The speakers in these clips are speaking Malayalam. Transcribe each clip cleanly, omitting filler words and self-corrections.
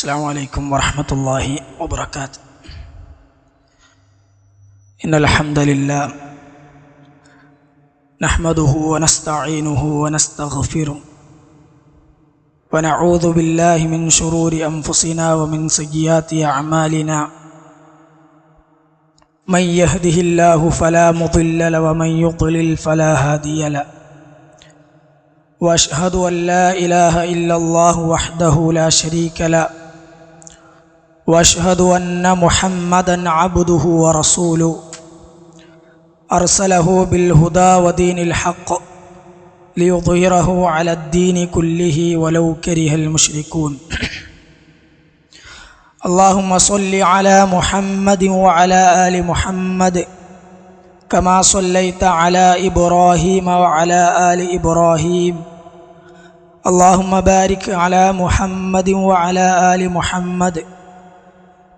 السلام عليكم ورحمة الله وبركاته. إن الحمد لله نحمده ونستعينه ونستغفره ونعوذ بالله من شرور أنفسنا ومن سيئات أعمالنا. من يهده الله فلا مضل له ومن يضلل فلا هادي له. وأشهد أن لا إله إلا الله وحده لا شريك له. وأشهد أن محمدا عبده ورسوله أرسله بالهدى ودين الحق ليظهره على الدين كله ولو كره المشركون. اللهم صل على محمد وعلى آل محمد كما صليت على إبراهيم وعلى آل إبراهيم. اللهم بارك على محمد وعلى آل محمد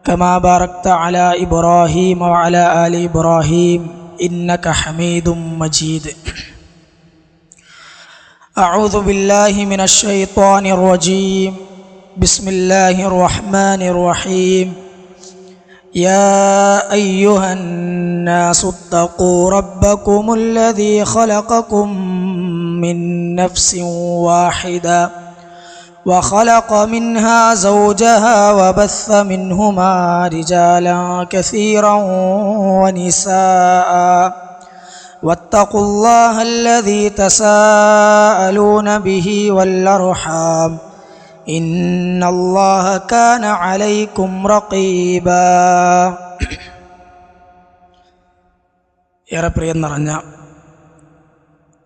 كما باركت على إبراهيم وعلى آل إبراهيم إنك حميد مجيد. أعوذ بالله من الشيطان الرجيم. بسم الله الرحمن الرحيم. يا أيها الناس اتقوا ربكم الذي خلقكم من نفس واحدة وخلق منها زوجها وبث منهما رجالا كثيرا ونساء واتقوا الله الذي تساءلون به والأرحام إن الله كان عليكم رقيبا. ഏറെ പ്രിയം നിറഞ്ഞ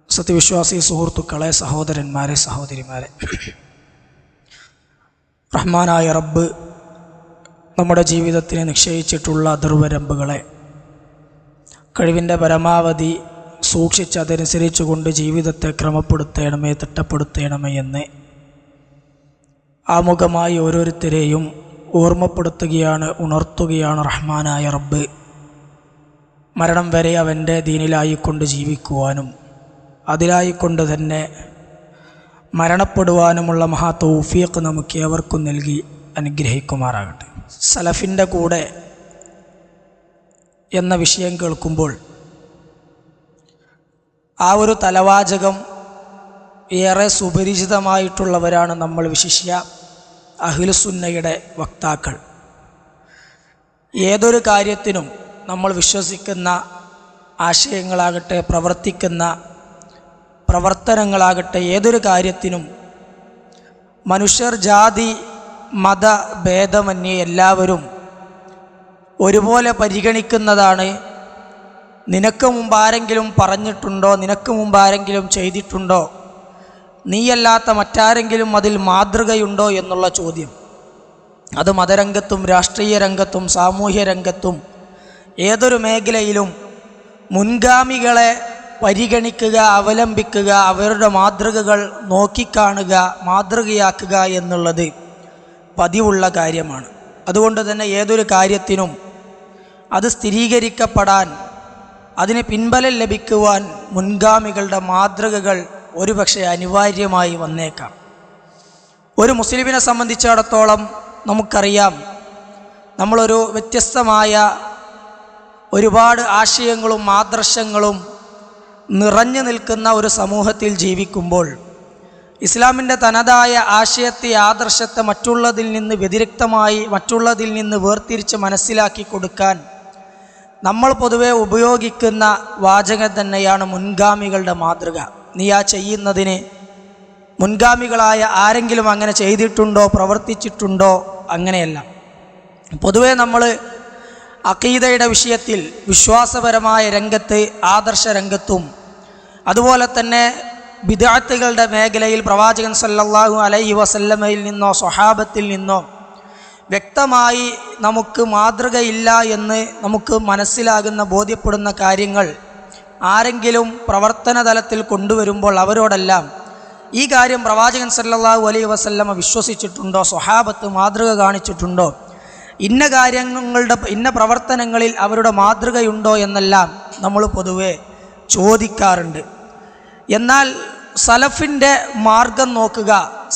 സത്യവിശ്വാസി സുഹൃത്തുക്കളെ, സഹോദരന്മാരെ, സഹോദരിമാരെ, റഹ്മാനായ റബ്ബ് നമ്മുടെ ജീവിതത്തിന് നിശ്ചയിച്ചിട്ടുള്ള അതിർവരമ്പുകളെ കഴിവിൻ്റെ പരമാവധി സൂക്ഷിച്ചതനുസരിച്ചുകൊണ്ട് ജീവിതത്തെ ക്രമപ്പെടുത്തണമേ, തിട്ടപ്പെടുത്തണമേ എന്ന് ആമുഖമായി ഓരോരുത്തരെയും ഓർമ്മപ്പെടുത്തുകയാണ്, ഉണർത്തുകയാണ് റഹ്മാനായ റബ്ബ്. മരണം വരെ അവൻ്റെ ദീനിലായിക്കൊണ്ട് ജീവിക്കുവാനും അതിലായിക്കൊണ്ട് തന്നെ മരണപ്പെടുവാനുമുള്ള മഹാ തൗഫീഖ് നമുക്ക് ഏവർക്കും നൽകി അനുഗ്രഹിക്കുമാറാകട്ടെ. സലഫിൻ്റെ കൂടെ എന്ന വിഷയം കേൾക്കുമ്പോൾ ആ ഒരു തലവാചകം ഏറെ സുപരിചിതമായിട്ടുള്ളവരാണ് നമ്മൾ, വിശിഷ്യ അഹ്ലുസുന്നയുടെ വക്താക്കൾ. ഏതൊരു കാര്യത്തിനും നമ്മൾ വിശ്വസിക്കുന്ന ആശയങ്ങളാകട്ടെ, പ്രവർത്തിക്കുന്ന പ്രവർത്തനങ്ങളാകട്ടെ, ഏതൊരു കാര്യത്തിനും മനുഷ്യർ ജാതി മത ഭേദമന്യേ എല്ലാവരും ഒരുപോലെ പരിഗണിക്കുന്നതാണ്. നിനക്ക് മുമ്പാരെങ്കിലും പറഞ്ഞിട്ടുണ്ടോ, നിനക്ക് മുമ്പാരെങ്കിലും ചെയ്തിട്ടുണ്ടോ, നീയല്ലാത്ത മറ്റാരെങ്കിലും അതിൽ മാതൃകയുണ്ടോ എന്നുള്ള ചോദ്യം. അത് മതരംഗത്തും രാഷ്ട്രീയ രംഗത്തും സാമൂഹ്യ രംഗത്തും ഏതൊരു മേഖലയിലും മുൻഗാമികളെ പരിഗണിക്കുക, അവലംബിക്കുക, അവരുടെ മാതൃകകൾ നോക്കിക്കാണുക, മാതൃകയാക്കുക എന്നുള്ളത് പതിവുള്ള കാര്യമാണ്. അതുകൊണ്ട് തന്നെ ഏതൊരു കാര്യത്തിനും അത് സ്ഥിരീകരിക്കപ്പെടാൻ, അതിന് പിൻബലം ലഭിക്കുവാൻ മുൻഗാമികളുടെ മാതൃകകൾ ഒരുപക്ഷെ അനിവാര്യമായി വന്നേക്കാം. ഒരു മുസ്ലിമിനെ സംബന്ധിച്ചിടത്തോളം നമുക്കറിയാം, നമ്മളൊരു വ്യത്യസ്തമായ ഒരുപാട് ആശയങ്ങളും ആദർശങ്ങളും നിറഞ്ഞു നിൽക്കുന്ന ഒരു സമൂഹത്തിൽ ജീവിക്കുമ്പോൾ ഇസ്ലാമിൻ്റെ തനതായ ആശയത്തെ, ആദർശത്തെ മറ്റുള്ളതിൽ നിന്ന് വ്യതിരിക്തമായി, മറ്റുള്ളതിൽ നിന്ന് വേർതിരിച്ച് മനസ്സിലാക്കി കൊടുക്കാൻ നമ്മൾ പൊതുവെ ഉപയോഗിക്കുന്ന വാചകം തന്നെയാണ് മുൻഗാമികളുടെ മാതൃക. നീ ആ ചെയ്യുന്നതിന് മുൻഗാമികളായ ആരെങ്കിലും അങ്ങനെ ചെയ്തിട്ടുണ്ടോ, പ്രവർത്തിച്ചിട്ടുണ്ടോ? അങ്ങനെയല്ല. പൊതുവെ നമ്മൾ അഖീദയുടെ വിഷയത്തിൽ, വിശ്വാസപരമായ രംഗത്ത്, ആദർശ രംഗത്തും അതുപോലെ തന്നെ ബിദ്അത്തുകളുടെ മേഖലയിൽ പ്രവാചകൻ സല്ലല്ലാഹു അലൈഹി വസല്ലമയിൽ നിന്നോ സ്വഹാബത്തിൽ നിന്നോ വ്യക്തമായി നമുക്ക് മാതൃകയില്ല എന്ന് നമുക്ക് മനസ്സിലാകുന്ന, ബോധ്യപ്പെടുന്ന കാര്യങ്ങൾ ആരെങ്കിലും പ്രവർത്തന തലത്തിൽ കൊണ്ടുവരുമ്പോൾ അവരോടെല്ലാം ഈ കാര്യം പ്രവാചകൻ സല്ലല്ലാഹു അലൈഹി വസല്ലമ വിശ്വസിച്ചിട്ടുണ്ടോ, സ്വഹാബത്ത് മാതൃക കാണിച്ചിട്ടുണ്ടോ, ഇന്ന കാര്യങ്ങളുടെ ഇന്ന പ്രവർത്തനങ്ങളിൽ അവരുടെ മാതൃകയുണ്ടോ എന്നെല്ലാം നമ്മൾ പൊതുവെ ചോദിക്കാറുണ്ട്. എന്നാൽ സലഫിൻ്റെ മാർഗം നോക്കുക,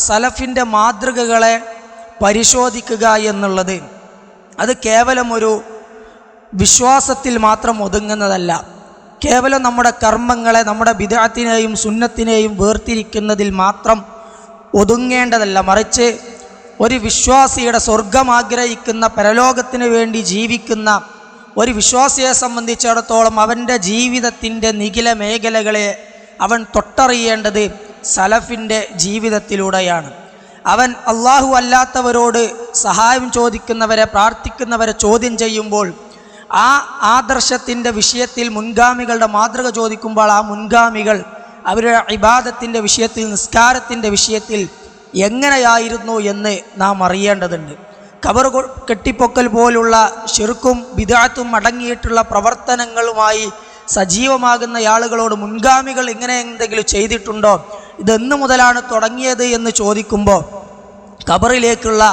സലഫിൻ്റെ മാതൃകകളെ പരിശോധിക്കുക എന്നുള്ളത് അത് കേവലം ഒരു വിശ്വാസത്തിൽ മാത്രം ഒതുങ്ങുന്നതല്ല. കേവലം നമ്മുടെ കർമ്മങ്ങളെ, നമ്മുടെ ബിദ്അത്തിനെയും സുന്നത്തിനെയും വേർതിരിക്കുന്നതിൽ മാത്രം ഒതുങ്ങേണ്ടതല്ല. മറിച്ച് ഒരു വിശ്വാസിയുടെ സ്വർഗം ആഗ്രഹിക്കുന്ന, പരലോകത്തിന് വേണ്ടി ജീവിക്കുന്ന ഒരു വിശ്വാസിയെ സംബന്ധിച്ചിടത്തോളം അവൻ്റെ ജീവിതത്തിൻ്റെ നിഖില മേഖലകളെ അവൻ തൊട്ടറിയേണ്ടത് സലഫിൻ്റെ ജീവിതത്തിലൂടെയാണ്. അവൻ അള്ളാഹു അല്ലാത്തവരോട് സഹായം ചോദിക്കുന്നവരെ, പ്രാർത്ഥിക്കുന്നവരെ ചോദ്യം ചെയ്യുമ്പോൾ, ആ ആദർശത്തിൻ്റെ വിഷയത്തിൽ മുൻഗാമികളുടെ മാതൃക ചോദിക്കുമ്പോൾ, ആ മുൻഗാമികൾ അവരുടെ ഇബാദത്തിൻ്റെ വിഷയത്തിൽ, നിസ്കാരത്തിൻ്റെ വിഷയത്തിൽ എങ്ങനെയായിരുന്നു എന്ന് നാം അറിയേണ്ടതുണ്ട്. ഖബർ കെട്ടിപ്പൊക്കൽ പോലുള്ള ശിർക്കും ബിദ്അത്തും അടങ്ങിയിട്ടുള്ള പ്രവർത്തനങ്ങളുമായി സജീവമാകുന്ന ആളുകളോട് മുൻഗാമികൾ ഇങ്ങനെ എന്തെങ്കിലും ചെയ്തിട്ടുണ്ടോ, ഇതെന്നു മുതലാണ് തുടങ്ങിയത് എന്ന് ചോദിക്കുമ്പോൾ ഖബറിലേക്കുള്ള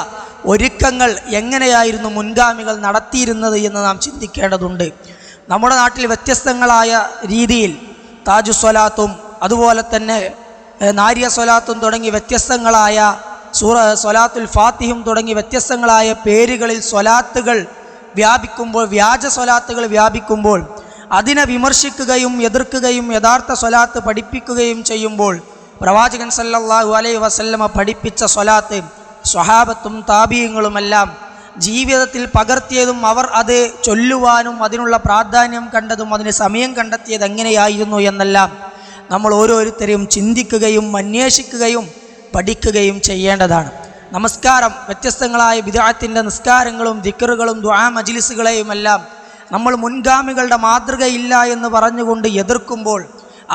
ഒരുക്കങ്ങൾ എങ്ങനെയായിരുന്നു മുൻഗാമികൾ നടത്തിയിരുന്നത് എന്ന് നാം ചിന്തിക്കേണ്ടതുണ്ട്. നമ്മുടെ നാട്ടിൽ വ്യത്യസ്തങ്ങളായ രീതിയിൽ താജു സ്വലാത്തും അതുപോലെ തന്നെ നാരിയ സ്വലാത്തും തുടങ്ങി വ്യത്യസ്തങ്ങളായ സ്വലാത്തുൽ ഫാത്തിഹും തുടങ്ങി വ്യത്യസ്തങ്ങളായ പേരുകളിൽ സ്വലാത്തുകൾ വ്യാപിക്കുമ്പോൾ, വ്യാജ സ്വലാത്തുകൾ വ്യാപിക്കുമ്പോൾ, അതിനെ വിമർശിക്കുകയും എതിർക്കുകയും യഥാർത്ഥ സ്വലാത്ത് പഠിപ്പിക്കുകയും ചെയ്യുമ്പോൾ, പ്രവാചകൻ സല്ലല്ലാഹു അലൈഹി വസല്ലമ പഠിപ്പിച്ച സ്വലാത്ത് സ്വഹാബത്തും താബീങ്ങളുമെല്ലാം ജീവിതത്തിൽ പകർത്തിയതും അവർ അത് ചൊല്ലുവാനും അതിനുള്ള പ്രാധാന്യം കണ്ടതും അതിന് സമയം കണ്ടെത്തിയത് എങ്ങനെയായിരുന്നു എന്നെല്ലാം നമ്മൾ ഓരോരുത്തരെയും ചിന്തിക്കുകയും അന്വേഷിക്കുകയും പഠിക്കുകയും ചെയ്യേണ്ടതാണ്. നമസ്കാരം, വ്യത്യസ്തങ്ങളായ ബിദ്അത്തിൻ്റെ നിസ്കാരങ്ങളും ദിക്റുകളും ദുആ മജ്ലിസുകളെയുമെല്ലാം നമ്മൾ മുൻഗാമികളുടെ മാതൃകയില്ല എന്ന് പറഞ്ഞുകൊണ്ട് എതിർക്കുമ്പോൾ,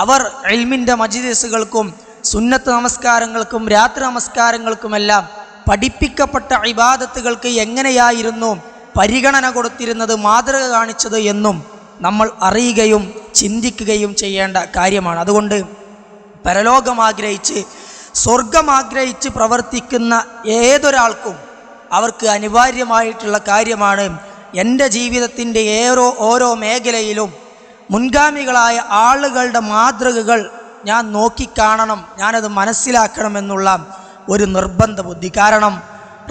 അവർ ഇൽമിൻ്റെ മജ്ലിസുകൾക്കും സുന്നത്ത് നമസ്കാരങ്ങൾക്കും രാത്രി നമസ്കാരങ്ങൾക്കുമെല്ലാം പഠിപ്പിക്കപ്പെട്ട ഇബാദത്തുകൾക്ക് എങ്ങനെയായിരുന്നു പരിഗണന കൊടുത്തിരുന്നത്, മാതൃക കാണിച്ചത് എന്നും നമ്മൾ അറിയുകയും ചിന്തിക്കുകയും ചെയ്യേണ്ട കാര്യമാണ്. അതുകൊണ്ട് പരലോകം ആഗ്രഹിച്ച്, സ്വർഗം ആഗ്രഹിച്ച് പ്രവർത്തിക്കുന്ന ഏതൊരാൾക്കും അവർക്ക് അനിവാര്യമായിട്ടുള്ള കാര്യമാണ് എൻ്റെ ജീവിതത്തിൻ്റെ ഓരോ മേഖലയിലും മുൻഗാമികളായ ആളുകളുടെ മാതൃകകൾ ഞാൻ നോക്കിക്കാണണം, ഞാനത് മനസ്സിലാക്കണമെന്നുള്ള ഒരു നിർബന്ധ ബുദ്ധി. കാരണം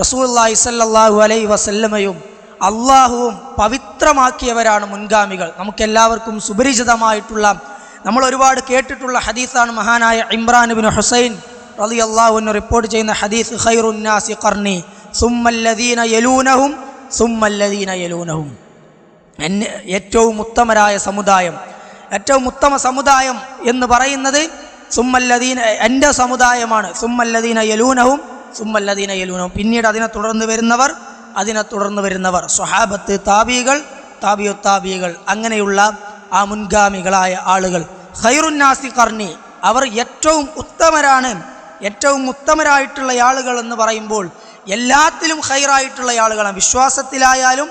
റസൂലുള്ളാഹി സ്വല്ലല്ലാഹു അലൈഹി വസല്ലമയും അള്ളാഹുവും പവിത്രമാക്കിയവരാണ് മുൻഗാമികൾ. നമുക്കെല്ലാവർക്കും സുപരിചിതമായിട്ടുള്ള, നമ്മൾ ഒരുപാട് കേട്ടിട്ടുള്ള ഹദീസാണ് മഹാനായ ഇമ്രാൻ ഇബ്നു ഹുസൈൻ റളിയല്ലാഹു അൻഹു റിപ്പോർട്ട് ചെയ്യുന്ന ഹദീസ്, ഖൈറുൻ നാസി ഖർനി സുമ്മല്ലദീന യലൂനഹും സുമ്മല്ലദീന യലൂനഹും. ഏറ്റവും ഉത്തമരായ സമുദായം, ഏറ്റവും ഉത്തമ സമുദായം എന്ന് പറയുന്നത് സുമ്മല്ലദീന, എൻ്റെ സമുദായമാണ്. സുമ്മല്ലദീന യലൂനഹും സുമ്മല്ലദീന യലൂനഹും, പിന്നീട് അതിനെ തുടർന്ന് വരുന്നവർ, അതിനെ തുടർന്ന് വരുന്നവർ, സ്വഹാബത്ത്, താബീകൾ, താബിയു താബികൾ, അങ്ങനെയുള്ള ആ മുൻഗാമികളായ ആളുകൾ. ഖൈറുൻ നാസി ഖർനി, അവർ ഏറ്റവും ഉത്തമരാണ്. ഏറ്റവും ഉത്തമരായിട്ടുള്ള ആളുകൾ എന്ന് പറയുമ്പോൾ എല്ലാത്തിലും ഖൈറായിട്ടുള്ള ആളുകളാണ്. വിശ്വാസത്തിലായാലും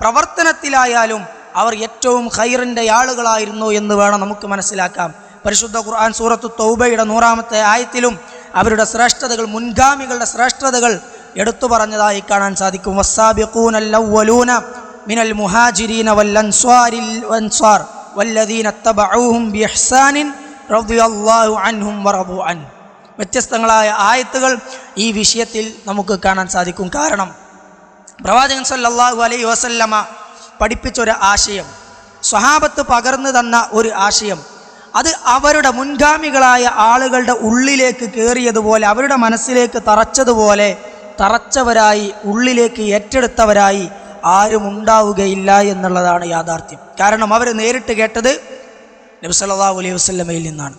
പ്രവർത്തനത്തിലായാലും അവർ ഏറ്റവും ഖൈറിൻ്റെ ആളുകളായിരുന്നു എന്ന് വേണം നമുക്ക് മനസ്സിലാക്കാം. പരിശുദ്ധ ഖുർആൻ സൂറത്തു തൗബയുടെ 100-ാമത്തെ ആയത്തിലും അവരുടെ ശ്രേഷ്ഠതകൾ, മുൻഗാമികളുടെ ശ്രേഷ്ഠതകൾ എടുത്തു പറഞ്ഞതായി കാണാൻ സാധിക്കും. വസ്സാബിഖൂനൽ അവ്വലൂന മിനൽ മുഹാജിരീന വൽ അൻസ്വാർ വല്ലദീന തബഊഹും ബിഇഹ്സാനിൻ റളിയല്ലാഹു അൻഹും വറദു അൻ. വ്യത്യസ്തങ്ങളായ ആയത്തുകൾ ഈ വിഷയത്തിൽ നമുക്ക് കാണാൻ സാധിക്കും. കാരണം പ്രവാചകൻ സല്ലല്ലാഹു അലൈഹി വസല്ലമ പഠിപ്പിച്ചൊരു ആശയം, സ്വഹാബത്ത് പകർന്നു തന്ന ഒരു ആശയം, അത് അവരുടെ മുൻഗാമികളായ ആളുകളുടെ ഉള്ളിലേക്ക് കയറിയതുപോലെ, അവരുടെ മനസ്സിലേക്ക് തറച്ചവരായി ഉള്ളിലേക്ക് ഏറ്റെടുത്തവരായി ആരും ഉണ്ടാവുകയില്ല എന്നുള്ളതാണ് യാഥാർത്ഥ്യം. കാരണം അവർ നേരിട്ട് കേട്ടത് നബി സല്ലല്ലാഹു അലൈഹി വസല്ലമയിൽ നിന്നാണ്.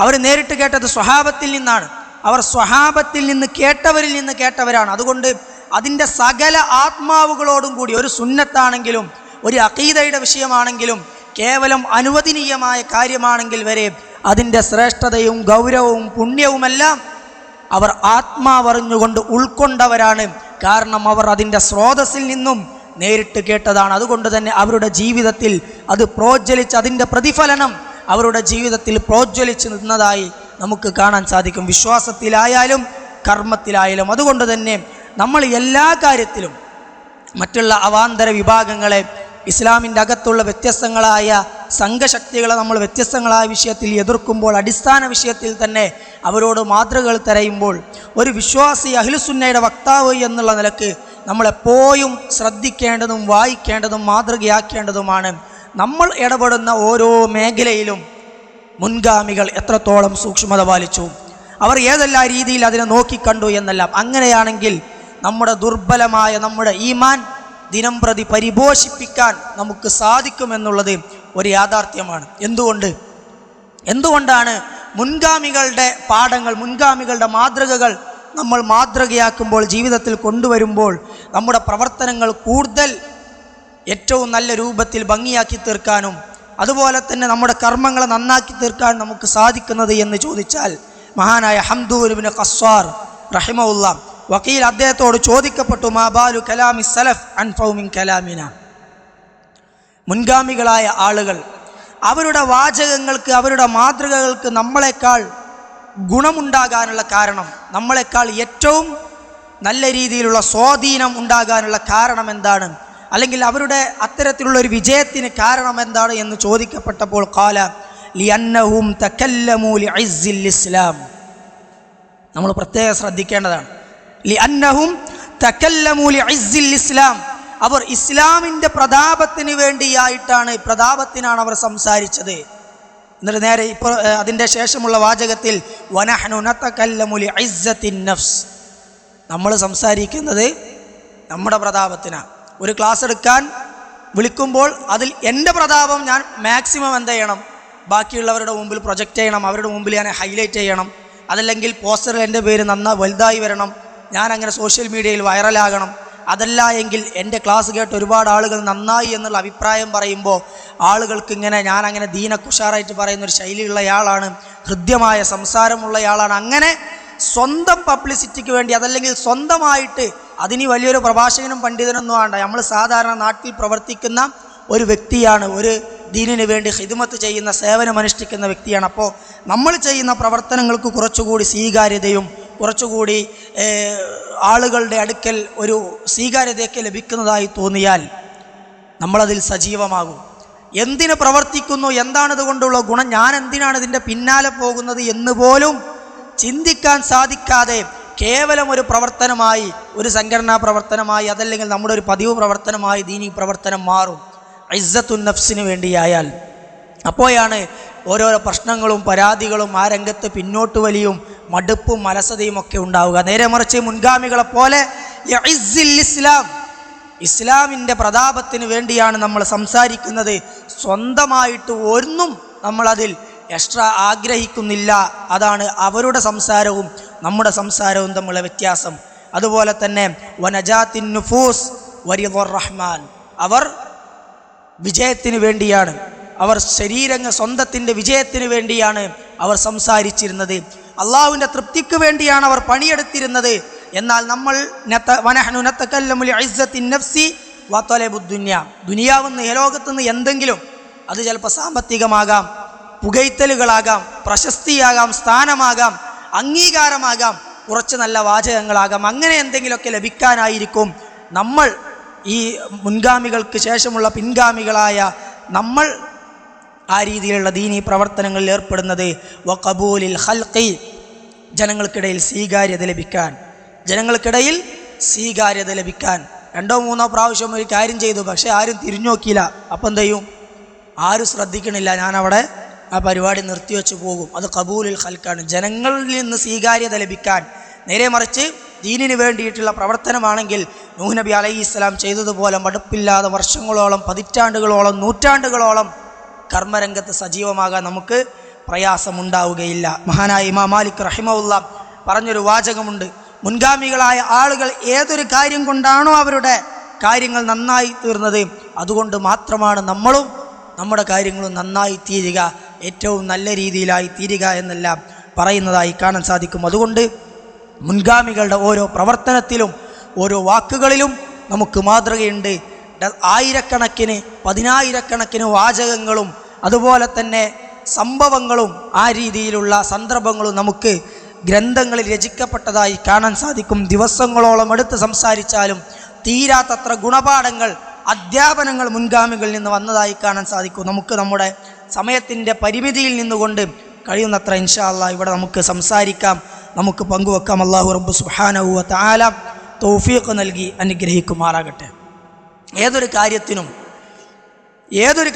അവർ നേരിട്ട് കേട്ടത് സ്വഹാബത്തിൽ നിന്നാണ്. അവർ സ്വഹാബത്തിൽ നിന്ന് കേട്ടവരിൽ നിന്ന് കേട്ടവരാണ്. അതുകൊണ്ട് അതിൻ്റെ സകല ആത്മാവുകളോടും കൂടി, ഒരു സുന്നത്താണെങ്കിലും ഒരു അഖീദയുടെ വിഷയമാണെങ്കിലും കേവലം അനുവദനീയമായ കാര്യമാണെങ്കിൽ വരെ അതിൻ്റെ ശ്രേഷ്ഠതയും ഗൗരവവും പുണ്യവുമെല്ലാം അവർ ആത്മാവറിഞ്ഞുകൊണ്ട് ഉൾക്കൊണ്ടവരാണ്. കാരണം അവർ അതിൻ്റെ സ്രോതസ്സിൽ നിന്നും നേരിട്ട് കേട്ടതാണ്. അതുകൊണ്ട് തന്നെ അവരുടെ ജീവിതത്തിൽ അത് പ്രോജ്വലിച്ച്, അതിൻ്റെ പ്രതിഫലനം അവരുടെ ജീവിതത്തിൽ പ്രോജ്വലിച്ച് നിന്നതായി നമുക്ക് കാണാൻ സാധിക്കും, വിശ്വാസത്തിലായാലും കർമ്മത്തിലായാലും. അതുകൊണ്ട് തന്നെ നമ്മൾ എല്ലാ കാര്യത്തിലും മറ്റുള്ള അവാന്തര വിഭാഗങ്ങളെ, ഇസ്ലാമിൻ്റെ അകത്തുള്ള വ്യത്യസ്തങ്ങളായ സംഘശക്തികളെ നമ്മൾ വ്യത്യസ്തങ്ങളായ വിഷയത്തിൽ എതിർക്കുമ്പോൾ, അടിസ്ഥാന വിഷയത്തിൽ തന്നെ അവരോട് മാതൃകകൾ തരയുമ്പോൾ, ഒരു വിശ്വാസി അഹ്ലുസുന്നയുടെ വക്താവ് എന്നുള്ള നിലക്ക് നമ്മളെപ്പോഴും ശ്രദ്ധിക്കേണ്ടതും വായിക്കേണ്ടതും മാതൃകയാക്കേണ്ടതുമാണ് നമ്മൾ ഇടപെടുന്ന ഓരോ മേഖലയിലും മുൻഗാമികൾ എത്രത്തോളം സൂക്ഷ്മത പാലിച്ചു, അവർ ഏതെല്ലാം രീതിയിൽ അതിനെ നോക്കിക്കണ്ടു എന്നെല്ലാം. അങ്ങനെയാണെങ്കിൽ നമ്മുടെ ദുർബലമായ നമ്മുടെ ഈമാൻ ദിനം പ്രതി പരിപോഷിപ്പിക്കാൻ നമുക്ക് സാധിക്കുമെന്നുള്ളത് ഒരു യാഥാർത്ഥ്യമാണ്. എന്തുകൊണ്ടാണ് മുൻഗാമികളുടെ പാഠങ്ങൾ, മുൻഗാമികളുടെ മാതൃകകൾ നമ്മൾ മാതൃകയാക്കുമ്പോൾ, ജീവിതത്തിൽ കൊണ്ടുവരുമ്പോൾ നമ്മുടെ പ്രവർത്തനങ്ങൾ കൂടുതൽ ഏറ്റവും നല്ല രൂപത്തിൽ ഭംഗിയാക്കി തീർക്കാനും അതുപോലെ തന്നെ നമ്മുടെ കർമ്മങ്ങളെ നന്നാക്കി തീർക്കാൻ നമുക്ക് സാധിക്കുന്നത് എന്ന് ചോദിച്ചാൽ, മഹാനായ ഹംദൂൻ ഇബ്നു ഖസ്വാർ റഹിമഹുല്ലാ വക്കീൽ അദ്ദേഹത്തോട് ചോദിക്കപ്പെട്ടു, മാ ബാലു കലാമി സലഫ് അൻഫഉ മിൻ കലാമിന. മുൻഗാമികളായ ആളുകൾ അവരുടെ വാചകങ്ങൾക്ക്, അവരുടെ മാതൃകകൾക്ക് നമ്മളെക്കാൾ ഗുണമുണ്ടാകാനുള്ള കാരണം, നമ്മളെക്കാൾ ഏറ്റവും നല്ല രീതിയിലുള്ള സ്വാധീനം ഉണ്ടാകാനുള്ള കാരണം എന്താണ്, അല്ലെങ്കിൽ അവരുടെ അത്തരത്തിലുള്ള ഒരു വിജയത്തിന് കാരണം എന്താണ് എന്ന് ചോദിക്കപ്പെട്ടപ്പോൾ ഖാല ലിഅന്നഹും തകല്ലമു ലിഇസ്സിൽ ഇസ്ലാം. നമ്മൾ പ്രത്യേകം ശ്രദ്ധിക്കേണ്ടതാണ്. ലിഅന്നഹും തകല്ലമു ലിഇസ്സിൽ ഇസ്ലാം, അവർ ഇസ്ലാമിൻ്റെ പ്രതാപത്തിനാണ് അവർ സംസാരിച്ചത്. എന്നിട്ട് നേരെ ഇപ്പോൾ അതിൻ്റെ ശേഷമുള്ള വാചകത്തിൽ വനഹ്നു നതകല്ലമു ലിഇസ്സത്തിൻ നഫ്സ്, നമ്മൾ സംസാരിക്കുന്നത് നമ്മുടെ പ്രതാപത്തിനാണ്. ഒരു ക്ലാസ് എടുക്കാൻ വിളിക്കുമ്പോൾ അതിൽ എൻ്റെ പ്രതാപം ഞാൻ മാക്സിമം എന്ത് ചെയ്യണം, ബാക്കിയുള്ളവരുടെ മുമ്പിൽ പ്രൊജക്റ്റ് ചെയ്യണം, അവരുടെ മുമ്പിൽ ഞാൻ ഹൈലൈറ്റ് ചെയ്യണം. അതല്ലെങ്കിൽ പോസ്റ്ററിൽ എൻ്റെ പേര് വലുതായി വരണം, ഞാൻ അങ്ങനെ സോഷ്യൽ മീഡിയയിൽ വൈറലാകണം. അതല്ല എങ്കിൽ എൻ്റെ ക്ലാസ് കേട്ട് ഒരുപാട് ആളുകൾ നന്നായി എന്നുള്ള അഭിപ്രായം പറയുമ്പോൾ ആളുകൾക്ക് ഇങ്ങനെ ഞാനങ്ങനെ ദീനക്കുഷാറായിട്ട് പറയുന്നൊരു ശൈലിയുള്ളയാളാണ്, ഹൃദ്യമായ സംസാരമുള്ളയാളാണ്. അങ്ങനെ സ്വന്തം പബ്ലിസിറ്റിക്ക് വേണ്ടി, അതല്ലെങ്കിൽ സ്വന്തമായിട്ട് അതിന് വലിയൊരു പ്രഭാഷകനും പണ്ഡിതനൊന്നും വേണ്ട, നമ്മൾ സാധാരണ നാട്ടിൽ പ്രവർത്തിക്കുന്ന ഒരു വ്യക്തിയാണ്, ഒരു ദീനിന് വേണ്ടി ഖിദ്മത്ത് ചെയ്യുന്ന, സേവനമനുഷ്ഠിക്കുന്ന വ്യക്തിയാണ്. അപ്പോൾ നമ്മൾ ചെയ്യുന്ന പ്രവർത്തനങ്ങൾക്ക് കുറച്ചുകൂടി സ്വീകാര്യതയും കുറച്ചുകൂടി ആളുകളുടെ അടുക്കൽ ഒരു സ്വീകാര്യതയൊക്കെ ലഭിക്കുന്നതായി തോന്നിയാൽ നമ്മളതിൽ സജീവമാകും. എന്തിന് പ്രവർത്തിക്കുന്നു, എന്താണിത് കൊണ്ടുള്ള ഗുണം, ഞാൻ എന്തിനാണ് ഇതിൻ്റെ പിന്നാലെ പോകുന്നത് എന്ന് പോലും ചിന്തിക്കാൻ സാധിക്കാതെ കേവലം ഒരു പ്രവർത്തനമായി, ഒരു സംഘടനാ പ്രവർത്തനമായി, അതല്ലെങ്കിൽ നമ്മുടെ ഒരു പതിവ് പ്രവർത്തനമായി ദീനീ പ്രവർത്തനം മാറും ഇസ്സത്തുൻ നഫ്സിന് വേണ്ടിയായാൽ. അപ്പോഴാണ് ഓരോരോ പ്രശ്നങ്ങളും പരാതികളും ആ രംഗത്ത് പിന്നോട്ട് വലിയും മടുപ്പും അലസതയും ഒക്കെ ഉണ്ടാവുക. നേരെ മറിച്ച് മുൻഗാമികളെ പോലെ ഇസ്ലാമിൻ്റെ പ്രതാപത്തിന് വേണ്ടിയാണ് നമ്മൾ സംസാരിക്കുന്നത്. സ്വന്തമായിട്ട് ഒന്നും നമ്മളതിൽ എക്സ്ട്രാ ആഗ്രഹിക്കുന്നില്ല. അതാണ് അവരുടെ സംസാരവും നമ്മുടെ സംസാരവും തമ്മിലുള്ള വ്യത്യാസം. അതുപോലെ തന്നെ വനജാത്തിൻ നുഫൂസ് വരിദുർ റഹ്മാൻ, അവർ വിജയത്തിന് വേണ്ടിയാണ്, അവർ സ്വന്തത്തിൻ്റെ വിജയത്തിന് വേണ്ടിയാണ് അവർ സംസാരിച്ചിരുന്നത്, അള്ളാഹുവിൻ്റെ തൃപ്തിക്ക് വേണ്ടിയാണ് അവർ പണിയെടുത്തിരുന്നത്. എന്നാൽ നമ്മൾ വനഹ്നു നതകല്ലമു ലിഇസ്സത്തിൻ നഫ്സി വതലബുദ് ദുനിയ, ദുനിയാവെന്ന് ലോകത്തുനിന്ന് എന്തെങ്കിലും, അത് ചിലപ്പോൾ സാമ്പത്തികമാകാം, പുകയ്ത്തലുകളാകാം, പ്രശസ്തിയാകാം, സ്ഥാനമാകാം, അംഗീകാരമാകാം, കുറച്ച് നല്ല വാചകങ്ങളാകാം, അങ്ങനെ എന്തെങ്കിലുമൊക്കെ ലഭിക്കാനായിരിക്കും നമ്മൾ ഈ മുൻഗാമികൾക്ക് ശേഷമുള്ള പിൻഗാമികളായ നമ്മൾ ആ രീതിയിലുള്ള ദീനീ പ്രവർത്തനങ്ങളിൽ ഏർപ്പെടുന്നത്. വഖബൂലിൽ ഖൽഖി, ജനങ്ങൾക്കിടയിൽ സ്വീകാര്യത ലഭിക്കാൻ. 2-3 പ്രാവശ്യം ഒരു കാര്യം ചെയ്തു, പക്ഷേ ആരും തിരിഞ്ഞു നോക്കിയില്ല. അപ്പം എന്ത് ചെയ്യും, ആരും ശ്രദ്ധിക്കണില്ല, ഞാനവിടെ ആ പരിപാടി നിർത്തിവെച്ച് പോകും. അത് ഖബൂലുൽ ഖൽഖാണ്, ജനങ്ങളിൽ നിന്ന് സ്വീകാര്യത ലഭിക്കാൻ. നേരെ മറിച്ച് ദീനിന് വേണ്ടിയിട്ടുള്ള പ്രവർത്തനമാണെങ്കിൽ നൂഹ് നബി അലൈഹിസ്സലാം ചെയ്തതുപോലെ മടുപ്പില്ലാതെ വർഷങ്ങളോളം, പതിറ്റാണ്ടുകളോളം, നൂറ്റാണ്ടുകളോളം കർമ്മരംഗത്ത് സജീവമാകാൻ നമുക്ക് പ്രയാസമുണ്ടാവുകയില്ല. മഹാനായ ഇമാം മാലിക് റഹിമഹുല്ലാ പറഞ്ഞൊരു വാചകമുണ്ട്, മുൻഗാമികളായ ആളുകൾ ഏതൊരു കാര്യം കൊണ്ടാണോ അവരുടെ കാര്യങ്ങൾ നന്നായി തീർന്നത്, അതുകൊണ്ട് മാത്രമാണ് നമ്മളും നമ്മുടെ കാര്യങ്ങളും നന്നായി തീരുക, ഏറ്റവും നല്ല രീതിയിലായി തീരുക എന്നെല്ലാം പറയുന്നതായി കാണാൻ സാധിക്കും. അതുകൊണ്ട് മുൻഗാമികളുടെ ഓരോ പ്രവർത്തനത്തിലും ഓരോ വാക്കുകളിലും നമുക്ക് മാതൃകയുണ്ട്. ആയിരക്കണക്കിന്, പതിനായിരക്കണക്കിന് വാചകങ്ങളും അതുപോലെ തന്നെ സംഭവങ്ങളും ആ രീതിയിലുള്ള സന്ദർഭങ്ങളും നമുക്ക് ഗ്രന്ഥങ്ങളിൽ രചിക്കപ്പെട്ടതായി കാണാൻ സാധിക്കും. ദിവസങ്ങളോളം എടുത്ത് സംസാരിച്ചാലും തീരാത്തത്ര ഗുണപാഠങ്ങൾ അധ്യാപനങ്ങൾ മുൻഗാമികളിൽ നിന്ന് വന്നതായി കാണാൻ സാധിക്കും. നമുക്ക് നമ്മുടെ സമയത്തിൻ്റെ പരിമിതിയിൽ നിന്നുകൊണ്ട് കഴിയുന്നത്ര ഇൻഷാ അല്ലാഹ് ഇവിടെ നമുക്ക് സംസാരിക്കാം, നമുക്ക് പങ്കുവെക്കാം. അല്ലാഹു റബ്ബ് സുബ്ഹാനഹു വ തആല തൗഫീഖ് നൽകി അനുഗ്രഹിക്കുമാറാകട്ടെ. ഏതൊരു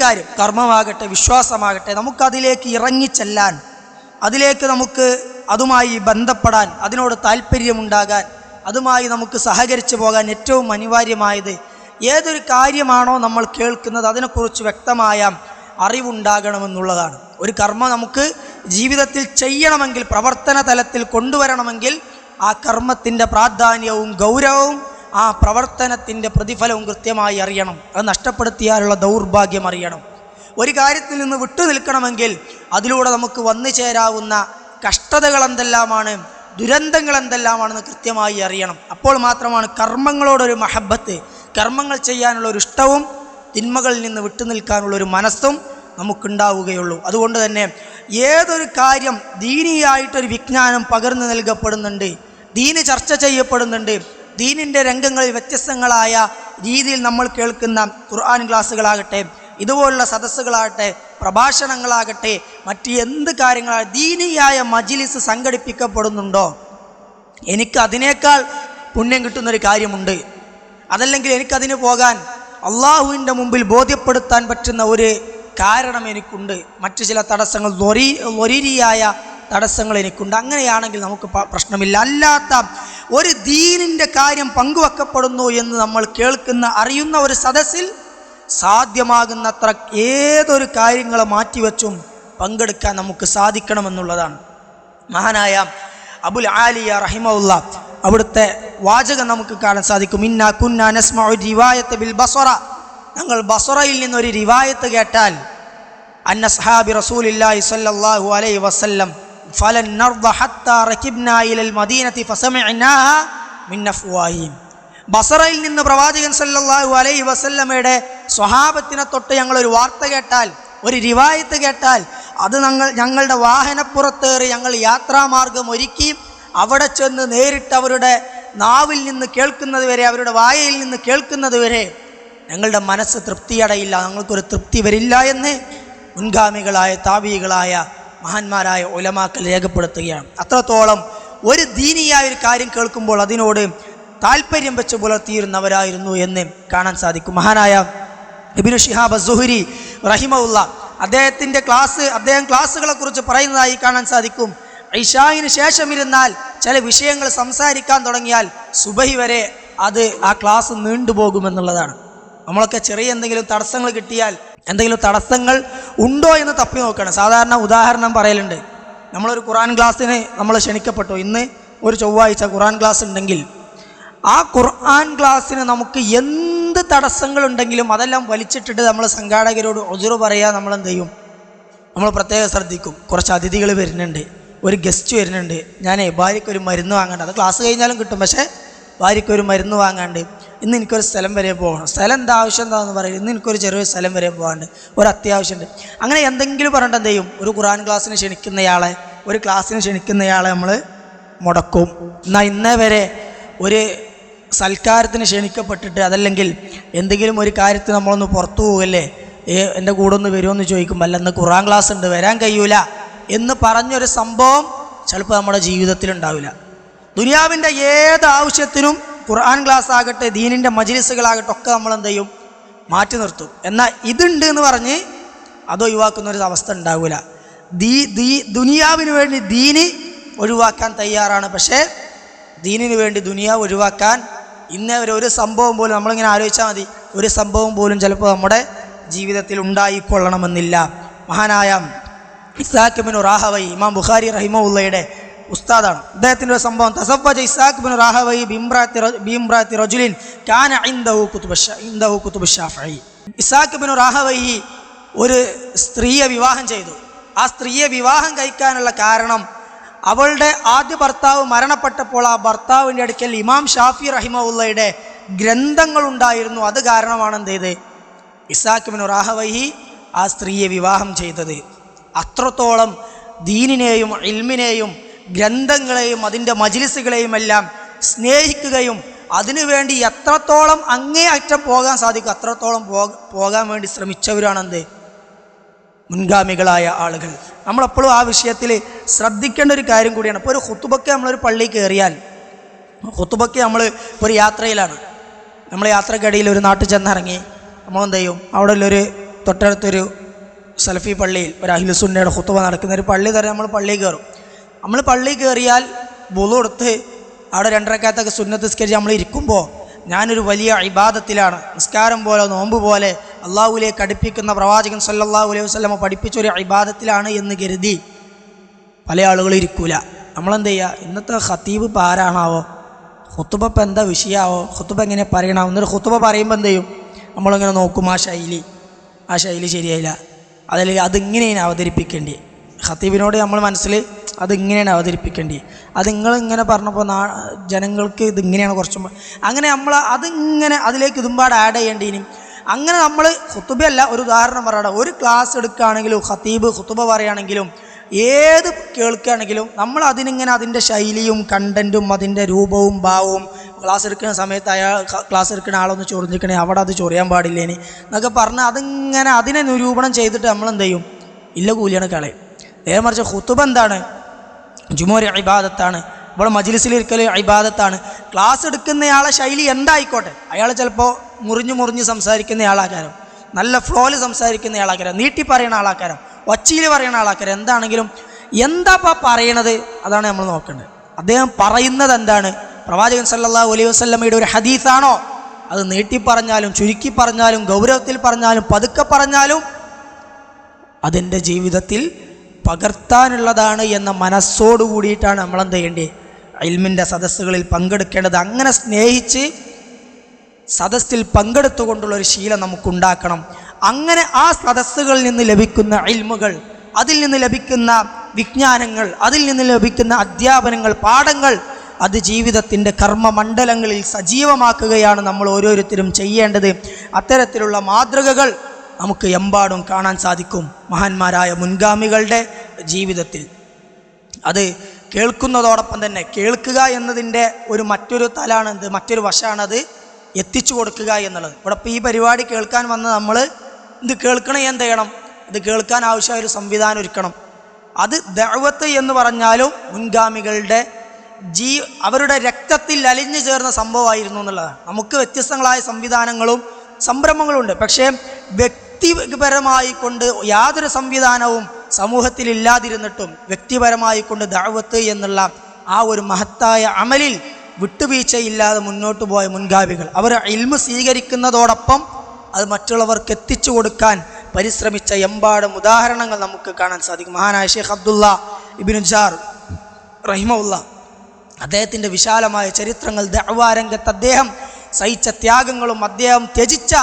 കാര്യം, കർമ്മമാകട്ടെ വിശ്വാസമാകട്ടെ, നമുക്കതിലേക്ക് ഇറങ്ങിച്ചെല്ലാൻ, അതിലേക്ക് നമുക്ക് അതുമായി ബന്ധപ്പെടാൻ, അതിനോട് താല്പര്യമുണ്ടാകാൻ, അതുമായി നമുക്ക് സഹകരിച്ചു പോകാൻ ഏറ്റവും അനിവാര്യമായത് ഏതൊരു കാര്യമാണോ നമ്മൾ കേൾക്കുന്നത് അതിനെക്കുറിച്ച് വ്യക്തമായ അറിവുണ്ടാകണമെന്നുള്ളതാണ്. ഒരു കർമ്മം നമുക്ക് ജീവിതത്തിൽ ചെയ്യണമെങ്കിൽ, പ്രവർത്തന തലത്തിൽ കൊണ്ടുവരണമെങ്കിൽ ആ കർമ്മത്തിൻ്റെ പ്രാധാന്യവും ഗൗരവവും ആ പ്രവർത്തനത്തിൻ്റെ പ്രതിഫലവും കൃത്യമായി അറിയണം. അത് നഷ്ടപ്പെടുത്തിയാലുള്ള ദൗർഭാഗ്യം അറിയണം. ഒരു കാര്യത്തിൽ നിന്ന് വിട്ടു നിൽക്കണമെങ്കിൽ അതിലൂടെ നമുക്ക് വന്നു ചേരാവുന്ന കഷ്ടതകൾ എന്തെല്ലാമാണ്, ദുരന്തങ്ങൾ എന്തെല്ലാമാണെന്ന് കൃത്യമായി അറിയണം. അപ്പോൾ മാത്രമാണ് കർമ്മങ്ങളോടൊരു മഹബത്ത്, കർമ്മങ്ങൾ ചെയ്യാനുള്ളൊരു ഇഷ്ടവും തിന്മകളിൽ നിന്ന് വിട്ടുനിൽക്കാനുള്ളൊരു മനസ്സും നമുക്കുണ്ടാവുകയുള്ളൂ. അതുകൊണ്ട് തന്നെ ഏതൊരു കാര്യം ദീനിയായിട്ടൊരു വിജ്ഞാനം പകർന്നു നൽകപ്പെടുന്നുണ്ട്, ദീന് ചർച്ച ചെയ്യപ്പെടുന്നുണ്ട്, ദീനിൻ്റെ രംഗങ്ങളിൽ വ്യത്യസ്തങ്ങളായ രീതിയിൽ നമ്മൾ കേൾക്കുന്ന ഖുർആൻ ക്ലാസ്സുകളാകട്ടെ, ഇതുപോലുള്ള സദസ്സുകളാകട്ടെ, പ്രഭാഷണങ്ങളാകട്ടെ, മറ്റ് എന്ത് കാര്യങ്ങളാണ് ദീനിയായ മജ്ലിസ് സംഘടിപ്പിക്കപ്പെടുന്നുണ്ടോ, എനിക്ക് അതിനേക്കാൾ പുണ്യം കിട്ടുന്നൊരു കാര്യമുണ്ട്. അതല്ലെങ്കിൽ എനിക്കതിന് പോകാൻ അള്ളാഹുവിൻ്റെ മുമ്പിൽ ബോധ്യപ്പെടുത്താൻ പറ്റുന്ന ഒരു കാരണം എനിക്കുണ്ട്. മറ്റു ചില തടസ്സങ്ങൾ, ലൊരീരിയായ തടസ്സങ്ങൾ എനിക്കുണ്ട്. അങ്ങനെയാണെങ്കിൽ നമുക്ക് പ്രശ്നമില്ല. അല്ലാത്ത ഒരു ദീനിൻ്റെ കാര്യം പങ്കുവെക്കപ്പെടുന്നു എന്ന് നമ്മൾ കേൾക്കുന്ന, അറിയുന്ന ഒരു സദസ്സിൽ സാധ്യമാകുന്നത്ര ഏതൊരു കാര്യങ്ങളെ മാറ്റിവെച്ചും പങ്കെടുക്കാൻ നമുക്ക് സാധിക്കണമെന്നുള്ളതാണ്. മഹാനായ അബുൽ ആലിയ റഹിമഹുല്ലാ അവിടുത്തെ വാചകം നമുക്ക് കാണാൻ സാധിക്കും. ഇന്നാ കുന്നാ നസ്മഉ റിവായത്ത് ബിൽ ബസറ, ഞങ്ങൾ ബസറയിൽ നിന്നൊരു റിവായത്ത് കേട്ടാൽ, അന്ന സഹാബി റസൂലില്ലാഹി സ്വല്ലല്ലാഹു അലൈഹി വസല്ലം ഫലൻ നർദ ഹത്താ റകിബ്നാ ഇലൽ മദീനതി ഫസമഅനാഹാ മിൻ അഫ്വാഹിം. ബസറയിൽ നിന്ന് പ്രവാചകൻ സല്ലല്ലാഹു അലൈഹി വസല്ലമയുടെ സ്വഹാബത്തിനെ തൊട്ട് ഞങ്ങളൊരു വാർത്ത കേട്ടാൽ, ഒരു റിവായത്ത് കേട്ടാൽ, അത് ഞങ്ങളുടെ വാഹനപ്പുറത്തേറി ഞങ്ങൾ യാത്രാമാർഗം ഒരുക്കി അവിടെ ചെന്ന് നേരിട്ട് അവരുടെ നാവിൽ നിന്ന് കേൾക്കുന്നത് വരെ, അവരുടെ വായയിൽ നിന്ന് കേൾക്കുന്നത് വരെ ഞങ്ങളുടെ മനസ്സ് തൃപ്തിയടയില്ല, ഞങ്ങൾക്കൊരു തൃപ്തി വരില്ല എന്ന് മുൻഗാമികളായ താബീകളായ മഹാന്മാരായ ഉലമാക്കൾ രേഖപ്പെടുത്തുകയാണ്. അത്രത്തോളം ഒരു ദീനിയായ ഒരു കാര്യം കേൾക്കുമ്പോൾ അതിനോട് താല്പര്യം വെച്ച് പുലർത്തിയിരുന്നവരായിരുന്നു എന്ന് കാണാൻ സാധിക്കും. മഹാനായ ഇബ്നു ശിഹാബ് അസ്സുഹരി റഹിമഹുല്ല അദ്ദേഹം ക്ലാസ്സുകളെ കുറിച്ച് പറയുന്നതായി കാണാൻ സാധിക്കും. ഇശായിന് ശേഷം ഇരുന്നാൽ ചില വിഷയങ്ങൾ സംസാരിക്കാൻ തുടങ്ങിയാൽ സുബഹി വരെ ആ ക്ലാസ് നീണ്ടുപോകുമെന്നുള്ളതാണ്. നമ്മളൊക്കെ ചെറിയ എന്തെങ്കിലും തടസ്സങ്ങൾ കിട്ടിയാൽ, എന്തെങ്കിലും തടസ്സങ്ങൾ ഉണ്ടോ എന്ന് തപ്പി നോക്കണം. സാധാരണ ഉദാഹരണം പറയലുണ്ട്, നമ്മളൊരു ഖുർആൻ ക്ലാസ്സിന് നമ്മൾ ക്ഷണിക്കപ്പെട്ടു, ഇന്ന് ഒരു ചൊവ്വാഴ്ച ഖുർആൻ ക്ലാസ് ഉണ്ടെങ്കിൽ ആ ഖുർആൻ ക്ലാസ്സിന് നമുക്ക് എന്ത് തടസ്സങ്ങളുണ്ടെങ്കിലും അതെല്ലാം വലിച്ചിട്ടിട്ട് നമ്മൾ സംഘാടകരോട് ഉദ്റ് പറയാൻ നമ്മൾ എന്ത് ചെയ്യും? നമ്മൾ പ്രത്യേകം ശ്രദ്ധിക്കും. കുറച്ച് അതിഥികൾ വരുന്നുണ്ട്, ഒരു ഗസ്റ്റ് വരുന്നുണ്ട്, ഞാനേ ഭാര്യയ്ക്കൊരു മരുന്ന് വാങ്ങാണ്ട്, അത് ക്ലാസ് കഴിഞ്ഞാലും കിട്ടും, പക്ഷേ ഭാര്യയ്ക്കൊരു മരുന്ന് വാങ്ങാണ്ട്, ഇന്ന് എനിക്കൊരു സ്ഥലം വരെ പോകണം, സ്ഥലം എന്താ ആവശ്യം എന്താണെന്ന് പറയും, ഇന്ന് എനിക്കൊരു ചെറിയൊരു സ്ഥലം വരെ പോകാണ്ട്, ഒരു അത്യാവശ്യമുണ്ട്, അങ്ങനെ എന്തെങ്കിലും പറഞ്ഞിട്ട് എന്ത് ചെയ്യും? ഒരു ഖുർആൻ ക്ലാസ്സിന് ക്ഷണിക്കുന്നയാളെ, ഒരു ക്ലാസ്സിന് ക്ഷണിക്കുന്നയാളെ നമ്മൾ മുടക്കും. എന്നാൽ ഇന്നേ വരെ ഒരു സൽക്കാരത്തിന് ക്ഷണിക്കപ്പെട്ടിട്ട് അതല്ലെങ്കിൽ എന്തെങ്കിലും ഒരു കാര്യത്തിന് നമ്മളൊന്ന് പുറത്തു പോകല്ലേ, എൻ്റെ കൂടെ ഒന്ന് വരുമെന്ന് ചോദിക്കുമ്പോൾ അല്ല ഇന്ന് ഖുർആൻ ക്ലാസ് ഉണ്ട് വരാൻ കഴിയൂല എന്ന് പറഞ്ഞൊരു സംഭവം ചിലപ്പോൾ നമ്മുടെ ജീവിതത്തിലുണ്ടാവില്ല. ദുനിയാവിൻ്റെ ഏത് ആവശ്യത്തിനും ഖുർആൻ ക്ലാസ് ആകട്ടെ, ദീനിൻ്റെ മജ്ലിസുകളാകട്ടെ ഒക്കെ നമ്മൾ എന്ത് ചെയ്യും? മാറ്റി നിർത്തും. എന്നാൽ ഇതുണ്ട് എന്ന് പറഞ്ഞ് അത് ഒഴിവാക്കുന്നൊരു അവസ്ഥ ഉണ്ടാവില്ല. ദുനിയാവിന് വേണ്ടി ദീന് ഒഴിവാക്കാൻ തയ്യാറാണ്, പക്ഷേ ദീനിന് വേണ്ടി ദുനിയാവ് ഒഴിവാക്കാൻ ഇന്നേ ഒരു സംഭവം പോലും, നമ്മളിങ്ങനെ ആലോചിച്ചാൽ മതി, ഒരു സംഭവം പോലും ചിലപ്പോൾ നമ്മുടെ ജീവിതത്തിൽ ഉണ്ടായിക്കൊള്ളണമെന്നില്ല. മഹാനായ ഇസ്ഹാഖ് ഇബ്നു റാഹവൈ, ഇമാം ബുഖാരി റഹിമഹുള്ളയുടെ ഉസ്താദാണ്. അദ്ദേഹത്തിൻ്റെ ഒരു സംഭവം, തസവ്വജ ഇസ്ഹാഖ് ഇബ്നു റാഹവൈ ബിംറാത്തി റജുലിൻ കാന ഇൻദഹു കുതുബ് ശാഫഈ. ഇസ്ഹാഖ് ഇബ്നു റാഹവൈ ഒരു സ്ത്രീയെ വിവാഹം ചെയ്തു. ആ സ്ത്രീയെ വിവാഹം കഴിക്കാനുള്ള കാരണം, അവളുടെ ആദ്യ ഭർത്താവ് മരണപ്പെട്ടപ്പോൾ ആ ഭർത്താവിൻ്റെ അടുക്കൽ ഇമാം ഷാഫി റഹിമഹുള്ളയുടെ ഗ്രന്ഥങ്ങളുണ്ടായിരുന്നു. അത് കാരണമാണ് എന്ത് ചെയ്ത് ഇസ്ഹാഖ് ഇബ്നു റാഹവൈഹി ആ സ്ത്രീയെ വിവാഹം ചെയ്തത്. അത്രത്തോളം ദീനിനെയും ഇൽമിനെയും ഗ്രന്ഥങ്ങളെയും അതിൻ്റെ മജ്ലിസുകളെയും എല്ലാം സ്നേഹിക്കുകയും അതിനുവേണ്ടി എത്രത്തോളം അങ്ങേ അറ്റം പോകാൻ സാധിക്കും അത്രത്തോളം പോകാൻ വേണ്ടി ശ്രമിച്ചവരാണെന്ത് മുൻഗാമികളായ ആളുകൾ. നമ്മളെപ്പോഴും ആ വിഷയത്തിൽ ശ്രദ്ധിക്കേണ്ട ഒരു കാര്യം കൂടിയാണ്. ഇപ്പോൾ ഒരു ഖുതുബയ്ക്ക് നമ്മളൊരു പള്ളിയിൽ കയറിയാൽ, ഖുതുബയ്ക്ക് നമ്മൾ ഇപ്പോൾ ഒരു യാത്രയിലാണ്, നമ്മൾ യാത്രക്കിടയിൽ ഒരു നാട്ടിൽ ചെന്നിറങ്ങി, നമ്മളെന്ത് ചെയ്യും, അവിടെ ഉള്ളൊരു തൊട്ടടുത്തൊരു സലഫി പള്ളിയിൽ ഒരു അഹ്ലു സുന്നയുടെ ഖുതുബ നടക്കുന്ന ഒരു പള്ളി തരം നമ്മൾ പള്ളിയിൽ കയറും. നമ്മൾ പള്ളിയിൽ കയറിയാൽ വുളു എടുത്ത് അവിടെ 2 റക്അത്തൊക്കെ സുന്നത്ത് നിസ്കരിച്ച് നമ്മൾ ഇരിക്കുമ്പോൾ ഞാനൊരു വലിയ ഇബാദത്തിലാണ്, നിസ്കാരം പോലെ നോമ്പ് പോലെ അള്ളാഹുവിലേക്ക് അടുപ്പിക്കുന്ന പ്രവാചകൻ സല്ലല്ലാഹു അലൈഹി വസല്ലം പഠിപ്പിച്ചൊരു ഇബാദത്തിലാണ് എന്ന് കരുതി പല ആളുകളും ഇരിക്കൂല. നമ്മളെന്ത് ചെയ്യുക, ഇന്നത്തെ ഖതീബ് ഇപ്പോൾ ആരാണാവോ, ഖുതുബ ഇപ്പം എന്താ വിഷയമാവോ, ഖുതുബ എങ്ങനെ പറയണാവോ, എന്നൊരു ഖുതുബ പറയുമ്പോൾ എന്ത് ചെയ്യും, നമ്മളിങ്ങനെ നോക്കും, ആ ശൈലി ശരിയായില്ല, അതല്ലെങ്കിൽ അതിങ്ങനെയാണ് അവതരിപ്പിക്കേണ്ടി, ഖതീബിനോട് നമ്മൾ മനസ്സിൽ അതിങ്ങനെയാണ് അവതരിപ്പിക്കേണ്ടി, അത് നിങ്ങളിങ്ങനെ പറഞ്ഞപ്പോൾ ജനങ്ങൾക്ക് ഇതിങ്ങനെയാണ് കുറച്ചും, അങ്ങനെ നമ്മൾ അതിങ്ങനെ അതിലേക്ക് ഇതുമ്പാട് ആഡ് ചെയ്യേണ്ടിനി. അങ്ങനെ നമ്മൾ ഖുതുബയല്ല, ഒരു ഉദാഹരണം പറയണം, ഒരു ക്ലാസ് എടുക്കുകയാണെങ്കിലും ഖതീബ് ഖുതുബ പറയുകയാണെങ്കിലും ഏത് കേൾക്കുകയാണെങ്കിലും നമ്മൾ അതിനിങ്ങനെ അതിൻ്റെ ശൈലിയും കണ്ടൻറ്റും അതിൻ്റെ രൂപവും ഭാവവും, ക്ലാസ് എടുക്കുന്ന സമയത്ത് ക്ലാസ് എടുക്കുന്ന ആളൊന്ന് ചൊറിഞ്ഞിരിക്കണേ അവിടെ അത് ചൊറിയാൻ പാടില്ലേനി എന്നൊക്കെ പറഞ്ഞ് അതിങ്ങനെ അതിനെ നിരൂപണം ചെയ്തിട്ട് നമ്മളെന്ത് ചെയ്യും, ഇല്ല കൂലിയാണ് കളയും. നേരെ മറിച്ച് ഖുതുബ എന്താണ്, ജുമുഅ ഇബാദത്താണ്, ഇവിടെ മജ്ലിസിലിരിക്കൽ ഇബാദത്താണ്. ക്ലാസ് എടുക്കുന്നയാളെ ശൈലി എന്തായിക്കോട്ടെ, അയാൾ ചിലപ്പോൾ മുറിഞ്ഞ് സംസാരിക്കുന്നയാളാക്കാരം, നല്ല ഫ്ലോയിൽ സംസാരിക്കുന്നയാളാക്കാരം, നീട്ടി പറയുന്ന ആളാക്കാരം, ഒച്ചയിൽ പറയുന്ന ആളാക്കാരം, എന്താണെങ്കിലും എന്താപ്പാ പറയണത് അതാണ് നമ്മൾ നോക്കേണ്ടത്. അദ്ദേഹം പറയുന്നത് എന്താണ്, പ്രവാചകൻ സല്ലല്ലാഹു അലൈഹി വസല്ലമയുടെ ഒരു ഹദീസാണോ, അത് നീട്ടി പറഞ്ഞാലും ചുരുക്കി പറഞ്ഞാലും ഗൗരവത്തിൽ പറഞ്ഞാലും പതുക്കെ പറഞ്ഞാലും അതിൻ്റെ ജീവിതത്തിൽ പകർത്താനുള്ളതാണ് എന്ന മനസ്സോടു കൂടിയിട്ടാണ് നമ്മളെന്ത് ചെയ്യേണ്ടത്, ഇൽമിൻ്റെ സദസ്സുകളിൽ പങ്കെടുക്കേണ്ടത്. അങ്ങനെ സ്നേഹിച്ച് സദസ്സിൽ പങ്കെടുത്തുകൊണ്ടുള്ളൊരു ശീലം നമുക്കുണ്ടാക്കണം. അങ്ങനെ ആ സദസ്സുകളിൽ നിന്ന് ലഭിക്കുന്ന ഇൽമുകൾ, അതിൽ നിന്ന് ലഭിക്കുന്ന വിജ്ഞാനങ്ങൾ, അതിൽ നിന്ന് ലഭിക്കുന്ന അധ്യാപനങ്ങൾ, പാഠങ്ങൾ, അത് ജീവിതത്തിൻ്റെ കർമ്മമണ്ഡലങ്ങളിൽ സജീവമാക്കുകയാണ് നമ്മൾ ഓരോരുത്തരും ചെയ്യേണ്ടത്. അത്തരത്തിലുള്ള മാതൃകകൾ നമുക്ക് എമ്പാടും കാണാൻ സാധിക്കും മഹാന്മാരായ മുൻഗാമികളുടെ ജീവിതത്തിൽ. അത് കേൾക്കുന്നതോടൊപ്പം തന്നെ കേൾക്കുക എന്നതിൻ്റെ മറ്റൊരു തലാണ് എന്ത്, മറ്റൊരു വശമാണത് എത്തിച്ചു കൊടുക്കുക എന്നുള്ളത്. ഇവിടെ ഇപ്പോൾ ഈ പരിപാടി കേൾക്കാൻ വന്ന് നമ്മൾ ഇത് കേൾക്കണേ എന്ത് ചെയ്യണം, ഇത് കേൾക്കാൻ ആവശ്യമായ ഒരു സംവിധാനം ഒരുക്കണം. അത് ദഅവത്ത് എന്ന് പറഞ്ഞാലും മുൻഗാമികളുടെ അവരുടെ രക്തത്തിൽ അലിഞ്ഞു ചേർന്ന സംഭവമായിരുന്നു എന്നുള്ളതാണ്. നമുക്ക് വ്യത്യസ്തങ്ങളായ സംവിധാനങ്ങളും സംരംഭങ്ങളുണ്ട്, പക്ഷേ വ്യക്തിപരമായി കൊണ്ട് യാതൊരു സംവിധാനവും സമൂഹത്തിൽ ഇല്ലാതിരുന്നിട്ടും വ്യക്തിപരമായി കൊണ്ട് ദഅവത്ത് എന്നുള്ള ആ ഒരു മഹത്തായ അമലിൽ വിട്ടുവീഴ്ചയില്ലാതെ മുന്നോട്ട് പോയ മുൻഗാമികൾ, അവർ ഇൽമ് സ്വീകരിക്കുന്നതോടൊപ്പം അത് മറ്റുള്ളവർക്ക് എത്തിച്ചു കൊടുക്കാൻ പരിശ്രമിച്ച എമ്പാടും ഉദാഹരണങ്ങൾ നമുക്ക് കാണാൻ സാധിക്കും. മഹാനായ ഷെയ്ഖ് അബ്ദുള്ള ഇബ്നു ജാർ റഹിമഹുല്ലാ, അദ്ദേഹത്തിൻ്റെ വിശാലമായ ചരിത്രങ്ങൾ, ദഅ്വാ രംഗത്ത് അദ്ദേഹം സഹിച്ച ത്യാഗങ്ങളും അദ്ദേഹം ത്യജിച്ച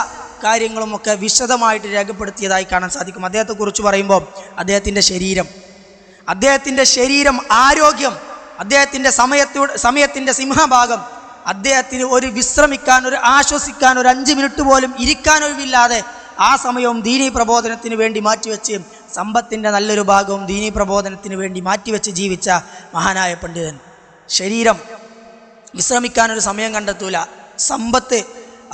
കാര്യങ്ങളുമൊക്കെ വിശദമായിട്ട് രേഖപ്പെടുത്തിയതായി കാണാൻ സാധിക്കും. അദ്ദേഹത്തെക്കുറിച്ച് പറയുമ്പോൾ അദ്ദേഹത്തിൻ്റെ ശരീരം, ആരോഗ്യം, അദ്ദേഹത്തിൻ്റെ സമയത്തിൻ്റെ സിംഹഭാഗം, അദ്ദേഹത്തിന് ഒരു വിശ്രമിക്കാൻ, ഒരു ആശ്വസിക്കാൻ, ഒരു 5 മിനിറ്റ് പോലും ഇരിക്കാനൊഴിവില്ലാതെ ആ സമയവും ദീനീ പ്രബോധനത്തിന് വേണ്ടി മാറ്റിവെച്ച്, സമ്പത്തിൻ്റെ നല്ലൊരു ഭാഗവും ദീനീ പ്രബോധനത്തിന് വേണ്ടി മാറ്റിവെച്ച് ജീവിച്ച മഹാനായ പണ്ഡിതൻ. ശരീരം വിശ്രമിക്കാനൊരു സമയം കണ്ടെത്തൂല, സമ്പത്ത്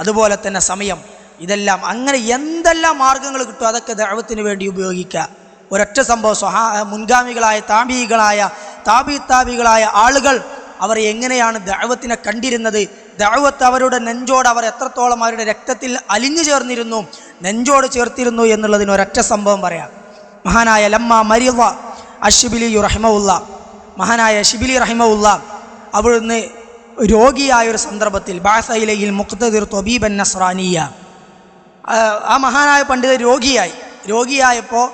അതുപോലെ തന്നെ സമയം, ഇതെല്ലാം അങ്ങനെ എന്തെല്ലാം മാർഗങ്ങൾ കിട്ടും അതൊക്കെ ദഅവത്തിന് വേണ്ടി ഉപയോഗിക്കുക. ഒരൊറ്റ സംഭവം, മുൻഗാമികളായ താബികളായ ആളുകൾ അവർ എങ്ങനെയാണ് ദഅവത്തിനെ കണ്ടിരുന്നത്, ദഅവത്ത് അവരുടെ നെഞ്ചോട് അവർ എത്രത്തോളം അവരുടെ രക്തത്തിൽ അലിഞ്ഞു ചേർന്നിരുന്നു, നെഞ്ചോട് ചേർത്തിരുന്നു എന്നുള്ളതിന് ഒരൊറ്റ സംഭവം പറയാം. മഹാനായ ലമ്മ മരിള അശ്ബിലി റഹിമഹുല്ല, മഹാനായ ഷിബിലി റഹിമഹുല്ല അവിടുന്ന് രോഗിയായൊരു സന്ദർഭത്തിൽ ബഅസഇലൈഹിൽ മുഖ്തദിർ ത്വബീബൻ നസ്രാനിയ, ആ മഹാനായ പണ്ഡിതൻ രോഗിയായപ്പോൾ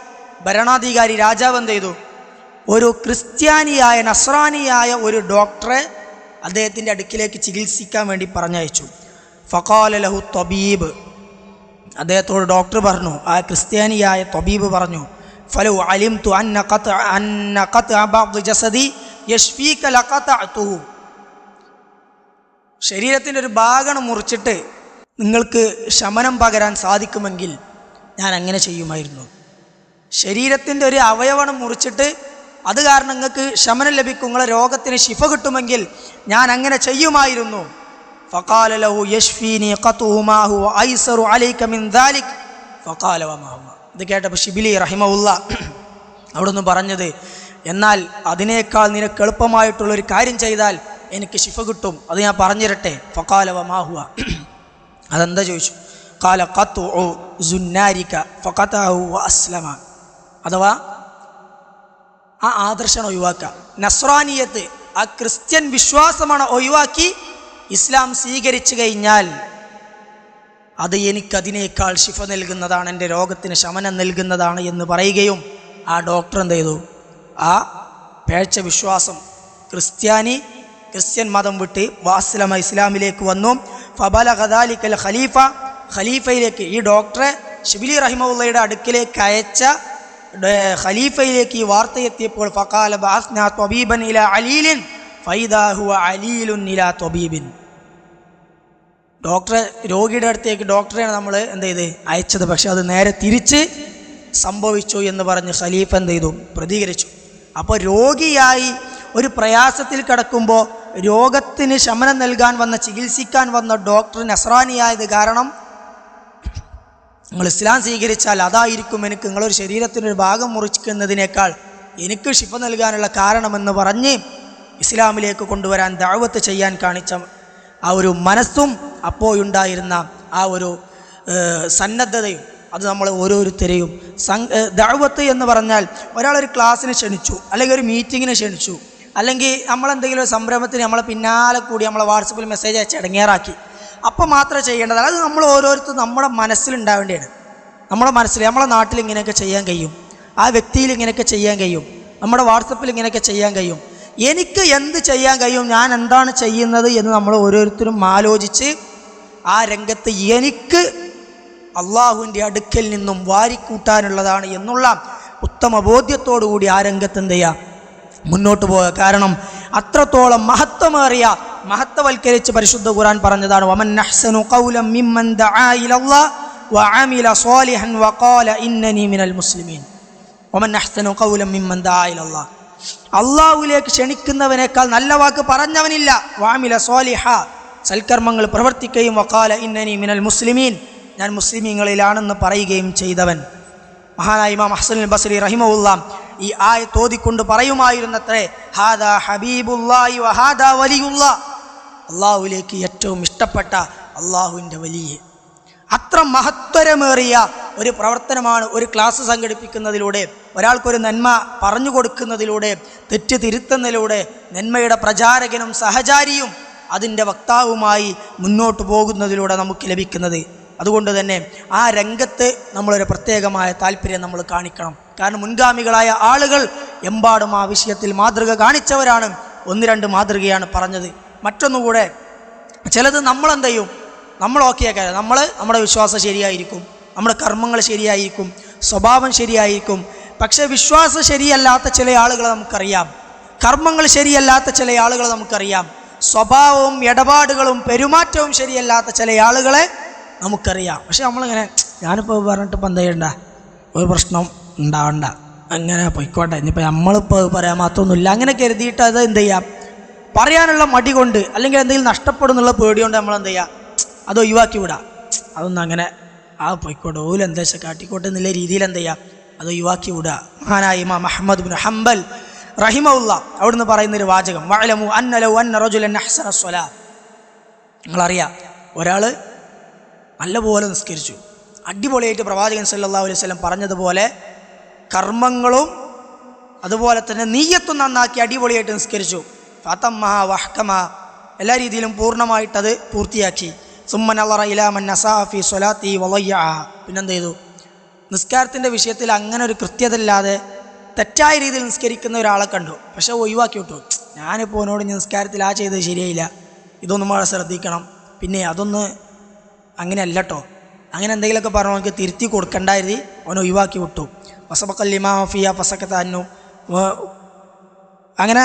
ഭരണാധികാരി രാജാവ് എന്ത് ചെയ്തു, ഒരു ക്രിസ്ത്യാനിയായ നസ്രാനിയായ ഒരു ഡോക്ടറെ അദ്ദേഹത്തിൻ്റെ അടുക്കിലേക്ക് ചികിത്സിക്കാൻ വേണ്ടി പറഞ്ഞയച്ചു. ഫഖാല ലഹു ത്വബീബ്, അദ്ദേഹത്തോട് ഡോക്ടർ പറഞ്ഞു, ആ ക്രിസ്ത്യാനിയായ ത്വബീബ് പറഞ്ഞു, ഫലൗ അലിംതു അന്ന ഖത്അ ബഅദ് ജസദി യശ്ഫീക ലഖതഅതുഹു, ശരീരത്തിൻ്റെ ഒരു ഭാഗം മുറിച്ചിട്ട് നിങ്ങൾക്ക് ശമനം പകരാൻ സാധിക്കുമെങ്കിൽ ഞാൻ അങ്ങനെ ചെയ്യുമായിരുന്നു. ശരീരത്തിൻ്റെ ഒരു അവയവം മുറിച്ചിട്ട് അത് കാരണം നിങ്ങൾക്ക് ശമനം ലഭിക്കും, നിങ്ങളെ രോഗത്തിന് ശിഫ കിട്ടുമെങ്കിൽ ഞാൻ അങ്ങനെ ചെയ്യുമായിരുന്നു. فقال له يشفيني قطه ما هو أيسر عليك من ذلك فقال وما هو. ഇത് കേട്ടപ്പോൾ ഷിബിലി റഹിമഹുല്ല അവിടുന്ന് പറഞ്ഞത്, എന്നാൽ അതിനേക്കാൾ നിനക്ക് എളുപ്പമായിട്ടുള്ളൊരു കാര്യം ചെയ്താൽ എനിക്ക് ശിഫ കിട്ടും, അത് ഞാൻ പറഞ്ഞിരട്ടെ. ഫഖാല വമാ ഹുവ, അതെന്താ ചോദിച്ചു. ഖാല ഖത്ഉ സുന്നാരിക ഫഖതഹു വഅസ്ലമ, അഥവാ ആ ആദർശമാണ് ഒഴിവാക്കുക. നസ്രാനിയത്ത്, ആ ക്രിസ്ത്യൻ വിശ്വാസമാണ് ഒഴിവാക്കി ഇസ്ലാം സ്വീകരിച്ചു കഴിഞ്ഞാൽ അത് എനിക്കതിനേക്കാൾ ശിഫ നൽകുന്നതാണ്, എൻ്റെ രോഗത്തിന് ശമനം നൽകുന്നതാണ് എന്ന് പറയുകയും ആ ഡോക്ടർ എന്ത് ചെയ്തു, ആ പേഴ്ച വിശ്വാസം ക്രിസ്ത്യൻ മതം വിട്ട് വാസ്ലമ ഇസ്ലാമിലേക്ക് വന്നു. ഫബലഗ ദാലികൽ ഖലീഫ, ഖലീഫയിലേക്ക് ഈ ഡോക്ടറെ ഷിബിലി റഹിമഹുല്ലയുടെ അടുക്കിലേക്ക് അയച്ച ഖലീഫയിലേക്ക് ഈ വാർത്ത എത്തിയപ്പോൾ ഫഖാല ബഅസ്നാ ത്വബീബൻ ഇലാ അലീലിൻ ഫൈദാ ഹുവ അലീലുൻ ഇലാ ത്വബീബിൻ. ഡോക്ടറെ, രോഗിയുടെ അടുത്തേക്ക് ഡോക്ടറെയാണ് നമ്മൾ എന്ത് ചെയ്ത് അയച്ചത്, പക്ഷെ അത് നേരെ തിരിച്ച് സംഭവിച്ചു എന്ന് പറഞ്ഞ് ഖലീഫ എന്ത് ചെയ്തു, പ്രതികരിച്ചു. അപ്പോൾ രോഗിയായി ഒരു പ്രയാസത്തിൽ കിടക്കുമ്പോൾ രോഗത്തിന് ശമനം നൽകാൻ വന്ന, ചികിത്സിക്കാൻ വന്ന ഡോക്ടർ നസ്രാനിയായത് കാരണം നിങ്ങൾ ഇസ്ലാം സ്വീകരിച്ചാൽ അതായിരിക്കും എനിക്ക് നിങ്ങളൊരു ശരീരത്തിനൊരു ഭാഗം മുറിക്കുന്നതിനേക്കാൾ എനിക്ക് ശിഫ നൽകാനുള്ള കാരണമെന്ന് പറഞ്ഞ് ഇസ്ലാമിലേക്ക് കൊണ്ടുവരാൻ ദഅവത്ത് ചെയ്യാൻ കാണിച്ച ആ ഒരു മനസ്സും അപ്പോഴുണ്ടായിരുന്ന ആ ഒരു സന്നദ്ധതയും അത് നമ്മൾ ഓരോരുത്തരെയും ദഅവത്ത് എന്ന് പറഞ്ഞാൽ ഒരാളൊരു ക്ലാസ്സിന് ക്ഷണിച്ചു, അല്ലെങ്കിൽ ഒരു മീറ്റിങ്ങിന് ക്ഷണിച്ചു, അല്ലെങ്കിൽ നമ്മളെന്തെങ്കിലും ഒരു സംരംഭത്തിന് നമ്മളെ പിന്നാലെ കൂടി നമ്മളെ വാട്സപ്പിൽ മെസ്സേജ് അയച്ച് ഇടങ്ങേറാക്കി, അപ്പോൾ മാത്രമേ ചെയ്യേണ്ടത്. അത് നമ്മൾ ഓരോരുത്തരും നമ്മുടെ മനസ്സിലുണ്ടാവേണ്ടതാണ്. നമ്മുടെ മനസ്സിൽ നമ്മളെ നാട്ടിൽ ഇങ്ങനെയൊക്കെ ചെയ്യാൻ കഴിയും, ആ വ്യക്തിയിൽ ഇങ്ങനെയൊക്കെ ചെയ്യാൻ കഴിയും, നമ്മുടെ വാട്സപ്പിൽ ഇങ്ങനെയൊക്കെ ചെയ്യാൻ കഴിയും, എനിക്ക് എന്ത് ചെയ്യാൻ കഴിയും, ഞാൻ എന്താണ് ചെയ്യുന്നത് എന്ന് നമ്മൾ ഓരോരുത്തരും ആലോചിച്ച് ആ രംഗത്ത് എനിക്ക് അള്ളാഹുവിൻ്റെ അടുക്കൽ നിന്നും വാരിക്കൂട്ടാനുള്ളതാണ് എന്നുള്ള ഉത്തമ ബോധ്യത്തോടു കൂടി ആ രംഗത്ത് എന്ത് ചെയ്യുക, മുന്നോട്ട് പോവുക. കാരണം അത്രത്തോളം മഹത്വവൽക്കരിച്ച് പരിശുദ്ധ ഖുർആൻ പറഞ്ഞതാണ്, വമൻ അഹ്സനു ഖൗലൻ മിമ്മൻ ദആ ഇലല്ലാഹ് വഅമില സ്വാലിഹൻ വഖാല ഇന്നനി മിനൽ മുസ്ലിമീൻ. വമൻ അഹ്സനു ഖൗലൻ മിമ്മൻ ദആ ഇലല്ലാഹ്, അള്ളാഹുവിലേക്ക് ക്ഷണിക്കുന്നവനേക്കാൾ നല്ല വാക്ക് പറഞ്ഞവനില്ല. വഅമില സ്വാലിഹ, സൽക്കർമ്മങ്ങൾ പ്രവർത്തിക്കുകയും വഖാല ഇന്നനി മിനൽ മുസ്ലിമീൻ, ഞാൻ മുസ്ലിമീങ്ങളിലാണെന്ന് പറയുകയും ചെയ്തവൻ. മഹാനായ ഇമാം ഹസനുൽ ബസ്രി റഹിമഹുല്ലാഹ് ഈ ആയത്ത് ഓതിക്കൊണ്ട് പറയുമായിരുന്നത്രേ, ഹാദാ ഹബീബുല്ലാഹി വഹാദാ വലിയുല്ലാഹ്, അള്ളാഹുവിലേക്ക് ഏറ്റവും ഇഷ്ടപ്പെട്ട അള്ളാഹുവിൻ്റെ വലിയ. അത്ര മഹത്വരമേറിയ ഒരു പ്രവർത്തനമാണ് ഒരു ക്ലാസ് സംഘടിപ്പിക്കുന്നതിലൂടെ, ഒരാൾക്കൊരു നന്മ പറഞ്ഞു കൊടുക്കുന്നതിലൂടെ, തെറ്റ് തിരുത്തുന്നതിലൂടെ, നന്മയുടെ പ്രചാരകനും സഹചാരിയും അതിൻ്റെ വക്താവുമായി മുന്നോട്ട് പോകുന്നതിലൂടെ നമുക്ക് ലഭിക്കുന്നത്. അതുകൊണ്ട് തന്നെ ആ രംഗത്ത് നമ്മളൊരു പ്രത്യേകമായ താല്പര്യം നമ്മൾ കാണിക്കണം. കാരണം മുൻഗാമികളായ ആളുകൾ എമ്പാടും ആ വിഷയത്തിൽ മാതൃക കാണിച്ചവരാണ്. 1-2 മാതൃകയാണ് പറഞ്ഞത്. മറ്റൊന്നുകൂടെ, ചിലത് നമ്മളെന്ത് ചെയ്യും, നമ്മൾ ഓക്കെയാക്കാൻ, നമ്മുടെ വിശ്വാസം ശരിയായിരിക്കും, നമ്മുടെ കർമ്മങ്ങൾ ശരിയായിരിക്കും, സ്വഭാവം ശരിയായിരിക്കും. പക്ഷേ വിശ്വാസം ശരിയല്ലാത്ത ചില ആളുകളെ നമുക്കറിയാം, കർമ്മങ്ങൾ ശരിയല്ലാത്ത ചില ആളുകളെ നമുക്കറിയാം, സ്വഭാവവും ഇടപാടുകളും പെരുമാറ്റവും ശരിയല്ലാത്ത ചില ആളുകളെ നമുക്കറിയാം. പക്ഷെ നമ്മളിങ്ങനെ, ഞാനിപ്പോൾ പറഞ്ഞിട്ട് ഇപ്പം എന്താ ചെയ്യണ്ട, ഒരു പ്രശ്നം ഉണ്ടാവണ്ട, അങ്ങനെ പൊയ്ക്കോട്ടെ, ഇനിയിപ്പോൾ നമ്മളിപ്പോൾ പറയാൻ മാത്രമൊന്നുമില്ല, അങ്ങനെ കരുതിയിട്ട് അത് എന്ത് ചെയ്യാം, പറയാനുള്ള മടി കൊണ്ട് അല്ലെങ്കിൽ എന്തെങ്കിലും നഷ്ടപ്പെടും എന്നുള്ള പേടി കൊണ്ട് നമ്മളെന്ത് ചെയ്യുക, അത് ഒഴിവാക്കി വിടാം. അതൊന്നും അങ്ങനെ പൊയ്ക്കോട്ടെ, ഓല് എന്താ വെച്ചാൽ കാട്ടിക്കോട്ടെ എന്നുള്ള രീതിയിൽ എന്ത് ചെയ്യുക, അത് ഒഴിവാക്കി വിടുക. മഹാനായ ഇമാം അഹ്മദ് ബിൻ ഹംബൽ റഹിമഹുല്ലാഹ് അവിടുന്ന് പറയുന്നൊരു വാചകം, വഅലമു അന്ന ലൗ അന്ന റജുലൻ അഹ്സന സ്വലാ, നിങ്ങളറിയാം, ഒരാൾ നല്ലപോലെ നിസ്കരിച്ചു, അടിപൊളിയായിട്ട് പ്രവാചകൻ സല്ലല്ലാഹു അലൈഹി വസല്ലം പറഞ്ഞതുപോലെ കർമ്മങ്ങളും അതുപോലെ തന്നെ നീയത്തും നന്നാക്കി അടിപൊളിയായിട്ട് നിസ്കരിച്ചു. ഫതമ്മഹ വഹ്കമ, എല്ലാ രീതിയിലും പൂർണ്ണമായിട്ടത് പൂർത്തിയാക്കി. സുമ്മ നളറ ഇലാ മൻ നസാ ഫീ സ്വലാത്തിഹി വളയ്യഅഹ, പിന്നെന്ത് ചെയ്തു, നിസ്കാരത്തിൻ്റെ വിഷയത്തിൽ അങ്ങനെ ഒരു കൃത്യതയില്ലാതെ തെറ്റായ രീതിയിൽ നിസ്കരിക്കുന്ന ഒരാളെ കണ്ടു, പക്ഷെ ഒഴിവാക്കി വിട്ടു. ഞാനിപ്പോൾ അവനോട് നിസ്കാരത്തിൽ ആ ചെയ്തത് ശരിയായില്ല, ഇതൊന്നും വളരെ ശ്രദ്ധിക്കണം, പിന്നെ അതൊന്ന് അങ്ങനെയല്ല കേട്ടോ, അങ്ങനെ എന്തെങ്കിലുമൊക്കെ പറഞ്ഞു അവനക്ക് തിരുത്തി കൊടുക്കണ്ടായിരുന്നു, അവൻ ഒഴിവാക്കി വിട്ടു. വസബഖൽ ഇമാമ ഫിയ ഫസക്കത അന്നു, അങ്ങനെ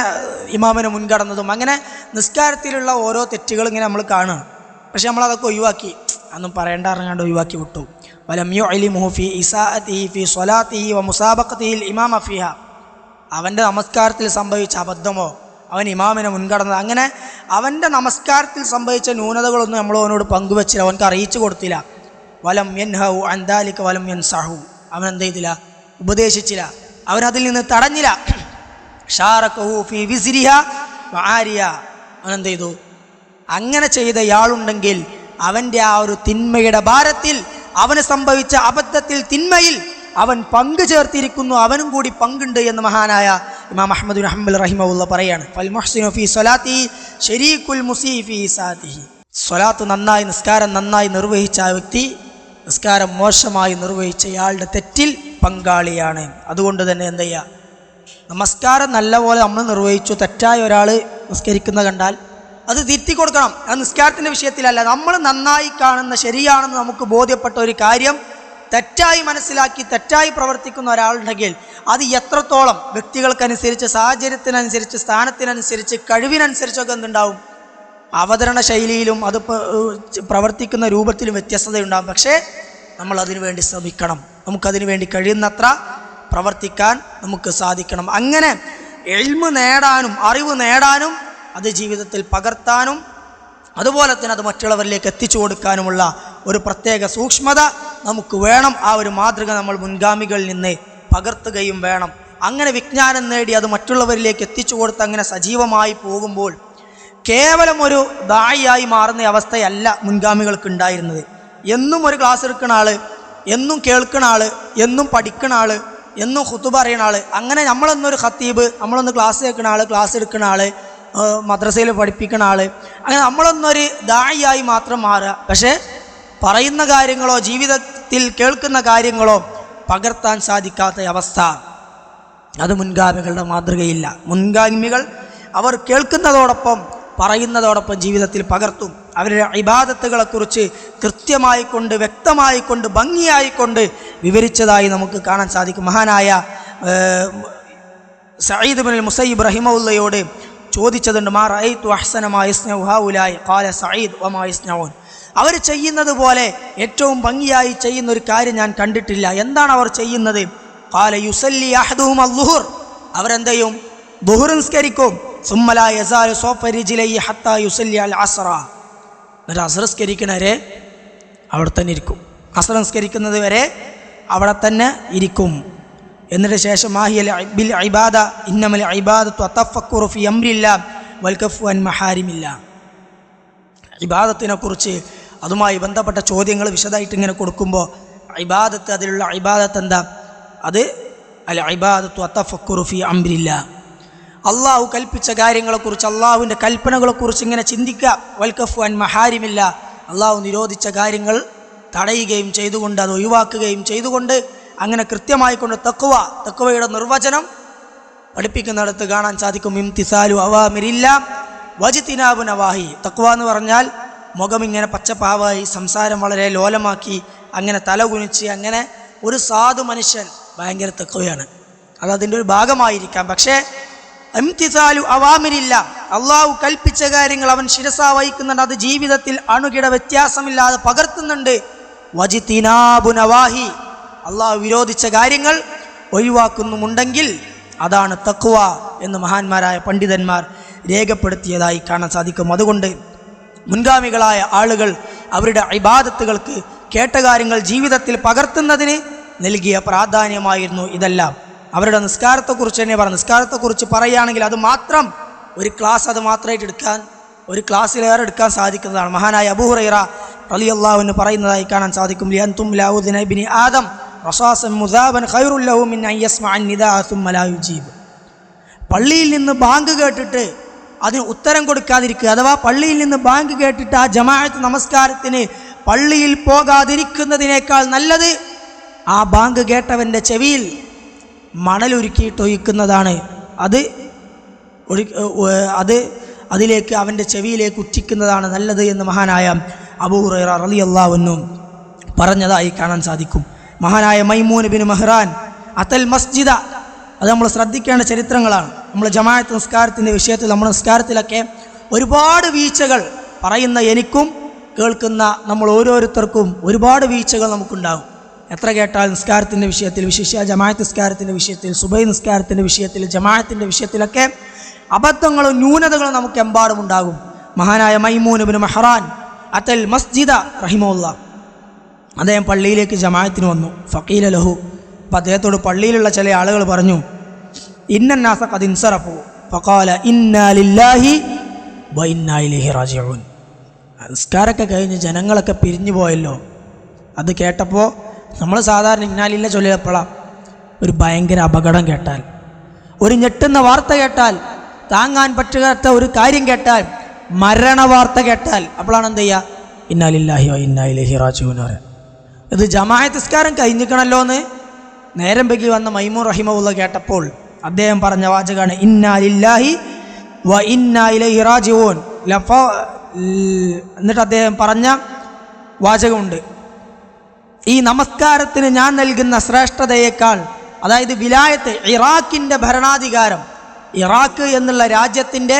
ഇമാമിനെ മുൻകടന്നതും, അങ്ങനെ നിസ്കാരത്തിലുള്ള ഓരോ തെറ്റുകൾ ഇങ്ങനെ നമ്മൾ കാണുകയാണ്. പക്ഷെ നമ്മളതൊക്കെ ഒഴിവാക്കി, അതൊന്നും പറയേണ്ട അറിയാണ്ട് ഒഴിവാക്കി വിട്ടു. വലം യുഅലിമുഹു ഫി ഇസാഅതിഹി ഫി സ്വലാത്തിഹി വ മുസാബഖതിഹിൽ ഇമാമ ഫിഹ, അവൻ്റെ നമസ്കാരത്തിൽ സംഭവിച്ച അബദ്ധമോ അവൻ ഇമാമിനെ മുൻകടന്നത്. അങ്ങനെ അവൻ്റെ നമസ്കാരത്തിൽ സംഭവിച്ച ന്യൂനതകളൊന്നും നമ്മൾ അവനോട് പങ്കുവച്ചില്ല, അവനക്ക് അറിയിച്ചു കൊടുത്തില്ല. വലം യൻഹു അൻ ദാലിക വലം യൻസഹു, അവൻ എന്ത് ചെയ്തില്ല, ഉപദേശിച്ചില്ല, അവനതിൽ നിന്ന് തടഞ്ഞില്ല. ഷാറഖഹു ഫീ വിസ്രിഹ വആരിയ, അവൻ എന്ത് ചെയ്തു, അങ്ങനെ ചെയ്തയാളുണ്ടെങ്കിൽ അവൻ്റെ ആ ഒരു തിന്മയുടെ ഭാരത്തിൽ, അവന് സംഭവിച്ച അബദ്ധത്തിൽ, തിന്മയിൽ അവൻ പങ്കു ചേർത്തിരിക്കുന്നു, അവനും കൂടി പങ്കുണ്ട് എന്ന് മഹാനായ ഇമാം അഹ്മദ് ബിൻ ഹംബൽ റഹിമഹുല്ലാ പറയാണ്. ഫൽ മുഹ്സിനു ഫീ സ്വലാത്തിഹി ശരീകുൽ മുസീഇ ഫീ ഇസാഅതിഹി, സ്വലാത്ത് നന്നായി, നിസ്കാരം നന്നായി നിർവഹിച്ച ആ വ്യക്തി നിസ്കാരം മോശമായി നിർവഹിച്ചയാളുടെ തെറ്റിൽ പങ്കാളിയാണ്. അതുകൊണ്ട് തന്നെ എന്ത് ചെയ്യുക, നമസ്കാരം നല്ലപോലെ നമ്മൾ നിർവഹിച്ചു, തെറ്റായ ഒരാൾ നിസ്കരിക്കുന്ന കണ്ടാൽ അത് തിരുത്തി കൊടുക്കണം. അത് നിസ്കാരത്തിൻ്റെ വിഷയത്തിലല്ല, നമ്മൾ നന്നായി കാണുന്ന, ശരിയാണെന്ന് നമുക്ക് ബോധ്യപ്പെട്ട ഒരു കാര്യം തെറ്റായി മനസ്സിലാക്കി തെറ്റായി പ്രവർത്തിക്കുന്ന ഒരാളുണ്ടെങ്കിൽ അത് എത്രത്തോളം വ്യക്തികൾക്കനുസരിച്ച്, സാഹചര്യത്തിനനുസരിച്ച്, സ്ഥാനത്തിനനുസരിച്ച്, കഴിവിനനുസരിച്ചൊക്കെ എന്തുണ്ടാവും, അവതരണ ശൈലിയിലും അത് പ്രവർത്തിക്കുന്ന രൂപത്തിലും വ്യത്യസ്തതയുണ്ടാകും. പക്ഷേ നമ്മൾ അതിനു വേണ്ടി ശ്രമിക്കണം, നമുക്കതിനു വേണ്ടി കഴിയുന്നത്ര പ്രവർത്തിക്കാൻ നമുക്ക് സാധിക്കണം. അങ്ങനെ ഇൽമ് നേടാനും അറിവ് നേടാനും അത് ജീവിതത്തിൽ പകർത്താനും അതുപോലെ തന്നെ അത് മറ്റുള്ളവരിലേക്ക് എത്തിച്ചു കൊടുക്കാനുമുള്ള ഒരു പ്രത്യേക സൂക്ഷ്മത നമുക്ക് വേണം. ആ ഒരു മാതൃക നമ്മൾ മുൻഗാമികളിൽ നിന്ന് പകർത്തുകയും വേണം. അങ്ങനെ വിജ്ഞാനം നേടി അത് മറ്റുള്ളവരിലേക്ക് എത്തിച്ചു കൊടുത്ത് അങ്ങനെ സജീവമായി പോകുമ്പോൾ കേവലം ഒരു ദായിയായി മാറുന്ന അവസ്ഥയല്ല മുൻഗാമികൾക്ക് ഉണ്ടായിരുന്നത്. എന്നും ഒരു ക്ലാസ് എടുക്കുന്ന ആൾ, എന്നും കേൾക്കുന്ന ആൾ, എന്നും പഠിക്കുന്ന ആൾ, എന്നും ഖുതുബ പറയുന്ന ആൾ, അങ്ങനെ നമ്മളൊന്നൊരു ഖത്തീബ്, നമ്മളൊന്ന് ക്ലാസ് കേൾക്കുന്ന ആൾ, ക്ലാസ് എടുക്കുന്ന ആൾ, മദ്രസയിൽ പഠിപ്പിക്കുന്ന ആൾ, അങ്ങനെ നമ്മളൊന്നൊരു ദായിയായി മാത്രം മാറുക. പക്ഷേ പറയുന്ന കാര്യങ്ങളോ ജീവിതത്തിൽ കേൾക്കുന്ന കാര്യങ്ങളോ പകർത്താൻ സാധിക്കാത്ത അവസ്ഥ, അത് മുൻഗാമികളുടെ മാതൃകയില്ല. മുൻഗാമികൾ അവർ കേൾക്കുന്നതോടൊപ്പം പറയുന്നതോടൊപ്പം ജീവിതത്തിൽ പകർത്തും. അവരുടെ ഇബാദത്തുകളെക്കുറിച്ച് കൃത്യമായിക്കൊണ്ട്, വ്യക്തമായിക്കൊണ്ട്, ഭംഗിയായിക്കൊണ്ട് വിവരിച്ചതായി നമുക്ക് കാണാൻ സാധിക്കും. മഹാനായ സഈദ് ഇബ്നുൽ മുസയ്യിബ് റഹിമഹുല്ലയോട് ചോദിച്ചതുണ്ട്, മാ റഅയ്തു അഹ്സന മാ യസ്നഉ ഹൗലായി ഖാല സഈദ് വമാ യസ്നഊൻ, അവർ ചെയ്യുന്നത് പോലെ ഏറ്റവും ഭംഗിയായി ചെയ്യുന്ന ഒരു കാര്യം ഞാൻ കണ്ടിട്ടില്ല. എന്താണ് അവർ ചെയ്യുന്നത്? ഖാല യുസല്ലി അഹദുഹും അൽളുഹർ, അവരെന്ത് ചെയ്യും? ദുഹർ നിസ്കരിക്കും. സുമ്മ ലാ യസാലു സൗഫ റിജ്ലൈഹി ഹത്താ യുസല്ലി അൽ അസ്റ, എന്നിട്ട് അസ്ർ നിസ്കരിക്കുന്നവരെ അവിടെ തന്നെ ഇരിക്കും. അസ്ർ നിസ്കരിക്കുന്നത് വരെ അവിടെ തന്നെ ഇരിക്കും. എന്നിട്ട് ശേഷം മാഹിയൽ ബിൽ ഇബാദ ഇന്നമൽ ഇബാദത്തു അതഫക്കുറു ഫി അംരില്ലാഹ് വൽ കഫു അൻ മഹാരിമില്ലാഹ്, ഇബാദത്തിനെ കുറിച്ച് അതുമായി ബന്ധപ്പെട്ട ചോദ്യങ്ങൾ വിശദമായിട്ട് ഇങ്ങനെ കൊടുക്കുമ്പോൾ ഇബാദത്ത്, അതിലുള്ള ഇബാദത്ത് എന്താ? അത് അൽ ഇബാദത്തു അതഫക്കുറു ഫി അംരില്ലാഹ്, അള്ളാഹു കൽപ്പിച്ച കാര്യങ്ങളെക്കുറിച്ച്, അള്ളാഹുവിൻ്റെ കൽപ്പനകളെക്കുറിച്ച് ഇങ്ങനെ ചിന്തിക്കുക. വൽ കഫു അൻ മഹാരിമില്ലാഹ്, അള്ളാഹു നിരോധിച്ച കാര്യങ്ങൾ തടയുകയും ചെയ്തുകൊണ്ട്, അത് ഒഴിവാക്കുകയും ചെയ്തുകൊണ്ട്, അങ്ങനെ കൃത്യമായിക്കൊണ്ട് തഖ്വയുടെ നിർവചനം പഠിപ്പിക്കുന്നിടത്ത് കാണാൻ സാധിക്കും. ഇംതിസാലു അവാമിരില്ലാഹ് വജ്തിനാബു നവാഹി, തഖ്വ എന്ന് പറഞ്ഞാൽ മുഖം ഇങ്ങനെ പച്ചപ്പാവായി, സംസാരം വളരെ ലോലമാക്കി, അങ്ങനെ തല കുനിച്ച്, അങ്ങനെ ഒരു സാധു മനുഷ്യൻ ഭയങ്കര തഖ്വയാണ്. അത് അതിൻ്റെ ഒരു ഭാഗമായിരിക്കാം. പക്ഷേ ഇംതിസാലു അവാമിരില്ലാഹ്, അള്ളാഹു കൽപ്പിച്ച കാര്യങ്ങൾ അവൻ ശിരസ വഹിക്കുന്നുണ്ട്, അത് ജീവിതത്തിൽ അണുകിട വ്യത്യാസമില്ലാതെ പകർത്തുന്നുണ്ട്. വജ്തിനാബു നവാഹി, അള്ളാഹു വിരോധിച്ച കാര്യങ്ങൾ ഒഴിവാക്കുന്നുമുണ്ടെങ്കിൽ അതാണ് തഖ്വ എന്ന് മഹാന്മാരായ പണ്ഡിതന്മാർ രേഖപ്പെടുത്തിയതായി കാണാൻ സാധിക്കും. അതുകൊണ്ട് മുൻഗാമികളായ ആളുകൾ അവരുടെ ഇബാദത്തുകൾക്ക്, കേട്ട കാര്യങ്ങൾ ജീവിതത്തിൽ പകർത്തുന്നതിന് നൽകിയ പ്രാധാന്യമായിരുന്നു ഇതെല്ലാം. അവരുടെ നിസ്കാരത്തെക്കുറിച്ച് തന്നെ പറഞ്ഞു. നിസ്കാരത്തെക്കുറിച്ച് പറയുകയാണെങ്കിൽ അത് മാത്രം ഒരു ക്ലാസ്, അത് മാത്രമായിട്ട് എടുക്കാൻ, ഒരു ക്ലാസ്സിലേറെ എടുക്കാൻ സാധിക്കുന്നതാണ്. മഹാനായ അബൂ ഹുറൈറ റളിയല്ലാഹു അൻഹു പറയുന്നതായി കാണാൻ സാധിക്കും, ലിഅൻതും ലൗദിന ഇബ്നി ആദം റസാസൻ മുദാബൻ ഖൈറുൽ ലഹു മിൻ അൻ യസ്മഅ നിദാ സുമ്മ ലാ യുജീബ്, പള്ളിയിൽ നിന്ന് ബാങ്ക് കേട്ടിട്ട് അതിന് ഉത്തരം കൊടുക്കാതിരിക്കുക, അഥവാ പള്ളിയിൽ നിന്ന് ബാങ്ക് കേട്ടിട്ട് ആ ജമാഅത്ത് നമസ്കാരത്തിന് പള്ളിയിൽ പോകാതിരിക്കുന്നതിനേക്കാൾ നല്ലത് ആ ബാങ്ക് കേട്ടവൻ്റെ ചെവിയിൽ മണലൊരുക്കിയിട്ട് ഒഴിക്കുന്നതാണ്. അതിലേക്ക് അവൻ്റെ ചെവിയിലേക്ക് ഉറ്റിക്കുന്നതാണ് നല്ലത് എന്ന് മഹാനായ അബൂ ഹുറൈറ റളിയല്ലാഹു അൻഹു പറഞ്ഞതായി കാണാൻ സാധിക്കും. മഹാനായ മൈമൂൻ ബിൻ മഹ്റാൻ അതൽ മസ്ജിദ, അത് നമ്മൾ ശ്രദ്ധിക്കേണ്ട ചരിത്രങ്ങളാണ്. നമ്മൾ ജമാഅത്ത് നിസ്കാരത്തിൻ്റെ വിഷയത്തിൽ, നമ്മുടെ നിസ്കാരത്തിലൊക്കെ ഒരുപാട് വീഴ്ചകൾ പറയുന്ന എനിക്കും കേൾക്കുന്ന നമ്മൾ ഓരോരുത്തർക്കും ഒരുപാട് വീഴ്ചകൾ നമുക്കുണ്ടാകും. എത്ര കേട്ടാൽ നിസ്കാരത്തിൻ്റെ വിഷയത്തിൽ, വിശേഷ ജമാഅത്ത് നിസ്കാരത്തിൻ്റെ വിഷയത്തിൽ, സുബൈ നിസ്കാരത്തിൻ്റെ വിഷയത്തിൽ, ജമാഅത്തിൻ്റെ വിഷയത്തിലൊക്കെ അബദ്ധങ്ങളും ന്യൂനതകളും നമുക്ക് എമ്പാടും ഉണ്ടാകും. മഹാനായ മൈമൂൻ ഇബ്നു മഹ്റാൻ അത്തൽ മസ്ജിദ റഹിമഹുല്ലാ, അദ്ദേഹം പള്ളിയിലേക്ക് ജമാഅത്തിന് വന്നു. ഫഖീല ലഹു, അപ്പം അദ്ദേഹത്തോട് പള്ളിയിലുള്ള ചില ആളുകൾ പറഞ്ഞു, ഇന്നന്നാസ ഖദ് ഇൻസറഫു ഫഖാല ഇന്നാ ലില്ലാഹി വ ഇന്നാ ഇലൈഹി റാജിഊൻ. നിസ്കാരമൊക്കെ കഴിഞ്ഞ് ജനങ്ങളൊക്കെ പിരിഞ്ഞു പോയല്ലോ. അത് കേട്ടപ്പോൾ നമ്മൾ സാധാരണ ഇന്നാലില്ല ചൊല്ലിയപ്പോഴാണ് ഒരു ഭയങ്കര അപകടം കേട്ടാൽ, ഒരു ഞെട്ടുന്ന വാർത്ത കേട്ടാൽ, താങ്ങാൻ പറ്റാത്ത ഒരു കാര്യം കേട്ടാൽ, മരണ വാർത്ത കേട്ടാൽ, അപ്പോഴാണ് എന്ത് ചെയ്യുക? ഇന്നാ ലില്ലാഹി വ ഇന്നാ ഇലൈഹി റാജിഊൻ പറയുക. ഇത് ജമാഅത്ത് നിസ്കാരം കഴിഞ്ഞിക്കണല്ലോ എന്ന് നേരം വൈകി വന്ന മൈമൂൻ റഹിമഹുല്ലാ കേട്ടപ്പോൾ അദ്ദേഹം പറഞ്ഞ വാചകമാണ് ഇന്നാ ലില്ലാഹി വ ഇന്നാ ഇലൈഹി റാജിഊൻ. എന്നിട്ട് അദ്ദേഹം പറഞ്ഞ വാചകമുണ്ട്, ഈ നമസ്കാരത്തിന് ഞാൻ നൽകുന്ന ശ്രേഷ്ഠതയേക്കാൾ, അതായത് വിലായത്ത്, ഇറാഖിൻ്റെ ഭരണാധികാരം, ഇറാഖ് എന്നുള്ള രാജ്യത്തിൻ്റെ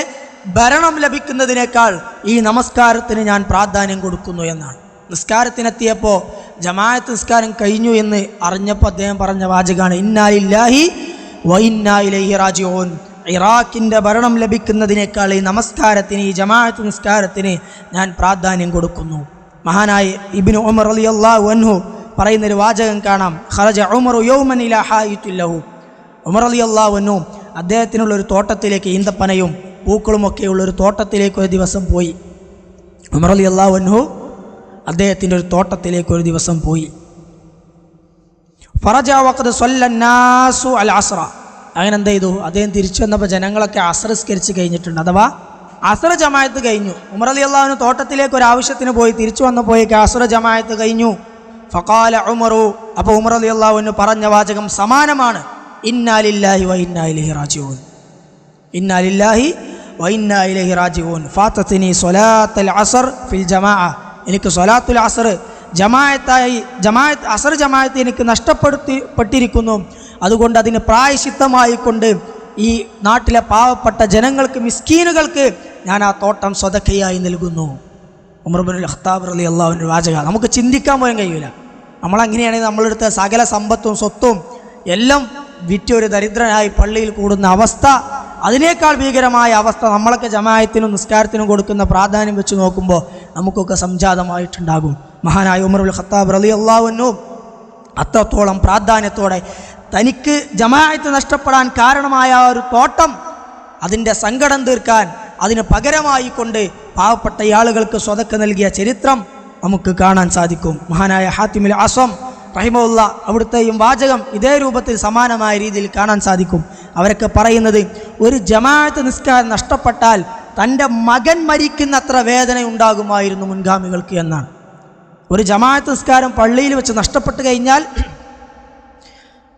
ഭരണം ലഭിക്കുന്നതിനേക്കാൾ ഈ നമസ്കാരത്തിന് ഞാൻ പ്രാധാന്യം കൊടുക്കുന്നു എന്നാണ്. നിസ്കാരത്തിനെത്തിയപ്പോൾ ജമാഅത്ത് നിസ്കാരം കഴിഞ്ഞു എന്ന് അറിഞ്ഞപ്പോൾ അദ്ദേഹം പറഞ്ഞ വാചകമാണ് ഇന്നാ ലില്ലാഹി വ ഇന്നാ ഇലൈഹി റാജിഊൻ. ഇറാഖിൻ്റെ ഭരണം ലഭിക്കുന്നതിനേക്കാൾ ഈ നമസ്കാരത്തിന്, ഈ ജമാഅത്ത് നിസ്കാരത്തിന് ഞാൻ പ്രാധാന്യം കൊടുക്കുന്നു. മഹാനായ ഇബ്നു ഉമർ റളിയല്ലാഹു അൻഹു പറയുന്നൊരു വാചകം കാണാം, ഖറജ ഉമറു യൗമൻ ഇലാ ഹായിത്തുൻ ലഹു. ഉമർ റളിയല്ലാഹു അൻഹു അദ്ദേഹത്തിനുള്ളൊരു തോട്ടത്തിലേക്ക്, ഈന്തപ്പനയും പൂക്കളുമൊക്കെയുള്ളൊരു തോട്ടത്തിലേക്ക് ഒരു ദിവസം പോയി. ഉമർ റളിയല്ലാഹു അൻഹു അദ്ദേഹത്തിൻ്റെ ഒരു തോട്ടത്തിലേക്ക് ഒരു ദിവസം പോയി. ഫറജ വഖദ് സ്വല്ലന്നാസു അൽ അസ്റ. അങ്ങനെ എന്ത് ചെയ്തു? അദ്ദേഹം തിരിച്ചു വന്നപ്പോൾ ജനങ്ങളൊക്കെ അസ്ർ നിസ്കരിച്ച് കഴിഞ്ഞിട്ടുണ്ട്, അഥവാ അസ്ർ ജമാഅത്ത് കഴിഞ്ഞു. ഉമർ റളിയല്ലാഹു അൻഹു തോട്ടത്തിലേക്ക് ഒരു ആവശ്യത്തിന് പോയി, തിരിച്ചു വന്നപ്പോഴേക്ക് അസ്ർ ജമാഅത്ത് കഴിഞ്ഞു. ഫഖാല ഉമറു, അപ്പോൾ ഉമർ റളിയല്ലാഹു അൻഹു പറഞ്ഞ വാചകം സമാനമാണ്, ഇന്നാ ലില്ലാഹി വ ഇന്നാ ഇലൈഹി റാജിഊൻ. ഇന്നാ ലില്ലാഹി വ ഇന്നാ ഇലൈഹി റാജിഊൻ. ഫാതതിനി സ്വലാത്തുൽ അസ്ർ ഫിൽ ജമാഅ. എനിക്ക് സ്വലാത്തുൽ അസ്ർ അസ്ർ ജമാഅത്ത് എനിക്ക് നഷ്ടപ്പെട്ടിരിക്കുന്നു. അതുകൊണ്ട് അതിന് പ്രായശ്ചിത്തമായിക്കൊണ്ട് ഈ നാട്ടിലെ പാവപ്പെട്ട ജനങ്ങൾക്ക്, മിസ്കീനുകൾക്ക് ഞാൻ ആ തോട്ടം സ്വതക്കയായി നൽകുന്നു. ഉമർ ഇബ്നുൽ ഖത്താബ് റളിയല്ലാഹു അൻഹു വാചക നമുക്ക് ചിന്തിക്കാൻ പോലും കഴിയില്ല. നമ്മളങ്ങനെയാണെങ്കിൽ നമ്മളെടുത്ത സകല സമ്പത്തും സ്വത്തും എല്ലാം വിറ്റ് ഒരു ദരിദ്രനായി പള്ളിയിൽ കൂടുന്ന അവസ്ഥ, അതിനേക്കാൾ ഭീകരമായ അവസ്ഥ നമ്മളൊക്കെ ജമാഅത്തിനും നിസ്കാരത്തിനും കൊടുക്കുന്ന പ്രാധാന്യം വെച്ച് നോക്കുമ്പോൾ നമുക്കൊക്കെ സംജാതമായിട്ടുണ്ടാകും. മഹാനായ ഉമർ ഇബ്നുൽ ഖത്താബ് റളിയല്ലാഹു അൻഹു അത്രത്തോളം പ്രാധാന്യത്തോടെ തനിക്ക് ജമാഅത്ത് നഷ്ടപ്പെടാൻ കാരണമായ ഒരു തോട്ടം, അതിൻ്റെ സങ്കടം തീർക്കാൻ അതിന് പകരമായി കൊണ്ട് പാവപ്പെട്ട ആളുകൾക്ക് സ്വതക്ക നൽകിയ ചരിത്രം നമുക്ക് കാണാൻ സാധിക്കും. മഹാനായ ഹാത്തിമുൽ അസ്വം റഹിമഹുല്ലാ അവിടുത്തെയും വാചകം ഇതേ രൂപത്തിൽ സമാനമായ രീതിയിൽ കാണാൻ സാധിക്കും. അവരൊക്കെ പറയുന്നത്, ഒരു ജമാഅത്ത് നിസ്കാരം നഷ്ടപ്പെട്ടാൽ തൻ്റെ മകൻ മരിക്കുന്നത്ര വേദന ഉണ്ടാകുമായിരുന്നു മുൻഗാമികൾക്ക് എന്നാണ്. ഒരു ജമാഅത്ത് നിസ്കാരം പള്ളിയിൽ വെച്ച് നഷ്ടപ്പെട്ട് കഴിഞ്ഞാൽ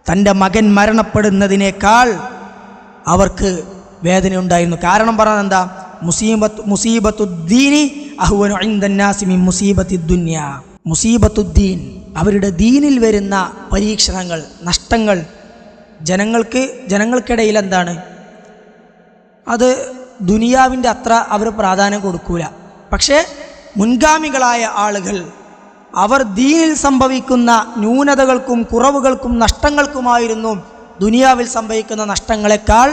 തൻ്റെ മകൻ മരണപ്പെടുന്നതിനേക്കാൾ അവർക്ക് വേദന ഉണ്ടായിരുന്നു. കാരണം പറഞ്ഞത് എന്താ? മുസീബത്തുദ്ദീനി അഹ്വനു ഇൻദന്നാസി മിൻ മുസീബത്തിദ്ദുനിയ. മുസീബത്തുദ്ദീൻ, അവരുടെ ദീനിൽ വരുന്ന പരീക്ഷണങ്ങൾ, നഷ്ടങ്ങൾ ജനങ്ങൾക്കിടയിൽ എന്താണ്, അത് ദുനിയാവിൻ്റെ അത്ര അവർ പ്രാധാന്യം കൊടുക്കൂല. പക്ഷേ മുൻഗാമികളായ ആളുകൾ അവർ ദീനിൽ സംഭവിക്കുന്ന ന്യൂനതകൾക്കും കുറവുകൾക്കും നഷ്ടങ്ങൾക്കുമായിരുന്നു ദുനിയാവിൽ സംഭവിക്കുന്ന നഷ്ടങ്ങളെക്കാൾ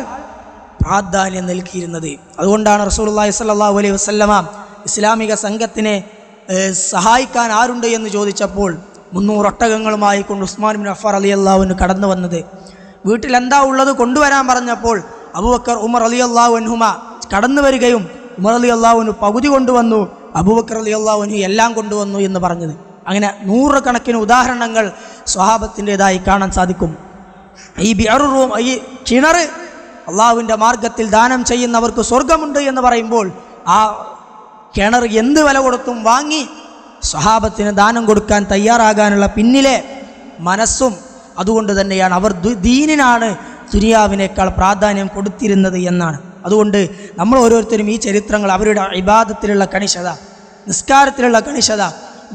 പ്രാധാന്യം നൽകിയിരുന്നത്. അതുകൊണ്ടാണ് റസൂലുള്ളാഹി സ്വല്ലല്ലാഹു അലൈഹി വസല്ലമ ഇസ്ലാമിക സംഘത്തിനെ സഹായിക്കാൻ ആരുണ്ട് എന്ന് ചോദിച്ചപ്പോൾ 300 ഒട്ടകങ്ങളുമായി കൊണ്ട് ഉസ്മാൻ ബിൻ അഫ്ഫാൻ റളിയല്ലാഹു അൻഹു കടന്നു വന്നത്. വീട്ടിൽ എന്താ ഉള്ളത് കൊണ്ടുവരാൻ പറഞ്ഞപ്പോൾ അബൂബക്കർ ഉമർ റളിയല്ലാഹു അൻഹുമ കടന്നു വരികയും ഉമർ റളിയല്ലാഹു അൻഹു പകുതി കൊണ്ടുവന്നു, അബൂബക്കർ റളിയല്ലാഹു അൻഹു എല്ലാം കൊണ്ടുവന്നു എന്ന് പറഞ്ഞത്. അങ്ങനെ 100 കണക്കിന് ഉദാഹരണങ്ങൾ സ്വഹാബത്തിൻ്റെതായി കാണാൻ സാധിക്കും. ഈ ബിഅറുറൂം, ഈ കിണർ അള്ളാഹുവിൻ്റെ മാർഗത്തിൽ ദാനം ചെയ്യുന്നവർക്ക് സ്വർഗമുണ്ട് എന്ന് പറയുമ്പോൾ ആ കിണർ എന്ത് വില കൊടുത്തും വാങ്ങി സ്വഹാബത്തിന് ദാനം കൊടുക്കാൻ തയ്യാറാകാനുള്ള പിന്നിലെ മനസ്സും അതുകൊണ്ട് തന്നെയാണ്. അവർ ദീനിനാണ് ദുനിയാവിനേക്കാൾ പ്രാധാന്യം കൊടുത്തിരുന്നത് എന്നാണ്. അതുകൊണ്ട് നമ്മൾ ഓരോരുത്തരും ഈ ചരിത്രങ്ങൾ, അവരുടെ ഇബാദത്തിലുള്ള കണിശത, നിസ്കാരത്തിലുള്ള കണിശത,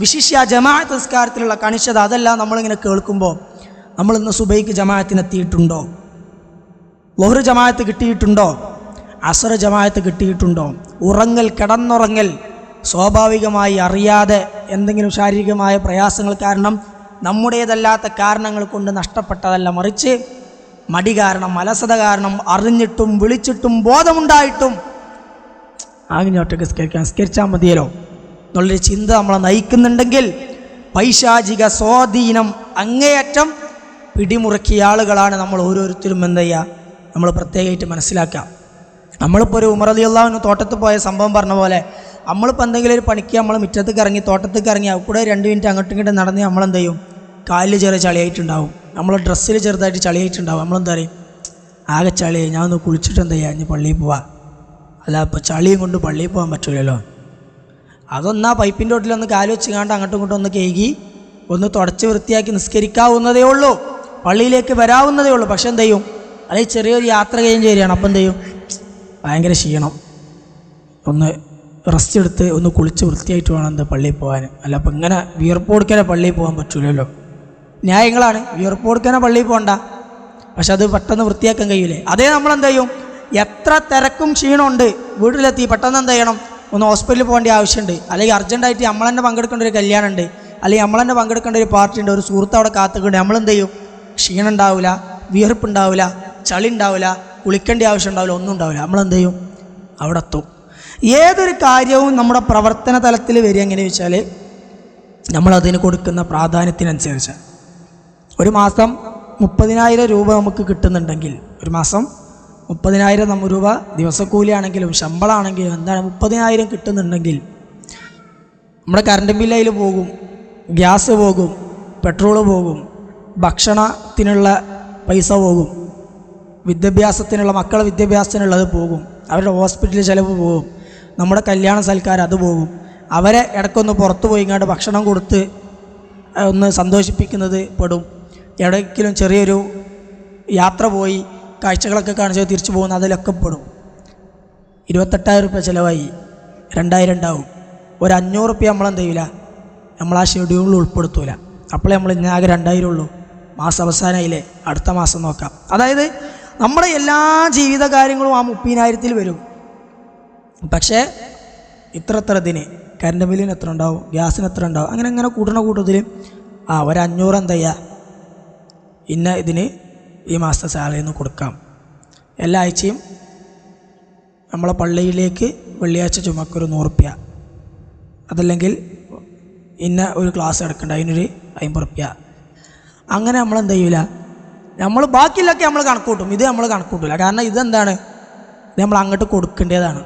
വിശിഷ്യ ജമാഅത്ത് നിസ്കാരത്തിലുള്ള കണിശത, അതെല്ലാം നമ്മളിങ്ങനെ കേൾക്കുമ്പോൾ നമ്മളിന്ന് സുബൈക്ക് ജമാഅത്തിനെത്തിയിട്ടുണ്ടോ? ളുഹ്ർ ജമാഅത്ത് കിട്ടിയിട്ടുണ്ടോ? അസ്ർ ജമാഅത്ത് കിട്ടിയിട്ടുണ്ടോ? ഉറങ്ങൽ, കിടന്നുറങ്ങൽ സ്വാഭാവികമായി അറിയാതെ എന്തെങ്കിലും ശാരീരികമായ പ്രയാസങ്ങൾ കാരണം നമ്മുടേതല്ലാത്ത കാരണങ്ങൾ കൊണ്ട് നഷ്ടപ്പെട്ടതല്ല, മറിച്ച് മടി കാരണം, അലസത കാരണം, അറിഞ്ഞിട്ടും വിളിച്ചിട്ടും ബോധമുണ്ടായിട്ടും ആകിഞ്ഞോട്ടൊക്കെ സ്കരിച്ചാൽ മതിയല്ലോ എന്നുള്ളൊരു ചിന്ത നമ്മളെ നയിക്കുന്നുണ്ടെങ്കിൽ പൈശാചിക സ്വാധീനം അങ്ങേയറ്റം പിടിമുറുക്കിയ ആളുകളാണ് നമ്മൾ ഓരോരുത്തരും. എന്ത് ചെയ്യുക, നമ്മൾ പ്രത്യേകമായിട്ട് മനസ്സിലാക്കുക. നമ്മളിപ്പോൾ ഒരു ഉമർ റളിയല്ലാഹു അൻഹു തോട്ടത്തിൽ പോയ സംഭവം പറഞ്ഞ പോലെ നമ്മളിപ്പോൾ എന്തെങ്കിലും ഒരു പണിക്ക് നമ്മൾ മുറ്റത്തേക്ക് ഇറങ്ങി തോട്ടത്തേക്ക് ഇറങ്ങി കൂടെ 2 മിനിറ്റ് അങ്ങോട്ടും ഇങ്ങോട്ടും നടന്ന് നമ്മളെന്ത് ചെയ്യും, കാലിൽ ചെറിയ ചളിയായിട്ടുണ്ടാവും, നമ്മളെ ഡ്രസ്സിൽ ചെറുതായിട്ട് ചളിയായിട്ടുണ്ടാവും. നമ്മളെന്താ പറയും, ആകെ ചളിയായി, ഞാൻ ഒന്ന് കുളിച്ചിട്ട് എന്താ ചെയ്യുക, ഇനി പള്ളിയിൽ പോവാം. അല്ല, ഇപ്പോൾ ചളിയും കൊണ്ട് പള്ളിയിൽ പോകാൻ പറ്റില്ലല്ലോ. അതൊന്നാ പൈപ്പിൻ്റെ ഒട്ടിലൊന്ന് കാല് വെച്ച് കാണ്ട് അങ്ങോട്ടും ഇങ്ങോട്ടും ഒന്ന് കേകി ഒന്ന് തുടച്ച് വൃത്തിയാക്കി നിസ്കരിക്കാവുന്നതേ ഉള്ളൂ, പള്ളിയിലേക്ക് വരാവുന്നതേ ഉള്ളൂ. പക്ഷെ എന്ത് ചെയ്യും, അല്ലെങ്കിൽ ചെറിയൊരു യാത്ര കഴിഞ്ഞ് വരികയാണ്, അപ്പം എന്ത് ചെയ്യും, ഭയങ്കര ക്ഷീണം, ഒന്ന് റെസ്റ്റ് എടുത്ത് ഒന്ന് കുളിച്ച് വൃത്തിയായിട്ട് വേണം എന്താ പള്ളിയിൽ പോകാൻ. അല്ല, അപ്പം ഇങ്ങനെ വിയർപ്പ് കൊടുക്കാനേ പള്ളിയിൽ പോകാൻ പറ്റൂലല്ലോ. ന്യായങ്ങളാണ്, വിയർപ്പ് കൊടുക്കാനേ പള്ളിയിൽ പോകണ്ട, പക്ഷെ അത് പെട്ടെന്ന് വൃത്തിയാക്കാൻ കഴിയൂലേ. അതേ നമ്മളെന്ത് ചെയ്യും, എത്ര തിരക്കും ക്ഷീണമുണ്ട്, വീട്ടിലെത്തി പെട്ടെന്ന് എന്ത് ചെയ്യണം, ഒന്ന് ഹോസ്പിറ്റലിൽ പോകേണ്ട ആവശ്യമുണ്ട്, അല്ലെങ്കിൽ അർജൻറ്റായിട്ട് നമ്മൾ തന്നെ പങ്കെടുക്കേണ്ട ഒരു കല്യാണം ഉണ്ട്, അല്ലെങ്കിൽ നമ്മൾ തന്നെ പങ്കെടുക്കേണ്ട ഒരു പാർട്ടി ഉണ്ട്, ഒരു സുഹൃത്ത് അവിടെ കാത്തുകൊണ്ട് നമ്മളെന്ത് ചെയ്യും, ക്ഷീണം ഉണ്ടാവില്ല, വിയർപ്പുണ്ടാവില്ല, ചളി ഉണ്ടാവില്ല, കുളിക്കേണ്ട ആവശ്യം ഉണ്ടാവില്ല, ഒന്നും ഉണ്ടാവില്ല. നമ്മളെന്ത് ചെയ്യും, അവിടെ എത്തും. ഏതൊരു കാര്യവും നമ്മുടെ പ്രവർത്തന തലത്തിൽ വരിക എങ്ങനെ വെച്ചാൽ നമ്മളതിന് കൊടുക്കുന്ന പ്രാധാന്യത്തിനനുസരിച്ച്. ഒരു മാസം 30,000 രൂപ നമുക്ക് കിട്ടുന്നുണ്ടെങ്കിൽ, ഒരു മാസം 30,000 രൂപ ദിവസക്കൂലിയാണെങ്കിലും ശമ്പളമാണെങ്കിലും എന്താണ് 30,000 കിട്ടുന്നുണ്ടെങ്കിൽ നമ്മുടെ കറണ്ട് ബില്ല് അതിൽ പോകും, ഗ്യാസ് പോകും, പെട്രോള് പോകും, ഭക്ഷണത്തിനുള്ള പൈസ പോകും, വിദ്യാഭ്യാസത്തിനുള്ള മക്കളുടെ വിദ്യാഭ്യാസത്തിനുള്ളത് പോകും, അവരുടെ ഹോസ്പിറ്റലിൽ ചിലവ് പോകും, നമ്മുടെ കല്യാണ സൽക്കാരം അത് പോകും, അവരെ ഇടയ്ക്കൊന്ന് പുറത്ത് പോയി ഇങ്ങോട്ട് ഭക്ഷണം കൊടുത്ത് ഒന്ന് സന്തോഷിപ്പിക്കുന്നത് പെടും, എവിടെയെങ്കിലും ചെറിയൊരു യാത്ര പോയി കാഴ്ചകളൊക്കെ കാണിച്ച് തിരിച്ചു പോകുന്ന അതിലൊക്കെ പെടും. 28,000 രൂപ ചിലവായി, 2,000 ഉണ്ടാവും. ഒരു 500 രൂപ നമ്മളെന്ത് ചെയ്യില്ല, നമ്മൾ ആ ഷെഡ്യൂളിൽ ഉൾപ്പെടുത്തൂല. അപ്പോഴേ നമ്മൾ ഇന്ന് ആകെ 2,000 ഉള്ളൂ, മാസം അവസാനമായില്ലേ, അടുത്ത മാസം നോക്കാം. അതായത് നമ്മുടെ എല്ലാ ജീവിത കാര്യങ്ങളും ആ 30,000 വരും. പക്ഷേ ഇത്ര ഇതിന് കറണ്ട് ബില്ലിന് എത്ര ഉണ്ടാവും, ഗ്യാസിന് എത്ര ഉണ്ടാവും, അങ്ങനെ അങ്ങനെ കൂട്ടണ കൂട്ടത്തിൽ ഒരു 500 എന്താ ചെയ്യുക, ഇന്ന ഇതിന് ഈ മാസത്തെ സാലറി ഒന്ന് കൊടുക്കാം. എല്ലാ ആഴ്ചയും നമ്മളെ പള്ളിയിലേക്ക് വെള്ളിയാഴ്ച ചുമക്കൊരു 100 രൂപ, അതല്ലെങ്കിൽ ഇന്ന ഒരു ക്ലാസ് എടുക്കണ്ട അതിനൊരു 50 രൂപ. അങ്ങനെ നമ്മളെന്ത് ചെയ്യില്ല, നമ്മൾ ബാക്കിയുള്ളൊക്കെ നമ്മൾ കണക്ക് കൂട്ടും, ഇത് നമ്മൾ കണക്ക് കൂട്ടില്ല. കാരണം ഇതെന്താണ്, ഇത് നമ്മൾ അങ്ങോട്ട് കൊടുക്കേണ്ടതാണ്.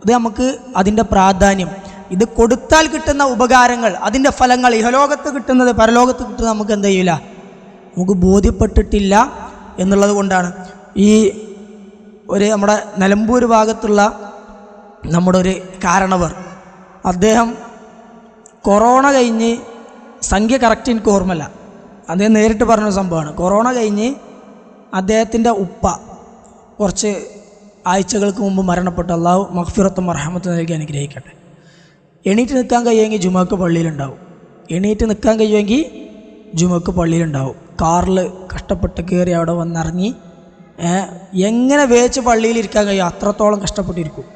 ഇത് നമുക്ക് അതിൻ്റെ പ്രാധാന്യം, ഇത് കൊടുത്താൽ കിട്ടുന്ന ഉപകാരങ്ങൾ, അതിൻ്റെ ഫലങ്ങൾ ഇഹലോകത്ത് കിട്ടുന്നത് പരലോകത്ത് കിട്ടുന്നത് നമുക്ക് എന്ത് ചെയ്യില്ല, നമുക്ക് ബോധ്യപ്പെട്ടിട്ടില്ല എന്നുള്ളത് കൊണ്ടാണ്. ഈ നമ്മുടെ നിലമ്പൂർ ഭാഗത്തുള്ള നമ്മുടെ ഒരു കാരണവർ, അദ്ദേഹം കൊറോണ കഴിഞ്ഞ്, സംഖ്യ കറക്റ്റ് എനിക്ക് ഓർമ്മയില്ല, അദ്ദേഹം നേരിട്ട് പറഞ്ഞൊരു സംഭവമാണ്. കൊറോണ കഴിഞ്ഞ് അദ്ദേഹത്തിൻ്റെ ഉപ്പ കുറച്ച് ആഴ്ചകൾക്ക് മുമ്പ് മരണപ്പെട്ടു. അള്ളാഹു മഗ്ഫിറത്തും റഹ്മത്തും നൽകി അനുഗ്രഹിക്കട്ടെ. എണീറ്റ് നിൽക്കാൻ കഴിയുമെങ്കിൽ ജുമക്ക് പള്ളിയിലുണ്ടാവും, എണീറ്റ് നിൽക്കാൻ കഴിയുമെങ്കിൽ ജുമക്ക് പള്ളിയിലുണ്ടാവും. കാറിൽ കഷ്ടപ്പെട്ട് കയറി അവിടെ വന്നിറങ്ങി എങ്ങനെ വേച്ച് പള്ളിയിലിരിക്കാൻ കഴിയും, അത്രത്തോളം കഷ്ടപ്പെട്ടിരിക്കും.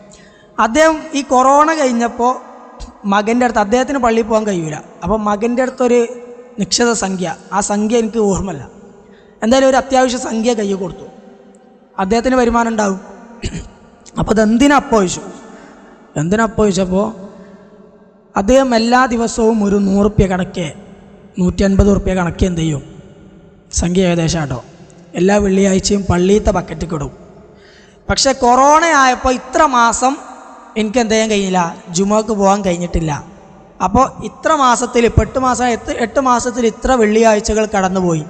അദ്ദേഹം ഈ കൊറോണ കഴിഞ്ഞപ്പോൾ മകൻ്റെ അടുത്ത്, അദ്ദേഹത്തിന് പള്ളിയിൽ പോകാൻ കഴിയില്ല, അപ്പോൾ മകൻ്റെ അടുത്തൊരു നിശ്ചിത സംഖ്യ, ആ സംഖ്യ എനിക്ക് ഓർമ്മയില്ല, എന്തായാലും ഒരു അത്യാവശ്യ സംഖ്യ കയ്യിൽ കൊടുത്തു. അദ്ദേഹത്തിന് വരുമാനം ഉണ്ടാവും. അപ്പോൾ അതെന്തിനപ്പോൾ ചോദിച്ചു, എന്തിനപ്പോൾ ചോദിച്ചപ്പോൾ അദ്ദേഹം എല്ലാ ദിവസവും ഒരു 100 രൂപ കണക്കെ 150 രൂപ കണക്കെ എന്ത് ചെയ്യും, സംഖ്യ ഏകദേശം കേട്ടോ, എല്ലാ വെള്ളിയാഴ്ചയും പള്ളിയിലത്തെ ബക്കറ്റ് കിടും. പക്ഷേ കൊറോണ ആയപ്പോൾ ഇത്ര മാസം എനിക്ക് എന്ത് ചെയ്യാൻ കഴിഞ്ഞില്ല, ജുമക്ക് പോകാൻ കഴിഞ്ഞിട്ടില്ല. അപ്പോൾ ഇത്ര മാസത്തിൽ, ഇപ്പോൾ 8 മാസത്തിൽ ഇത്ര വെള്ളിയാഴ്ചകൾ കടന്നുപോയി.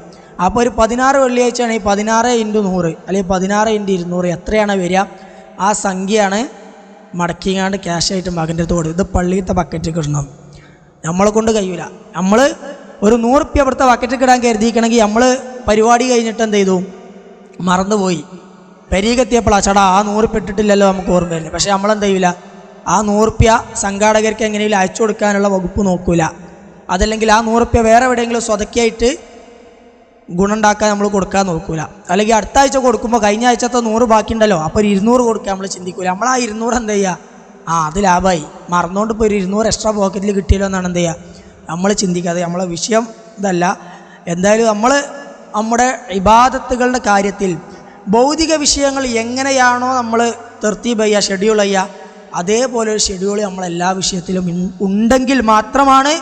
അപ്പോൾ ഒരു 16 വെള്ളിയാഴ്ചയാണെങ്കിൽ 16 × 100 അല്ലെങ്കിൽ 16 × 200 എത്രയാണ് വരിക, ആ സംഖ്യയാണ് മടക്കിങ്ങാണ്ട് ക്യാഷായിട്ട് മകൻ്റെ അടുത്ത് കൊടുക്കും. ഇത് പള്ളിയിലത്തെ ബക്കറ്റ് കിടണം, നമ്മളെ കൊണ്ട് കഴിയൂല. നമ്മൾ ഒരു 100 രൂപ അവിടുത്തെ ബക്കറ്റ് കിടാൻ കരുതിയിരിക്കണമെങ്കിൽ നമ്മൾ പരിപാടി കഴിഞ്ഞിട്ട് എന്ത് ചെയ്തു, മറന്നുപോയി. പെരീകെത്തിയപ്പോഴാ ചടാ ആ 100 രൂപ ഇട്ടിട്ടില്ലല്ലോ നമുക്ക് ഓർമ്മ വരുന്നത്. പക്ഷേ നമ്മളെന്ത് ചെയ്യില്ല, ആ 100 രൂപ സംഘാടകർക്ക് എങ്ങനെയെങ്കിലും അയച്ചു കൊടുക്കാനുള്ള വകുപ്പ് നോക്കൂല. അതല്ലെങ്കിൽ ആ 100 രൂപ വേറെ എവിടെയെങ്കിലും സ്വതക്കായിട്ട് ഗുണമുണ്ടാക്കാൻ നമ്മൾ കൊടുക്കാൻ നോക്കൂല. അല്ലെങ്കിൽ അടുത്ത ആഴ്ച കൊടുക്കുമ്പോൾ കഴിഞ്ഞ ആഴ്ചത്തെ 100 ബാക്കിയുണ്ടല്ലോ, അപ്പോൾ ഒരു 200 കൊടുക്കാൻ നമ്മൾ ചിന്തിക്കൂല. നമ്മൾ ആ 200 എന്ത് ചെയ്യുക, അത് ലാഭമായി, മറന്നുകൊണ്ട് ഇപ്പോൾ ഒരു 200 എക്സ്ട്രാ പോക്കറ്റിൽ കിട്ടിയല്ലോ എന്നാണ് എന്ത് ചെയ്യുക നമ്മൾ ചിന്തിക്കാതെ. നമ്മളെ വിഷയം ഇതല്ല. എന്തായാലും നമ്മൾ നമ്മുടെ ഇബാദത്തുകളുടെ കാര്യത്തിൽ ഭൗതിക വിഷയങ്ങൾ എങ്ങനെയാണോ നമ്മൾ തർത്തീബ് ചെയ്യുക, ഷെഡ്യൂൾ ചെയ്യുക, അതേപോലെ ഒരു ഷെഡ്യൂൾ നമ്മളെല്ലാ വിഷയത്തിലും ഉണ്ടെങ്കിൽ മാത്രമാണ്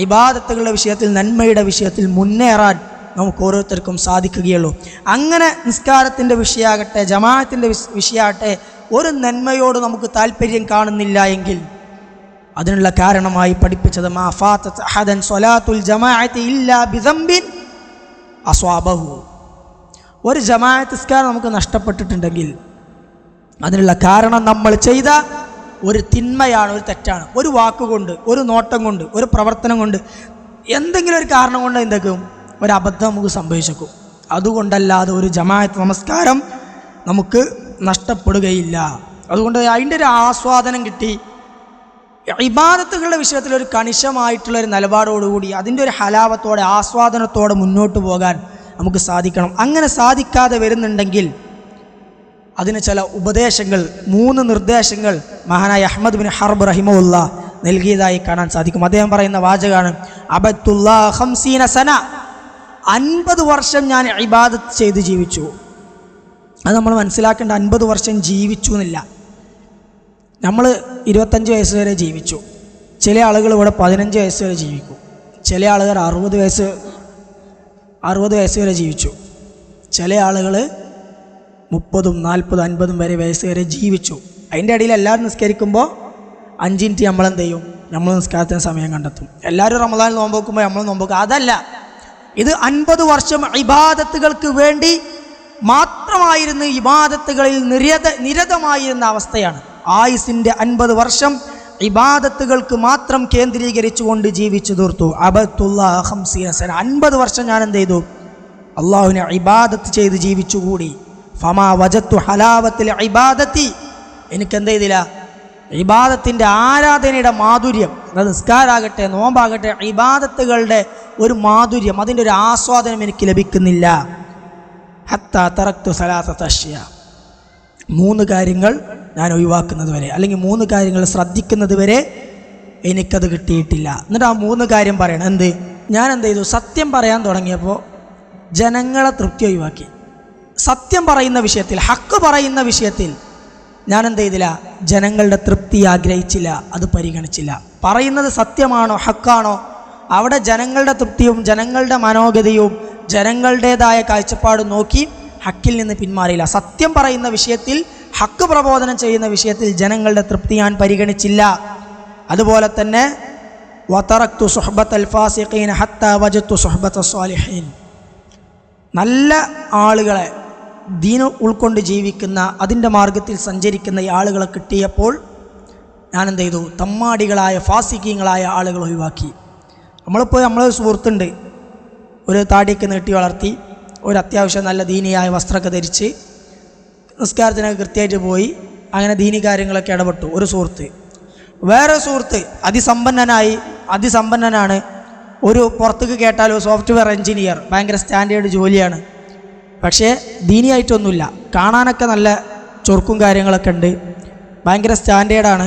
ഇബാദത്തുകളുടെ വിഷയത്തിൽ, നന്മയുടെ വിഷയത്തിൽ മുന്നേറാൻ നമുക്ക് ഓരോരുത്തർക്കും സാധിക്കുകയുള്ളൂ. അങ്ങനെ നിസ്കാരത്തിൻ്റെ വിഷയമാകട്ടെ, ജമാഅത്തിൻ്റെ വിഷയമാകട്ടെ, ഒരു നന്മയോട് നമുക്ക് താല്പര്യം കാണുന്നില്ല എങ്കിൽ അതിനുള്ള കാരണമായി പഠിപ്പിച്ചത് മാ ഫാതത് അഹദൻ സ്വലാത്തുൽ ജമാഅത്തി ഇല്ലാ ബിദംബിൻ അസ്വാബഹു. ഒരു ജമാഅത്ത് നിസ്കാരം നമുക്ക് നഷ്ടപ്പെട്ടിട്ടുണ്ടെങ്കിൽ അതിനുള്ള കാരണം നമ്മൾ ചെയ്ത ഒരു തിന്മയാണ്, ഒരു തെറ്റാണ്. ഒരു വാക്കുകൊണ്ട്, ഒരു നോട്ടം കൊണ്ട്, ഒരു പ്രവർത്തനം കൊണ്ട്, എന്തെങ്കിലും ഒരു കാരണം കൊണ്ട് എന്തെങ്കിലും ഒരു അബദ്ധം നമുക്ക് സംഭവിച്ചേക്കും. അതുകൊണ്ടല്ലാതെ ഒരു ജമാഅത്ത് നമസ്കാരം നമുക്ക് നഷ്ടപ്പെടുകയില്ല. അതുകൊണ്ട് അതിൻ്റെ ഒരു ആസ്വാദനം കിട്ടി. ഇബാദത്തുകളുടെ വിഷയത്തിൽ ഒരു കണിശമായിട്ടുള്ളൊരു നിലപാടോടുകൂടി അതിൻ്റെ ഒരു ഹലാവത്തോടെ, ആസ്വാദനത്തോടെ മുന്നോട്ട് പോകാൻ നമുക്ക് സാധിക്കണം. അങ്ങനെ സാധിക്കാതെ വരുന്നുണ്ടെങ്കിൽ അതിന് ചില ഉപദേശങ്ങൾ, 3 നിർദ്ദേശങ്ങൾ മഹാനായ അഹ്മദ് ബിൻ ഹർബ് റഹിമഹുല്ല നൽകിയതായി കാണാൻ സാധിക്കും. അദ്ദേഹം പറയുന്ന വാചകമാണ് അബത്തുല്ലാഹ 50 സന, 50 വർഷം ഞാൻ ഇബാദത്ത് ചെയ്ത് ജീവിച്ചു. അത് നമ്മൾ മനസ്സിലാക്കേണ്ട, 50 വർഷം ജീവിച്ചു എന്നില്ല. നമ്മൾ 25 വയസ്സ് വരെ ജീവിച്ചു. ചില ആളുകൾ ഇവിടെ 15 വയസ്സ് വരെ ജീവിക്കും. ചില ആളുകൾ 60 വയസ്സ് വരെ ജീവിച്ചു. ചില ആളുകൾ 30, 40, 50 വരെ വയസ്സ് വരെ ജീവിച്ചു. അതിൻ്റെ ഇടയിൽ എല്ലാവരും നിസ്കരിക്കുമ്പോൾ 5 മിനിറ്റ് നമ്മളെന്ത് ചെയ്യും? നമ്മൾ നിസ്കാരത്തിന് സമയം കണ്ടെത്തും. എല്ലാവരും റമദാനിൽ നോമ്പ് വെക്കുമ്പോൾ നമ്മൾ നോമ്പ് വെക്കും. അതല്ല, ഇത് 50 വർഷം ഇബാദത്തുകൾക്ക് വേണ്ടി മാത്രമായിരുന്ന ഇബാദത്തുകളിൽ നിരതമായിരുന്ന അവസ്ഥയാണ്. ആയുസിൻ്റെ 50 വർഷം ഇബാദത്തുകൾക്ക് മാത്രം കേന്ദ്രീകരിച്ചുകൊണ്ട് ജീവിച്ചു തീർത്തു. അബത്തുല്ലാഹ 50 സന, 50 വർഷം ഞാൻ എന്ത് ചെയ്തു? അള്ളാഹുവിനെ ഇബാദത്ത് ചെയ്ത് ജീവിച്ചുകൂടി. ഫമാ വജത്തു ഹലാവത്തിൽ ഇബാദത്തി, എനിക്കെന്ത് ചെയ്തില്ല? ഇബാദത്തിൻ്റെ ആരാധനയുടെ മാധുര്യം, അത് നിസ്കാരാകട്ടെ, നോമ്പാകട്ടെ, ഇബാദത്തുകളുടെ ഒരു മാധുര്യം, അതിൻ്റെ ഒരു ആസ്വാദനം എനിക്ക് ലഭിക്കുന്നില്ല. ഹത്താ തറക്തു സലാസത അഷ്യ, 3 കാര്യങ്ങൾ ഞാൻ ഒഴിവാക്കുന്നത് വരെ, അല്ലെങ്കിൽ 3 കാര്യങ്ങൾ ശ്രദ്ധിക്കുന്നത് വരെ എനിക്കത് കിട്ടിയിട്ടില്ല. എന്നിട്ട് ആ 3 കാര്യം പറയണം. എന്ത്? ഞാൻ എന്ത് ചെയ്തു? സത്യം പറയാൻ തുടങ്ങിയപ്പോൾ ജനങ്ങളെ തൃപ്തി ഒഴിവാക്കി. സത്യം പറയുന്ന വിഷയത്തിൽ, ഹക്ക് പറയുന്ന വിഷയത്തിൽ ഞാൻ എന്ത് ചെയ്തില്ല? ജനങ്ങളുടെ തൃപ്തി ആഗ്രഹിച്ചില്ല, അത് പരിഗണിച്ചില്ല. പറയുന്നത് സത്യമാണോ, ഹക്കാണോ, അവിടെ ജനങ്ങളുടെ തൃപ്തിയും ജനങ്ങളുടെ മനോഗതിയും ജനങ്ങളുടേതായ കാഴ്ചപ്പാടും നോക്കി ഹക്കിൽ നിന്ന് പിന്മാറിയില്ല. സത്യം പറയുന്ന വിഷയത്തിൽ, ഹക്ക് പ്രബോധനം ചെയ്യുന്ന വിഷയത്തിൽ ജനങ്ങളുടെ തൃപ്തി ഞാൻ പരിഗണിച്ചില്ല. അതുപോലെ തന്നെ വതറക്തു സുഹ്ബത്തൽ ഫാസിഖീന ഹത്താ വജത്തു സുഹ്ബത്തസ് സ്വാലിഹീൻ, നല്ല ആളുകളെ, ദീൻ ഉൾക്കൊണ്ട് ജീവിക്കുന്ന, അതിൻ്റെ മാർഗത്തിൽ സഞ്ചരിക്കുന്ന ഈ ആളുകളെ കിട്ടിയപ്പോൾ ഞാൻ എന്ത് ചെയ്തു? തമ്മാടികളായ ഫാസിഖീങ്ങളായ ആളുകൾ ഒഴിവാക്കി. നമ്മളിപ്പോൾ നമ്മളൊരു സുഹൃത്തുണ്ട്, ഒരു താടിയൊക്കെ നീട്ടി വളർത്തി, ഒരു അത്യാവശ്യം നല്ല ദീനിയായ വസ്ത്രമൊക്കെ ധരിച്ച് നിസ്കാരത്തിനൊക്കെ കൃത്യമായിട്ട് പോയി, അങ്ങനെ ദീനി കാര്യങ്ങളൊക്കെ ഇടപെട്ടു ഒരു സുഹൃത്ത്. വേറെ സുഹൃത്ത് അതിസമ്പന്നനാണ്, ഒരു പുറത്തേക്ക് കേട്ടാലോ സോഫ്റ്റ്വെയർ എഞ്ചിനീയർ, ഭയങ്കര സ്റ്റാൻഡേർഡ് ജോലിയാണ്, പക്ഷേ ദീനിയായിട്ടൊന്നുമില്ല. കാണാനൊക്കെ നല്ല ചൊറുക്കും കാര്യങ്ങളൊക്കെ ഉണ്ട്, ഭയങ്കര സ്റ്റാൻഡേർഡാണ്,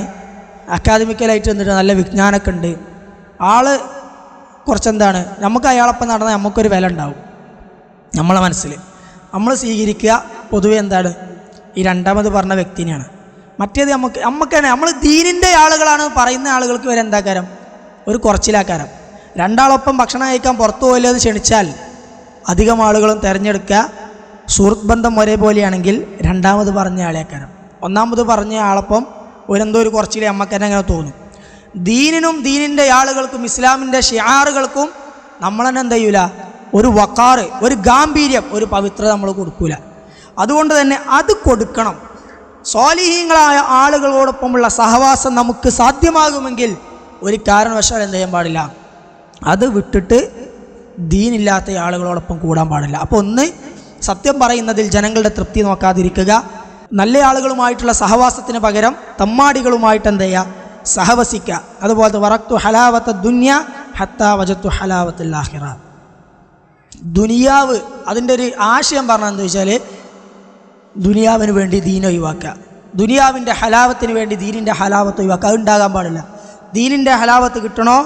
അക്കാദമിക്കലായിട്ട് വന്നിട്ട് നല്ല വിജ്ഞാനമൊക്കെ ഉണ്ട്. ആള് കുറച്ചെന്താണ്, നമുക്ക് അയാളൊപ്പം നടന്നാൽ നമുക്കൊരു വില ഉണ്ടാവും നമ്മളെ മനസ്സിൽ. നമ്മൾ സ്വീകരിക്കുക പൊതുവെ എന്താണ്? ഈ രണ്ടാമത് പറഞ്ഞ വ്യക്തിനെയാണ്. മറ്റേത് നമുക്ക് നമ്മൾ ദീനിൻ്റെ ആളുകളാണ് പറയുന്ന ആളുകൾക്ക് വരെ എന്താക്കാരം? ഒരു കുറച്ചിലാക്കാരം. 2 ആളൊപ്പം ഭക്ഷണം കഴിക്കാൻ പുറത്തു പോയില്ലെന്ന് ക്ഷണിച്ചാൽ അധികം ആളുകളും തിരഞ്ഞെടുക്കുക സുഹൃത്ത് ബന്ധം ഒരേപോലെയാണെങ്കിൽ രണ്ടാമത് പറഞ്ഞ ആളേക്കാരം. ഒന്നാമത് പറഞ്ഞ ആളൊപ്പം ഒരെന്തോ ഒരു കുറച്ചിലെ നമുക്ക് തന്നെ അങ്ങനെ തോന്നും. ദീനിനും ദീനിൻ്റെ ആളുകൾക്കും ഇസ്ലാമിൻ്റെ ഷിആറുകൾക്കും നമ്മൾ തന്നെ എന്ത് ചെയ്യൂല? ഒരു വഖാറ്, ഒരു ഗാംഭീര്യം, ഒരു പവിത്രത നമ്മൾ കൊടുക്കൂല. അതുകൊണ്ട് തന്നെ അത് കൊടുക്കണം. സ്വാലിഹീങ്ങളായ ആളുകളോടൊപ്പമുള്ള സഹവാസം നമുക്ക് സാധ്യമാകുമെങ്കിൽ ഒരു കാരണവശാലും എന്ത് ചെയ്യാൻ പാടില്ല? അത് വിട്ടിട്ട് ദീനില്ലാത്ത ആളുകളോടൊപ്പം കൂടാൻ പാടില്ല. അപ്പോൾ ഒന്ന്, സത്യം പറയുന്നതിൽ ജനങ്ങളുടെ തൃപ്തി നോക്കാതിരിക്കുക. നല്ല ആളുകളുമായിട്ടുള്ള സഹവാസത്തിന് പകരം തമ്മാടികളുമായിട്ട് എന്ത് ചെയ്യുക? സഹവസിക്കുക. അതുപോലെ വറക്തു ഹലാവത്ത ദുനിയ ഹത്താ വജത്തു ഹലാവത്തുൽ ആഖിറ. ദുനിയാവ്, അതിൻ്റെ ഒരു ആശയം പറഞ്ഞാൽ എന്താ വെച്ചാൽ, ദുനിയാവിന് വേണ്ടി ദീൻ ഒഴിവാക്കുക, ദുനിയാവിൻ്റെ ഹലാവത്തിന് വേണ്ടി ദീനിൻ്റെ ഹലാവത്ത് ഒഴിവാക്കുക. അത് ഉണ്ടാകാൻ പാടില്ല. ദീനിൻ്റെ ഹലാവത്ത് കിട്ടണോ,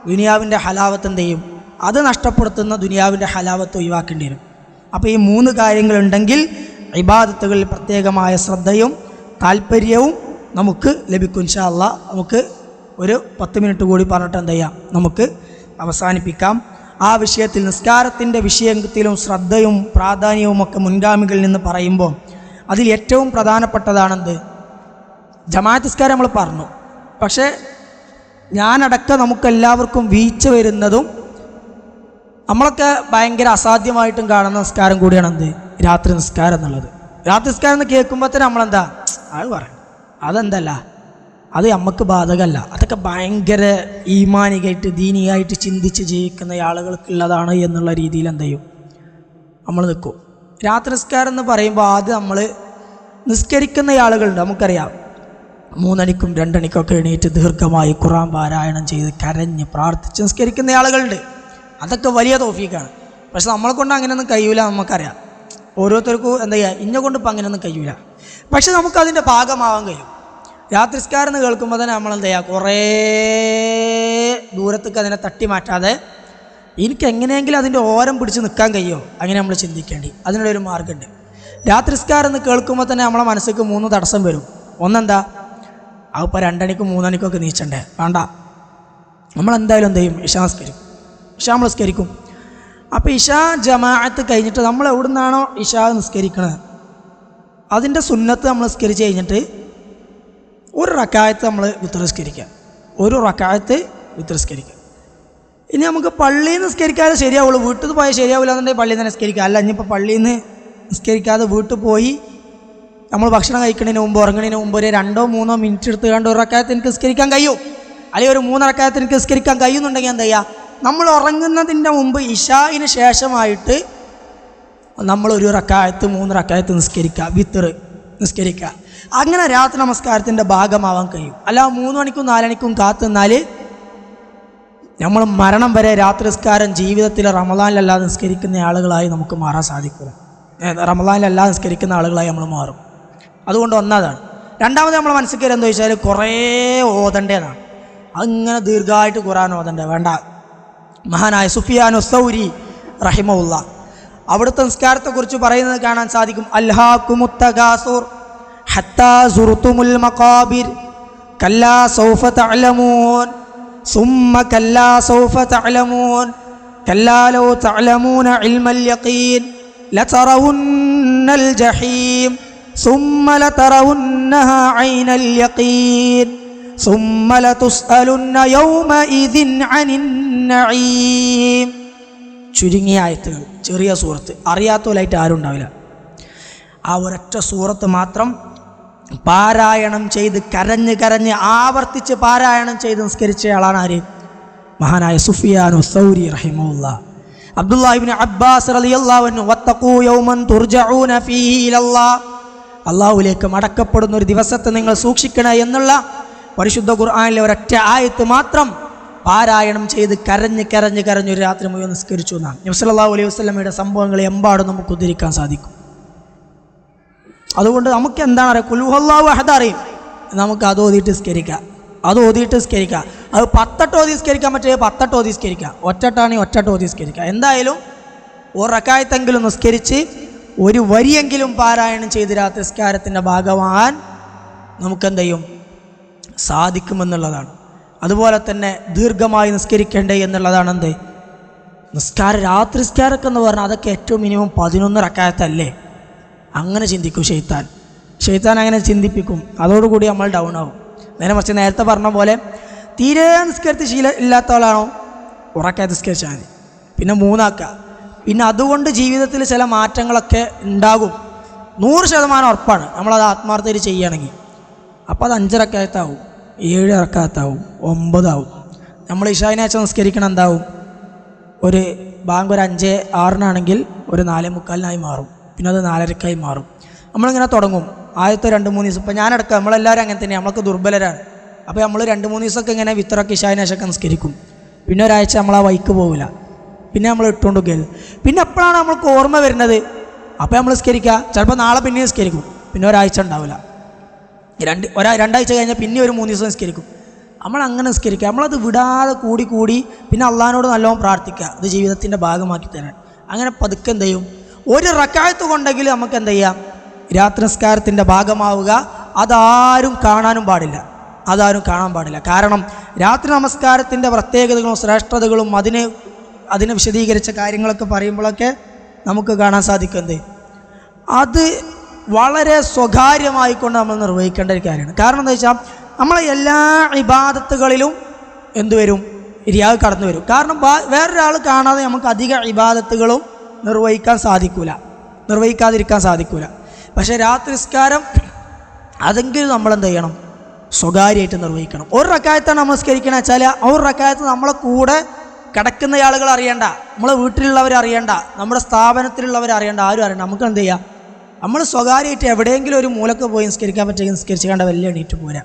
ദുനിയാവിൻ്റെ ഹലാവത്ത് എന്ത് ചെയ്യും? അത് നഷ്ടപ്പെടുത്തുന്ന ദുനിയാവിൻ്റെ ഹലാവത്ത് ഒഴിവാക്കേണ്ടി വരും. അപ്പോൾ ഈ 3 കാര്യങ്ങളുണ്ടെങ്കിൽ ഇബാദത്തുകളിൽ പ്രത്യേകമായ ശ്രദ്ധയും താല്പര്യവും നമുക്ക് ലഭിക്കും. ഇൻഷാ അല്ലാഹ് നമുക്ക് ഒരു 10 മിനിറ്റ് കൂടി പറഞ്ഞിട്ട് എന്ത് ചെയ്യാം, നമുക്ക് അവസാനിപ്പിക്കാം. ആ വിഷയത്തിൽ നിസ്കാരത്തിൻ്റെ വിഷയത്തിലും ശ്രദ്ധയും പ്രാധാന്യവും ഒക്കെ മുൻഗാമികളിൽ നിന്ന് പറയുമ്പോൾ അതിൽ ഏറ്റവും പ്രധാനപ്പെട്ടതാണെന്ത്, ജമാഅത്ത് നിസ്കാരം നമ്മൾ പറഞ്ഞു. പക്ഷേ ഞാനടക്കം നമുക്കെല്ലാവർക്കും വീഴ്ച വരുന്നതും നമ്മളൊക്കെ ഭയങ്കര അസാധ്യമായിട്ടും കാണുന്ന നിസ്കാരം കൂടിയാണ് എന്ത്, രാത്രി നിസ്കാരം എന്നുള്ളത്. രാത്രി നിസ്കാരം എന്ന് കേൾക്കുമ്പോൾ തന്നെ നമ്മളെന്താ അത് പറയും, അതെന്തല്ല, അത് നമുക്ക് ബാധകമല്ല. അതൊക്കെ ഭയങ്കര ഈമാനികമായിട്ട് ദീനിയായിട്ട് ചിന്തിച്ച് ജീവിക്കുന്ന ആളുകൾക്കുള്ളതാണ് എന്നുള്ള രീതിയിൽ എന്ത് ചെയ്യും, നമ്മൾ നിൽക്കും. രാത്രി നിസ്കാരം എന്ന് പറയുമ്പോൾ ആദ്യം നമ്മൾ നിസ്കരിക്കുന്ന ആളുകളുണ്ട്, നമുക്കറിയാം 3 മണിക്കും 2 മണിക്കൊക്കെ എണീറ്റ് ദീർഘമായി ഖുർആൻ പാരായണം ചെയ്ത് കരഞ്ഞ് പ്രാർത്ഥിച്ച് നിസ്കരിക്കുന്ന ആളുകളുണ്ട്. അതൊക്കെ വലിയ തൗഫീഖാണ്. പക്ഷെ നമ്മളെ കൊണ്ട് അങ്ങനെയൊന്നും കഴിയൂല, നമുക്കറിയാം. ഓരോരുത്തർക്കും എന്താ ചെയ്യുക, ഇന്നെ കൊണ്ട് ഇപ്പം അങ്ങനെയൊന്നും കഴിയൂല. പക്ഷെ നമുക്കതിൻ്റെ ഭാഗമാവാൻ കഴിയും. രാത്രി നിസ്കാരം എന്ന് കേൾക്കുമ്പോൾ തന്നെ നമ്മളെന്താ ചെയ്യുക, കുറേ ദൂരത്തേക്ക് അതിനെ തട്ടി മാറ്റാതെ എനിക്ക് എങ്ങനെയെങ്കിലും അതിൻ്റെ ഓരം പിടിച്ച് നിൽക്കാൻ കഴിയുമോ, അങ്ങനെ നമ്മൾ ചിന്തിക്കേണ്ടി. അതിനുള്ളൊരു മാർഗ്ഗമുണ്ട്. രാത്രി നിസ്കാരം എന്ന് കേൾക്കുമ്പോൾ തന്നെ നമ്മളെ മനസ്സിലേക്ക് 3 തടസ്സം വരും. ഒന്നെന്താ, അതിപ്പോൾ 2 മണിക്കും 3 മണിക്കൊക്കെ നീച്ചണ്ടേ, വേണ്ട, നമ്മളെന്തായാലും എന്ത് ചെയ്യും, ഇശാ നമ്മൾ നിസ്കരിക്കും. അപ്പോൾ ഇശാ ജമാഅത്ത് കഴിഞ്ഞിട്ട് നമ്മൾ എവിടെ നിന്നാണോ ഇശാ നിസ്കരിക്കണത് അതിൻ്റെ സുന്നത്ത് നമ്മൾ നിസ്കരിച്ച് കഴിഞ്ഞിട്ട് 1 റക്അത്ത് നമ്മൾ വിത്ർ നിസ്കരിക്കുക, 1 റക്അത്ത് വിത്ർ നിസ്കരിക്കുക. ഇനി നമുക്ക് പള്ളിയിൽ നിന്ന് നിസ്കരിക്കാതെ ശരിയാവുള്ളൂ, വീട്ടിൽ നിന്ന് പോയാൽ ശരിയാവില്ല എന്നുണ്ടെങ്കിൽ പള്ളിയിൽ നിന്ന് നിസ്കരിക്കുക. അല്ല, ഇനിയിപ്പോൾ പള്ളിയിൽ നിന്ന് നിസ്കരിക്കാതെ വീട്ടിൽ പോയി നമ്മൾ ഭക്ഷണം കഴിക്കുന്നതിന് മുമ്പ് ഉറങ്ങുന്നതിന് മുമ്പ് ഒരു 2-3 മിനിറ്റ് എടുത്ത് കണ്ട് 1 റക്അത്ത് എനിക്ക് നിസ്കരിക്കാൻ കഴിയും, അല്ലെങ്കിൽ ഒരു 3 റക്അത്ത് എനിക്ക് നിസ്കരിക്കാൻ കഴിയുന്നുണ്ടെങ്കിൽ എന്താ ചെയ്യുക, നമ്മൾ ഉറങ്ങുന്നതിൻ്റെ മുമ്പ് ഇശായിന് ശേഷമായിട്ട് നമ്മൾ 1 റക്അത്ത് 3 റക്അത്ത് നിസ്കരിക്കുക, വിത്ർ നിസ്കരിക്കുക. അങ്ങനെ രാത്രി നമസ്കാരത്തിൻ്റെ ഭാഗമാവാൻ കഴിയും. അല്ല 3 മണിക്കും 4 മണിക്കും കാത്തു നിന്നാൽ നമ്മൾ മരണം വരെ രാത്രി നിസ്കാരം ജീവിതത്തിൽ റമദാനിലല്ലാതെ നിസ്കരിക്കുന്ന ആളുകളായി നമുക്ക് മാറാൻ സാധിക്കില്ല. റമദാനിലല്ലാതെ നിസ്കരിക്കുന്ന ആളുകളായി നമ്മൾ മാറും. അതുകൊണ്ട് ഒന്നതാണ്. രണ്ടാമത് നമ്മൾ മനസ്സിൽ കയറി എന്താ വെച്ചാൽ കുറേ ഓതണ്ടേതാണ്. അങ്ങനെ ദീർഘമായിട്ട് ഖുർആൻ ഓതണ്ടേ, വേണ്ട. മഹാനായ സുഫിയാനു സൗരി റഹിമഹുല്ലാ അവിടുത്തെ നിസ്കാരത്തെക്കുറിച്ച് പറയുന്നത് കാണാൻ സാധിക്കും. അൽഹാകുമുത് തകാസുർ ഹത്താ സുർതുമുൽ മഖാബിർ കല്ലാ സൗഫ തഅലമൂൻ സുമ്മ കല്ലാ സൗഫ തഅലമൂൻ കല്ലാ ലൗ തഅലമൂന ഇൽമൽ യഖീൻ ലതറവുന്നൽ ജഹീം സുമ്മ ലതറവുന്നഹാ ഐനൽ യഖീൻ സുമ്മ ലതുസ്അലുന്ന യൗമഇദിൻ അനിൻ നഈം. ചുരുങ്ങിയ ആയത്തുകൾ, ചെറിയ സൂറത്ത്, അറിയാത്തവരായിട്ട് ആരും ഉണ്ടാവില്ല. ആ ഒരൊറ്റ സൂറത്ത് മാത്രം പാരായണം ചെയ്ത് കരഞ്ഞ് കരഞ്ഞ് ആവർത്തിച്ച് പാരായണം ചെയ്ത് നിസ്കരിച്ച ആളാണ് ആര്? മഹാനായ സുഫിയാനു സൗരി റഹിമഹുല്ലാ. അബ്ദുല്ലാഹി ഇബ്നു അബ്ബാസ് റളിയല്ലാഹു അൻഹു വത്തഖൂ യൗമൻ തുർജഊന ഫീഹി ഇലല്ലാഹ്, അല്ലാഹുവിലേക്ക് മടക്കപ്പെടുന്ന ഒരു ദിവസത്തെ നിങ്ങൾ സൂക്ഷിക്കണേ എന്നുള്ള പരിശുദ്ധ ഖുർആനിലെ ഒരൊറ്റ ആയത്ത് മാത്രം പാരായണം ചെയ്ത് കരഞ്ഞ് കരഞ്ഞ് കരഞ്ഞൊരു രാത്രി മുഴുവൻ നിസ്കരിച്ചു എന്നാണ്. നബി സല്ലല്ലാഹു അലൈഹി വസല്ലമയുടെ സംഭവങ്ങൾ എമ്പാടും നമുക്ക് ഉദ്ധരിക്കാൻ സാധിക്കും. അതുകൊണ്ട് നമുക്ക് എന്താണ് അറിയാം, ഖുൽ ഹുവല്ലാഹു അഹദ് അറിയും, നമുക്ക് അത് ഓതിയിട്ട് നിസ്കരിക്കുക, അത് ഓതിയിട്ട് നിസ്കരിക്കുക. അത് 10 ഓതി നിസ്കരിക്കാൻ പറ്റിയ 10 ഓതി നിസ്കരിക്കുക, ഒറ്റട്ടാണെങ്കിൽ 1 ഓതി നിസ്കരിക്കുക. എന്തായാലും 1 റക്അത്തെങ്കിലും നിസ്കരിച്ച് 1 വരിയെങ്കിലും പാരായണം ചെയ്ത് രാത്രി നിസ്കാരത്തിൻ്റെ ഭാഗമാകാൻ നമുക്കെന്ത് ചെയ്യും, സാധിക്കുമെന്നുള്ളതാണ്. അതുപോലെ തന്നെ ദീർഘമായി നിസ്കരിക്കേണ്ടേ എന്നുള്ളതാണ് എന്ത് നിസ്കാരം. രാത്രി നിസ്കാരമൊക്കെ എന്ന് പറഞ്ഞാൽ അതൊക്കെ ഏറ്റവും മിനിമം 11 റക്അത്തല്ലേ. അങ്ങനെ ചിന്തിക്കും ഷെയ്ത്താൻ അങ്ങനെ ചിന്തിപ്പിക്കും. അതോടുകൂടി നമ്മൾ ഡൗൺ ആവും. നേരത്തെ പറഞ്ഞ പോലെ തീരെ നിസ്കരിച്ച് ശീലം ഇല്ലാത്ത ആളാണോ, 1 റക്അത്ത് നിസ്കരിച്ചാൽ മതി, പിന്നെ 3 ആക്കുക. പിന്നെ അതുകൊണ്ട് ജീവിതത്തിൽ ചില മാറ്റങ്ങളൊക്കെ ഉണ്ടാകും, 100% ഉറപ്പാണ്. നമ്മളത് ആത്മാർത്ഥയിൽ ചെയ്യുകയാണെങ്കിൽ. അപ്പോൾ അത് 5 റക്അത്താവും, 7 റക്അത്താവും, 9 ആവും. നമ്മൾ ഇശായിനാഴ്ച നിസ്കരിക്കണം എന്താവും, ഒരു ബാങ്ക് ഒരു 5-6 ഒരു 4:45 മാറും, പിന്നെ അത് 4:30 മാറും. നമ്മളിങ്ങനെ തുടങ്ങും. ആദ്യത്തെ 2-3 ദിവസം, ഇപ്പം ഞാനടക്കാം, നമ്മളെല്ലാവരും അങ്ങനെ തന്നെ, നമ്മൾക്ക് ദുർബലരാണ്. അപ്പോൾ നമ്മൾ 2-3 ദിവസമൊക്കെ ഇങ്ങനെ വിത്തറൊക്കെ ഇശായിനാഴ്ചയൊക്കെ നിസ്കരിക്കും. പിന്നെ ഒരാഴ്ച നമ്മൾ ആ വൈക്ക് പോകില്ല, പിന്നെ നമ്മൾ ഇട്ടുകൊണ്ടിരിക്കരുത്. പിന്നെ എപ്പോഴാണ് നമ്മൾക്ക് ഓർമ്മ വരുന്നത്, അപ്പോൾ നമ്മൾ നിസ്കരിക്കുക. ചിലപ്പോൾ നാളെ പിന്നെ നിസ്കരിക്കും, പിന്നെ ഒരാഴ്ച ഉണ്ടാവില്ല. 2 ആഴ്ച കഴിഞ്ഞാൽ പിന്നെ ഒരു 3 ദിവസം നിസ്കരിക്കും. നമ്മളങ്ങനെ നിസ്കരിക്കുക, നമ്മളത് വിടാതെ കൂടി പിന്നെ അള്ളാഹിനോട് നല്ലോണം പ്രാർത്ഥിക്കുക അത് ജീവിതത്തിൻ്റെ ഭാഗമാക്കി തരാൻ. അങ്ങനെ പതുക്കെ എന്ത് ചെയ്യും, ഒരു റക്അത്ത് കൊണ്ടെങ്കിലും നമുക്ക് എന്ത് ചെയ്യാം, രാത്രി നിസ്കാരത്തിൻ്റെ ഭാഗമാവുക. അതാരും കാണാനും പാടില്ല, കാരണം രാത്രി നമസ്കാരത്തിൻ്റെ പ്രത്യേകതകളും ശ്രേഷ്ഠതകളും അതിനെ വിശദീകരിച്ച കാര്യങ്ങളൊക്കെ പറയുമ്പോഴൊക്കെ നമുക്ക് കാണാൻ സാധിക്കുന്നത് അത് വളരെ സ്വകാര്യമായിക്കൊണ്ട് നമ്മൾ നിർവഹിക്കേണ്ട ഒരു കാര്യമാണ്. കാരണം എന്താ വെച്ചാൽ നമ്മളെ എല്ലാ ഇബാദത്തുകളിലും എന്തുവരും, റിയാവ് കടന്നു വരും. കാരണം വേറൊരാൾ കാണാതെ നമുക്ക് അധിക ഇബാദത്തുകളും നിർവഹിക്കാതിരിക്കാൻ സാധിക്കൂല. പക്ഷേ രാത്രി നിസ്കാരം അതെങ്കിലും നമ്മൾ എന്ത് ചെയ്യണം, സ്വകാര്യമായിട്ട് നിർവഹിക്കണം. ഒരു റക്അത്താണ് നമസ്കരിക്കണമെന്ന് വെച്ചാൽ ആ ഒരു റക്അത്ത് നമ്മളെ കൂടെ കിടക്കുന്ന ആളുകൾ അറിയണ്ട, നമ്മളെ വീട്ടിലുള്ളവർ അറിയണ്ട, നമ്മുടെ സ്ഥാപനത്തിലുള്ളവർ അറിയണ്ട, ആരും അറിയണ്ട. നമുക്ക് എന്ത് ചെയ്യാം, നമ്മൾ സ്വകാര്യമായിട്ട് എവിടെയെങ്കിലും ഒരു മൂലക്ക് പോയി നിസ്കരിക്കാൻ പറ്റുമെങ്കിൽ നിസ്കരിച്ച് കണ്ട വലിയ എണീറ്റ് പോരാ.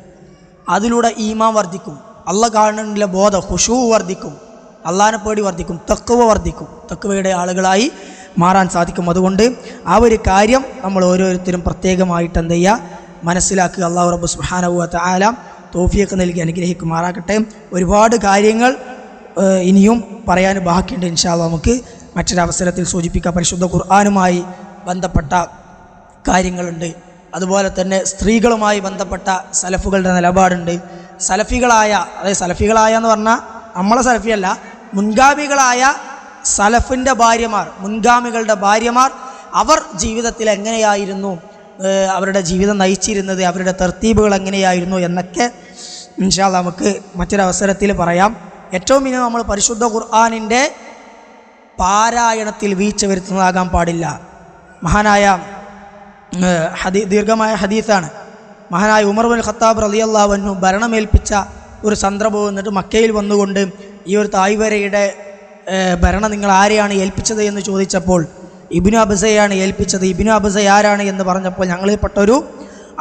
അതിലൂടെ ഈമാൻ വർദ്ധിക്കും, അള്ളാഹ് കാണുന്നില്ല ബോധം, ഖുശൂ വർദ്ധിക്കും, അള്ളാഹിനെ പേടി വർദ്ധിക്കും, തഖ്വ വർദ്ധിക്കും, തഖ്വയുടെ ആളുകളായി മാറാൻ സാധിക്കും. അതുകൊണ്ട് ആ ഒരു കാര്യം നമ്മൾ ഓരോരുത്തരും പ്രത്യേകമായിട്ട് എന്ത് ചെയ്യുക, മനസ്സിലാക്കുക. അള്ളാഹു റബ്ബ് സുബ്ഹാനഹു വ തആല തൗഫീഖ് നൽകി അനുഗ്രഹിക്കുമാറാകട്ടെ. ഒരുപാട് കാര്യങ്ങൾ ഇനിയും പറയാൻ ബാക്കിയുണ്ട്. ഇൻഷാ അല്ലാഹ് നമുക്ക് മറ്റൊരവസരത്തിൽ സൂചിപ്പിക്കാം. പരിശുദ്ധ ഖുർആനുമായി ബന്ധപ്പെട്ട കാര്യങ്ങളുണ്ട്, അതുപോലെ തന്നെ സ്ത്രീകളുമായി ബന്ധപ്പെട്ട സലഫുകളുടെ നിലപാടുണ്ട്. സലഫികളായ എന്ന് പറഞ്ഞാൽ നമ്മളെ സലഫിയല്ല, മുൻഗാമികളായ സലഫിൻ്റെ ഭാര്യമാർ, മുൻഗാമികളുടെ ഭാര്യമാർ അവർ ജീവിതത്തിൽ എങ്ങനെയായിരുന്നു അവരുടെ ജീവിതം നയിച്ചിരുന്നത്, അവരുടെ തർത്തീബുകൾ എങ്ങനെയായിരുന്നു എന്നൊക്കെ ഇൻഷാ അല്ലാഹ് നമുക്ക് മറ്റൊരവസരത്തിൽ പറയാം. ഏറ്റവും മിനിമം നമ്മൾ പരിശുദ്ധ ഖുർആനിൻ്റെ പാരായണത്തിൽ വീഴ്ച വരുത്തുന്നതാകാൻ പാടില്ല. മഹാനായ ദീർഘമായ ഹദീസാണ്. മഹാനായ ഉമർ ബിൻ ഖത്താബ് റളിയല്ലാഹു അൻഹു ഭരണമേൽപ്പിച്ച ഒരു സന്ദർഭം എന്നിട്ട് മക്കയിൽ വന്നുകൊണ്ട് ഈ ഒരു തായ്വരയുടെ ഭരണം നിങ്ങൾ ആരെയാണ് ഏൽപ്പിച്ചത് എന്ന് ചോദിച്ചപ്പോൾ ഇബ്നു അബ്സയാണ് ഏൽപ്പിച്ചത്. ഇബ്നു അബ്സ ആരാണ് എന്ന് പറഞ്ഞപ്പോൾ ഞങ്ങളിൽപ്പെട്ടൊരു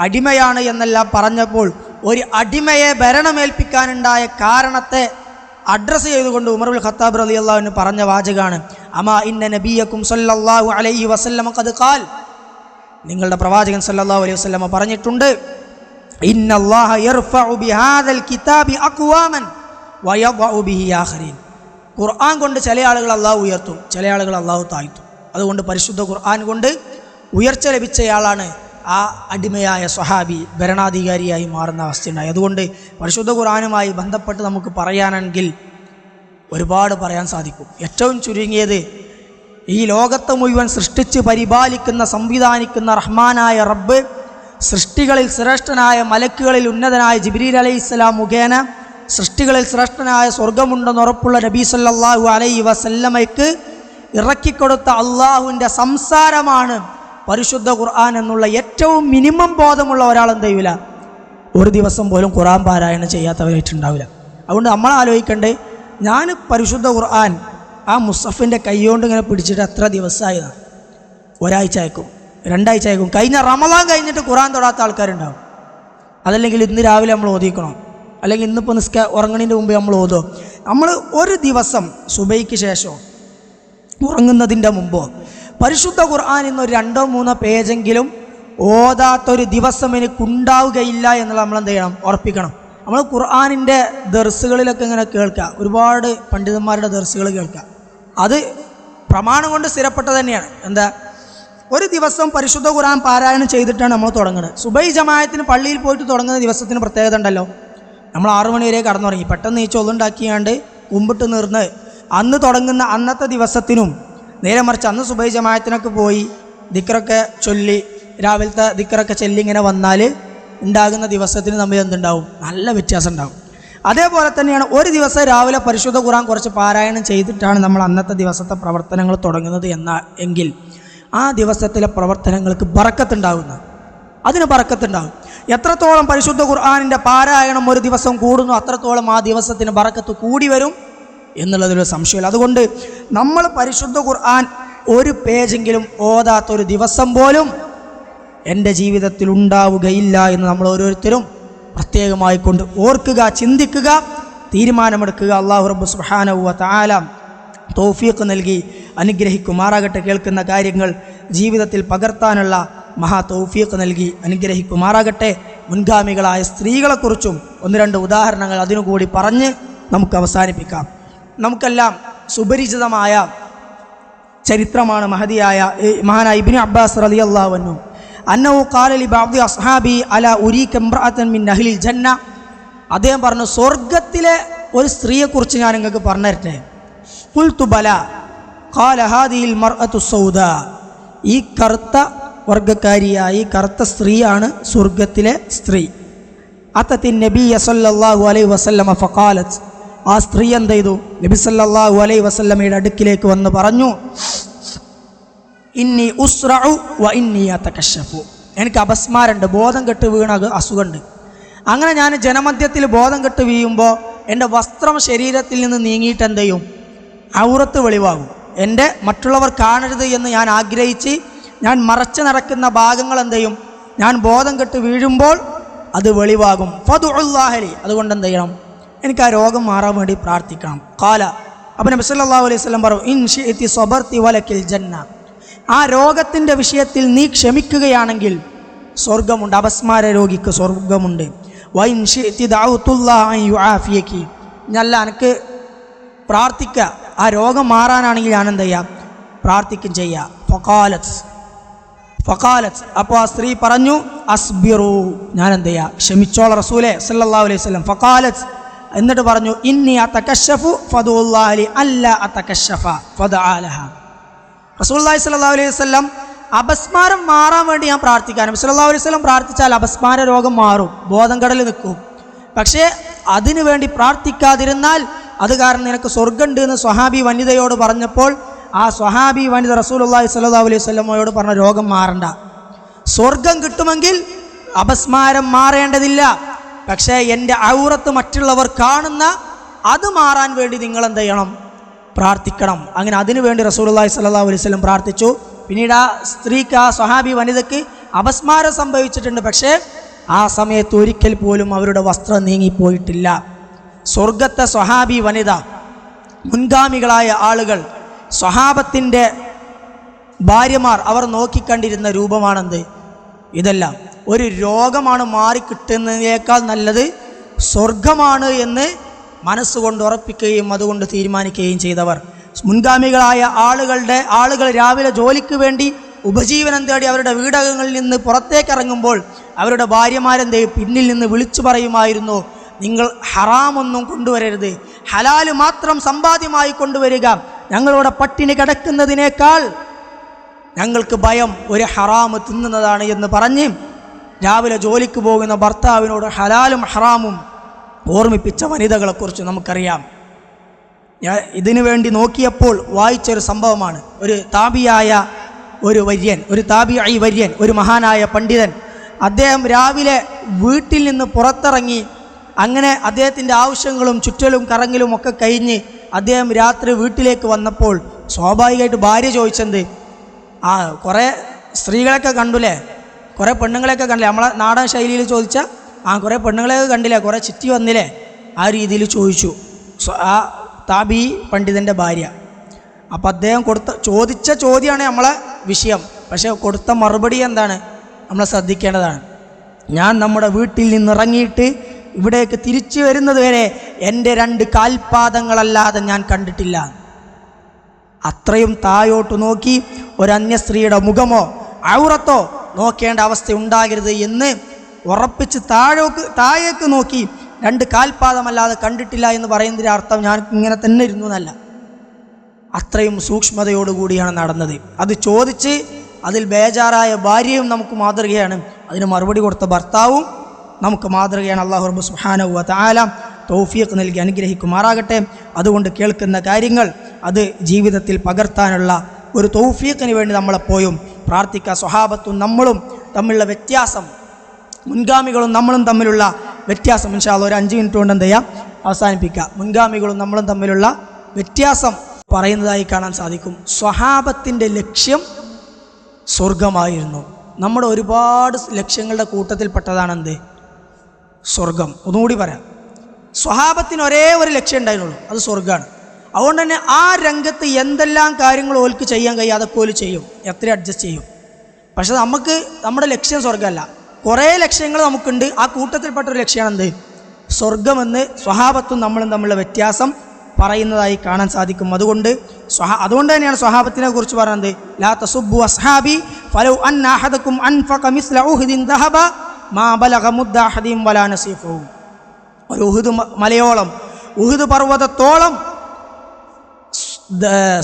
അടിമയാണ് എന്നെല്ലാം പറഞ്ഞപ്പോൾ ഒരു അടിമയെ ഭരണമേൽപ്പിക്കാനുണ്ടായ കാരണത്തെ അഡ്രസ്സ് ചെയ്തുകൊണ്ട് ഉമർ ബിൻ ഖത്താബ് റളിയല്ലാഹു അൻഹു പറഞ്ഞ വാചകമാണ്, അമാ ഇന്ന നബിയക്കും സല്ലല്ലാഹു അലൈഹി വസല്ലം ഖദ് ഖാൽ, നിങ്ങളുടെ പ്രവാചകൻ സല്ലല്ലാഹു അലൈഹി വസല്ലം പറഞ്ഞിട്ടുണ്ട്, ഇന്നല്ലാഹ യർഫഉ ബിഹാദൽ കിതാബി അഖ്വാമൻ വയദഉ ബിഹി ആഖരീൻ. ഖുർആൻ കൊണ്ട് ചില ആളുകൾ അള്ളാഹു ഉയർത്തും, ചില ആളുകൾ അള്ളാഹു താഴ്ത്തും. അതുകൊണ്ട് പരിശുദ്ധ ഖുർആൻ കൊണ്ട് ഉയർച്ച ലഭിച്ചയാളാണ് ആ അടിമയായ സ്വഹാബി ഭരണാധികാരിയായി മാറുന്ന അവസ്ഥയുണ്ടായി. അതുകൊണ്ട് പരിശുദ്ധ ഖുർആനുമായി ബന്ധപ്പെട്ട് നമുക്ക് പറയാനെങ്കിൽ ഒരുപാട് പറയാൻ സാധിക്കും. ഏറ്റവും ചുരുങ്ങിയത് ഈ ലോകത്തെ മുഴുവൻ സൃഷ്ടിച്ച് പരിപാലിക്കുന്ന സംവിധാനിക്കുന്ന റഹ്മാനായ റബ്ബ് സൃഷ്ടികളിൽ ശ്രേഷ്ഠനായ മലക്കുകളിൽ ഉന്നതനായ ജിബ്രീൽ അലൈഹിസ്സലാം മുഖേന സൃഷ്ടികളിൽ ശ്രേഷ്ഠനായ സ്വർഗമുണ്ടെന്ന് ഉറപ്പുള്ള നബി സല്ലല്ലാഹു അലൈഹി വസല്ലമയ്ക്ക് ഇറക്കിക്കൊടുത്ത അള്ളാഹുവിൻ്റെ സംസാരമാണ് പരിശുദ്ധ ഖുർആൻ എന്നുള്ള ഏറ്റവും മിനിമം ബോധമുള്ള ഒരാൾ എന്ത് ചെയ്യൂല, ഒരു ദിവസം പോലും ഖുർആൻ പാരായണം ചെയ്യാത്തവരായിട്ടുണ്ടാവില്ല. അതുകൊണ്ട് നമ്മൾ ആലോചിക്കണ്ടേ, ഞാൻ പരിശുദ്ധ ഖുർആൻ ആ മുസഫിൻ്റെ കൈകൊണ്ട് ഇങ്ങനെ പിടിച്ചിട്ട് എത്ര ദിവസമായതാണ്? ഒരാഴ്ച അയക്കും, 2 ആഴ്ച അയക്കും. കഴിഞ്ഞ റമളാൻ കഴിഞ്ഞിട്ട് ഖുർആൻ തൊടാത്ത ആൾക്കാരുണ്ടാവും. അതല്ലെങ്കിൽ ഇന്ന് രാവിലെ നമ്മൾ ഓതിക്കണം, അല്ലെങ്കിൽ ഇന്നിപ്പോൾ ഉറങ്ങണതിൻ്റെ മുമ്പ് നമ്മൾ ഓതോ. നമ്മൾ ഒരു ദിവസം സുബൈക്ക് ശേഷം ഉറങ്ങുന്നതിൻ്റെ മുമ്പോ പരിശുദ്ധ ഖുർആൻ ഇന്നൊരു 2-3 പേജെങ്കിലും ഓതാത്തൊരു ദിവസം എനിക്കുണ്ടാവുകയില്ല എന്നുള്ള നമ്മൾ എന്ത് ചെയ്യണം, ഉറപ്പിക്കണം. നമ്മൾ ഖുർആനിൻ്റെ ദർസുകളിലൊക്കെ ഇങ്ങനെ കേൾക്കുക, ഒരുപാട് പണ്ഡിതന്മാരുടെ ദർസുകൾ കേൾക്കുക, അത് പ്രമാണം കൊണ്ട് സ്ഥിരപ്പെട്ട തന്നെയാണ്. എന്താ, ഒരു ദിവസം പരിശുദ്ധ ഖുർആൻ പാരായണം ചെയ്തിട്ടാണ് നമ്മൾ തുടങ്ങുന്നത്. സുബൈ ജമാഅത്തിന് പള്ളിയിൽ പോയിട്ട് തുടങ്ങുന്ന ദിവസത്തിന് പ്രത്യേകത ഉണ്ടല്ലോ. നമ്മൾ 6 മണി വരെ കടന്നുറങ്ങി, പെട്ടെന്ന് ഈ ചൊല്ലുണ്ടാക്കിയാണ്ട് കുമ്പിട്ട് നിർന്ന് അന്ന് തുടങ്ങുന്ന അന്നത്തെ ദിവസത്തിനും നേരെ മറിച്ച് അന്ന് സുബൈ ജമാഅത്തിനൊക്കെ പോയി ദിക്റൊക്കെ ചൊല്ലി രാവിലത്തെ ദിക്റൊക്കെ ചൊല്ലി ഇങ്ങനെ വന്നാൽ ഉണ്ടാകുന്ന ദിവസത്തിന് തമ്മിൽ എന്തുണ്ടാവും, നല്ല വ്യത്യാസം ഉണ്ടാവും. അതേപോലെ തന്നെയാണ് ഒരു ദിവസം രാവിലെ പരിശുദ്ധ ഖുർആൻ കുറച്ച് പാരായണം ചെയ്തിട്ടാണ് നമ്മൾ അന്നത്തെ ദിവസത്തെ പ്രവർത്തനങ്ങൾ തുടങ്ങുന്നത് എങ്കിൽ ആ ദിവസത്തിലെ പ്രവർത്തനങ്ങൾക്ക് ബറക്കത്തുണ്ടാകുന്ന, അതിന് ബറക്കത്തുണ്ടാകും. എത്രത്തോളം പരിശുദ്ധ ഖുർആനിൻ്റെ പാരായണം ഒരു ദിവസം കൂടുന്നു അത്രത്തോളം ആ ദിവസത്തിന് ബറക്കത്ത് കൂടി വരും എന്നുള്ളതൊരു സംശയമില്ല. അതുകൊണ്ട് നമ്മൾ പരിശുദ്ധ ഖുർആൻ ഒരു പേജെങ്കിലും ഓതാത്തൊരു ദിവസം പോലും എൻ്റെ ജീവിതത്തിൽ ഉണ്ടാവുകയില്ല എന്ന് നമ്മൾ ഓരോരുത്തരും പ്രത്യേകമായി കൊണ്ട് ഓർക്കുക, ചിന്തിക്കുക, തീരുമാനമെടുക്കുക. അല്ലാഹു റബ്ബ് സുബ്ഹാനഹു വ തആല തൗഫീഖ് നൽകി അനുഗ്രഹിക്കുമാറാകട്ടെ. കേൾക്കുന്ന കാര്യങ്ങൾ ജീവിതത്തിൽ പകർത്താനുള്ള മഹാ തൗഫീഖ് നൽകി അനുഗ്രഹിക്കുമാറാകട്ടെ. മുൻഗാമികളായ സ്ത്രീകളെക്കുറിച്ചും ഒന്ന് രണ്ട് ഉദാഹരണങ്ങൾ അതിനുകൂടി പറഞ്ഞ് നമുക്ക് അവസാനിപ്പിക്കാം. നമുക്കെല്ലാം സുപരിചിതമായ ചരിത്രമാണ് മഹാനായ ഇബ്നു അബ്ബാസ് റളിയല്ലാഹു അൻഹു അന്നഹു ഖാല ലി ബഅദി അസ്ഹാബി അലാ ഉരീക ഇംറഅതൻ മിൻ അഹ്ലിൽ ജന്ന. അദ്ദേഹം പറഞ്ഞു, സ്വർഗത്തിലെ ഒരു സ്ത്രീയെക്കുറിച്ച് ഞാൻ നിങ്ങൾക്ക് പറഞ്ഞു തരട്ടെ. ഖുൽതു ബല ഖാല ഹാദിഹിൽ മർഅതു സൗദാ. ഈ കറുത്ത വർഗ്ഗക്കാരിയായി കറുത്ത സ്ത്രീയാണ് സ്വർഗത്തിലെ സ്ത്രീ. അത്തത്തിൻ നബിയ സല്ലല്ലാഹു അലൈഹി വസല്ലമ ഫഖാലത്ത്. ആ സ്ത്രീ എന്ത് ചെയ്തു? നബി സല്ലല്ലാഹു അലൈഹി വസല്ലമയുടെ അടുക്കിലേക്ക് വന്ന് പറഞ്ഞു, ഇന്നി ഉസ്റഉ വ ഇന്നി അതകശഫു. എനിക്ക് അപസ്മാരമുണ്ട്, ബോധം കെട്ട് വീണ അസുഖമുണ്ട്. അങ്ങനെ ഞാൻ ജനമധ്യത്തിൽ ബോധം കെട്ട് വീഴുമ്പോൾ എൻ്റെ വസ്ത്രം ശരീരത്തിൽ നിന്ന് നീങ്ങിയിട്ട് എന്ത് ചെയ്യും? ഔറത്ത് വെളിവാകും. എൻ്റെ മറ്റുള്ളവർ കാണരുത് എന്ന് ഞാൻ ആഗ്രഹിച്ച് ഞാൻ മറച്ചു നടക്കുന്ന ഭാഗങ്ങൾ എന്ത് ചെയ്യും? ഞാൻ ബോധം കെട്ട് വീഴുമ്പോൾ അത് വെളിവാകും. ഫദുഉല്ലാഹി. അതുകൊണ്ട് എന്ത് ചെയ്യണം? എനിക്ക് ആ രോഗം മാറാൻ വേണ്ടി പ്രാർത്ഥിക്കണം. ഖാല. അപ്പോൾ നബി സല്ലല്ലാഹു അലൈഹി വസല്ലം പറഞ്ഞു, ഇൻ ശിഅതി സബർതി വലകിൽ ജന്ന. ആ രോഗത്തിൻ്റെ വിഷയത്തിൽ നീ ക്ഷമിക്കുകയാണെങ്കിൽ സ്വർഗമുണ്ട്, അപസ്മാര രോഗിക്ക് സ്വർഗമുണ്ട്. വഇൻ ശിഅതി ദഅഉതുല്ലാഹ അൻ യുആഫിയകി. നല്ല എനിക്ക് പ്രാർത്ഥിക്കുക, ആ രോഗം മാറാനാണെങ്കിൽ ഞാൻ എന്ത് ചെയ്യാം? പ്രാർത്ഥിക്കും ചെയ്യാം. ഫഖാലത്ത്. അപ്പോൾ ആ സ്ത്രീ പറഞ്ഞു, അസ്ബിറു. ഞാൻ എന്ത് ചെയ്യാം? ക്ഷമിച്ചോള റസൂലേ സല്ലല്ലാഹു അലൈഹി വസല്ലം. ഫഖാലത്ത്. എന്നിട്ട് പറഞ്ഞു, ഇന്നി അതകശഫു ഫദുല്ലാഹി അല്ലാ അതകശഫ ഫദഅലഹ. റസൂലുള്ളാഹി സ്വല്ലല്ലാഹു അലൈഹി വസല്ലം അപസ്മാരം മാറാൻ വേണ്ടി ഞാൻ പ്രാർത്ഥിക്കാൻ. നബി സല്ലല്ലാഹു അലൈഹി വസല്ലം പ്രാർത്ഥിച്ചാൽ അപസ്മാര രോഗം മാറും, ബോധം കടൽ നിൽക്കും. പക്ഷേ അതിനു വേണ്ടി പ്രാർത്ഥിക്കാതിരുന്നാൽ അത് കാരണം നിനക്ക് സ്വർഗ്ഗമുണ്ട് എന്ന് സ്വഹാബി വനിതയോട് പറഞ്ഞപ്പോൾ ആ സ്വഹാബി വനിത റസൂലുള്ളാഹി സ്വല്ലല്ലാഹു അലൈഹി വസല്ലമയോട് പറഞ്ഞ രോഗം മാറണ്ട, സ്വർഗം കിട്ടുമെങ്കിൽ അപസ്മാരം മാറേണ്ടതില്ല. പക്ഷേ എൻ്റെ ഔറത്ത് മറ്റുള്ളവർ കാണുന്ന അത് മാറാൻ വേണ്ടി നിങ്ങൾ എന്ത് ചെയ്യണം? പ്രാർത്ഥിക്കണം. അങ്ങനെ അതിനു വേണ്ടി റസൂലുള്ളാഹി സ്വല്ലല്ലാഹു അലൈഹി വസല്ലം പ്രാർത്ഥിച്ചു. പിന്നീട് ആ സ്ത്രീക്ക്, ആ സ്വഹാബി വനിതയ്ക്ക് അപസ്മാരം സംഭവിച്ചിട്ടുണ്ട്. പക്ഷേ ആ സമയത്ത് ഒരിക്കൽ പോലും അവരുടെ വസ്ത്രം നീങ്ങിപ്പോയിട്ടില്ല. സ്വർഗത്തെ സ്വഹാബി വനിത, മുൻഗാമികളായ ആളുകൾ, സ്വഹാബത്തിൻ്റെ ഭാര്യമാർ, അവർ നോക്കിക്കണ്ടിരുന്ന രൂപമാണെന്ത്? ഇതെല്ലാം. ഒരു രോഗമാണ് മാറിക്കിട്ടുന്നതിനേക്കാൾ നല്ലത് സ്വർഗമാണ് എന്ന് മനസ്സുകൊണ്ട് ഉറപ്പിക്കുകയും അതുകൊണ്ട് തീരുമാനിക്കുകയും ചെയ്തവർ. മുൻഗാമികളായ ആളുകൾ രാവിലെ ജോലിക്ക് വേണ്ടി ഉപജീവനം തേടി അവരുടെ വീടകങ്ങളിൽ നിന്ന് പുറത്തേക്ക് ഇറങ്ങുമ്പോൾ അവരുടെ ഭാര്യമാരെന്ത് പിന്നിൽ നിന്ന് വിളിച്ചു പറയുമായിരുന്നു, നിങ്ങൾ ഹറാമൊന്നും കൊണ്ടുവരരുത്, ഹലാല് മാത്രം സമ്പാദ്യമായി കൊണ്ടുവരിക, ഞങ്ങളോട് പട്ടിണി കിടക്കുന്നതിനേക്കാൾ ഞങ്ങൾക്ക് ഭയം ഒരു ഹറാമ് തിന്നുന്നതാണ് എന്ന് പറഞ്ഞ് രാവിലെ ജോലിക്ക് പോകുന്ന ഭർത്താവിനോട് ഹലാലും ഹറാമും ഓർമ്മിപ്പിച്ച വനിതകളെക്കുറിച്ച് നമുക്കറിയാം. ഞാൻ ഇതിനു വേണ്ടി നോക്കിയപ്പോൾ വായിച്ചൊരു സംഭവമാണ്. ഒരു താബിയായ ഒരു വര്യൻ, ഒരു മഹാനായ പണ്ഡിതൻ, അദ്ദേഹം രാവിലെ വീട്ടിൽ നിന്ന് പുറത്തിറങ്ങി അങ്ങനെ അദ്ദേഹത്തിൻ്റെ ആവശ്യങ്ങളും ചുറ്റലും കറങ്ങലും ഒക്കെ കഴിഞ്ഞ് അദ്ദേഹം രാത്രി വീട്ടിലേക്ക് വന്നപ്പോൾ സ്വാഭാവികമായിട്ട് ഭാര്യ ചോദിച്ചെന്ത്, കുറേ സ്ത്രീകളൊക്കെ കണ്ടുല്ലേ, കുറേ പെണ്ണുങ്ങളെയൊക്കെ കണ്ടില്ലേ, നമ്മളെ നാടൻ ശൈലിയിൽ ചോദിച്ചാൽ കുറേ പെണ്ണുങ്ങളെയൊക്കെ കണ്ടില്ലേ, കുറേ ചിറ്റി വന്നില്ലേ, ആ രീതിയിൽ ചോദിച്ചു ആ താബി പണ്ഡിതൻ്റെ ഭാര്യ. അപ്പം അദ്ദേഹം ചോദിച്ച ചോദ്യമാണ് നമ്മളെ വിഷയം. പക്ഷേ കൊടുത്ത മറുപടി എന്താണ് നമ്മൾ ശ്രദ്ധിക്കേണ്ടതാണ്. ഞാൻ നമ്മുടെ വീട്ടിൽ നിന്നിറങ്ങിയിട്ട് ഇവിടേക്ക് തിരിച്ചു വരുന്നത് വരെ എൻ്റെ 2 കാൽപാദങ്ങളല്ലാതെ ഞാൻ കണ്ടിട്ടില്ല. അത്രയും താഴോട്ട് നോക്കി ഒരു അന്യസ്ത്രീയുടെ മുഖമോ ഔറത്തോ നോക്കേണ്ട അവസ്ഥ ഉണ്ടാകരുത് എന്ന് ഉറപ്പിച്ച് താഴേക്ക് നോക്കി 2 കാൽപാദമല്ലാതെ കണ്ടിട്ടില്ല എന്ന് പറയുന്നതിൻ്റെ അർത്ഥം ഞാൻ ഇങ്ങനെ തന്നെ ഇരുന്നു എന്നല്ല. അത്രയും സൂക്ഷ്മതയോടുകൂടിയാണ് നടന്നത്. അത് ചോദിച്ച് അതിൽ ബേജാറായ ഭാര്യയും നമുക്ക് മാതൃകയാണ്, അതിന് മറുപടി കൊടുത്ത ഭർത്താവും നമുക്ക് മാതൃകയാണ്. അല്ലാഹു റബ്ബ് സുബ്ഹാനഹു വ തആല തൗഫീഖ് നൽകി അനുഗ്രഹിക്കുമാറാകട്ടെ. അതുകൊണ്ട് കേൾക്കുന്ന കാര്യങ്ങൾ അത് ജീവിതത്തിൽ പകർത്താനുള്ള ഒരു തൗഫീഖിന് വേണ്ടി നമ്മളെപ്പോഴും പ്രാർത്ഥിക്കുക. സ്വഹാബത്തും നമ്മളും തമ്മിലുള്ള വ്യത്യാസം, മുൻഗാമികളും നമ്മളും തമ്മിലുള്ള വ്യത്യാസം ഇൻഷാ അല്ലാഹ് ഒരു 5 മിനിറ്റ് കൊണ്ട് എന്ത് ചെയ്യാം അവസാനിപ്പിക്കുക. മുൻഗാമികളും നമ്മളും തമ്മിലുള്ള വ്യത്യാസം പറയുന്നതായി കാണാൻ സാധിക്കും. സ്വഹാബത്തിൻ്റെ ലക്ഷ്യം സ്വർഗമായിരുന്നു. നമ്മുടെ ഒരുപാട് ലക്ഷ്യങ്ങളുടെ കൂട്ടത്തിൽപ്പെട്ടതാണെന്ത്? സ്വർഗം. ഒന്നുകൂടി പറയാം, സ്വഹാബത്തിന് ഒരേ ഒരു ലക്ഷ്യം ഉണ്ടായിരുന്നുള്ളൂ, അത് സ്വർഗമാണ്. അതുകൊണ്ട് തന്നെ ആ രംഗത്ത് എന്തെല്ലാം കാര്യങ്ങൾ ഓൽക്ക് ചെയ്യാൻ കഴിയും അതൊക്കെ ഓല് ചെയ്യും, എത്ര അഡ്ജസ്റ്റ് ചെയ്യും. പക്ഷെ നമുക്ക് നമ്മുടെ ലക്ഷ്യം സ്വർഗമല്ല. കുറേ ലക്ഷ്യങ്ങൾ നമുക്കുണ്ട്. ആ കൂട്ടത്തിൽപ്പെട്ടൊരു ലക്ഷ്യമാണ് എന്ത്? സ്വർഗമെന്ന് സ്വഹാബത്തും നമ്മളും തമ്മിലുള്ള വ്യത്യാസം പറയുന്നതായി കാണാൻ സാധിക്കും. അതുകൊണ്ട് തന്നെയാണ് സ്വഹാബത്തിനെ കുറിച്ച് പറയുന്നത്, ലാ തസുബ്ബു അസ്ഹാബി ഫലൗ അന്ന അഹദകും അൻഫഖ മിസ്ല ഉഹദിൻ ദഹബ മാ ബലഗ മുദ്ദ അഹദിൻ വലാ നസീഫഹു. ഒരു ഉഹുദ് മലയോളം, ഉഹുദ് പർവ്വതത്തോളം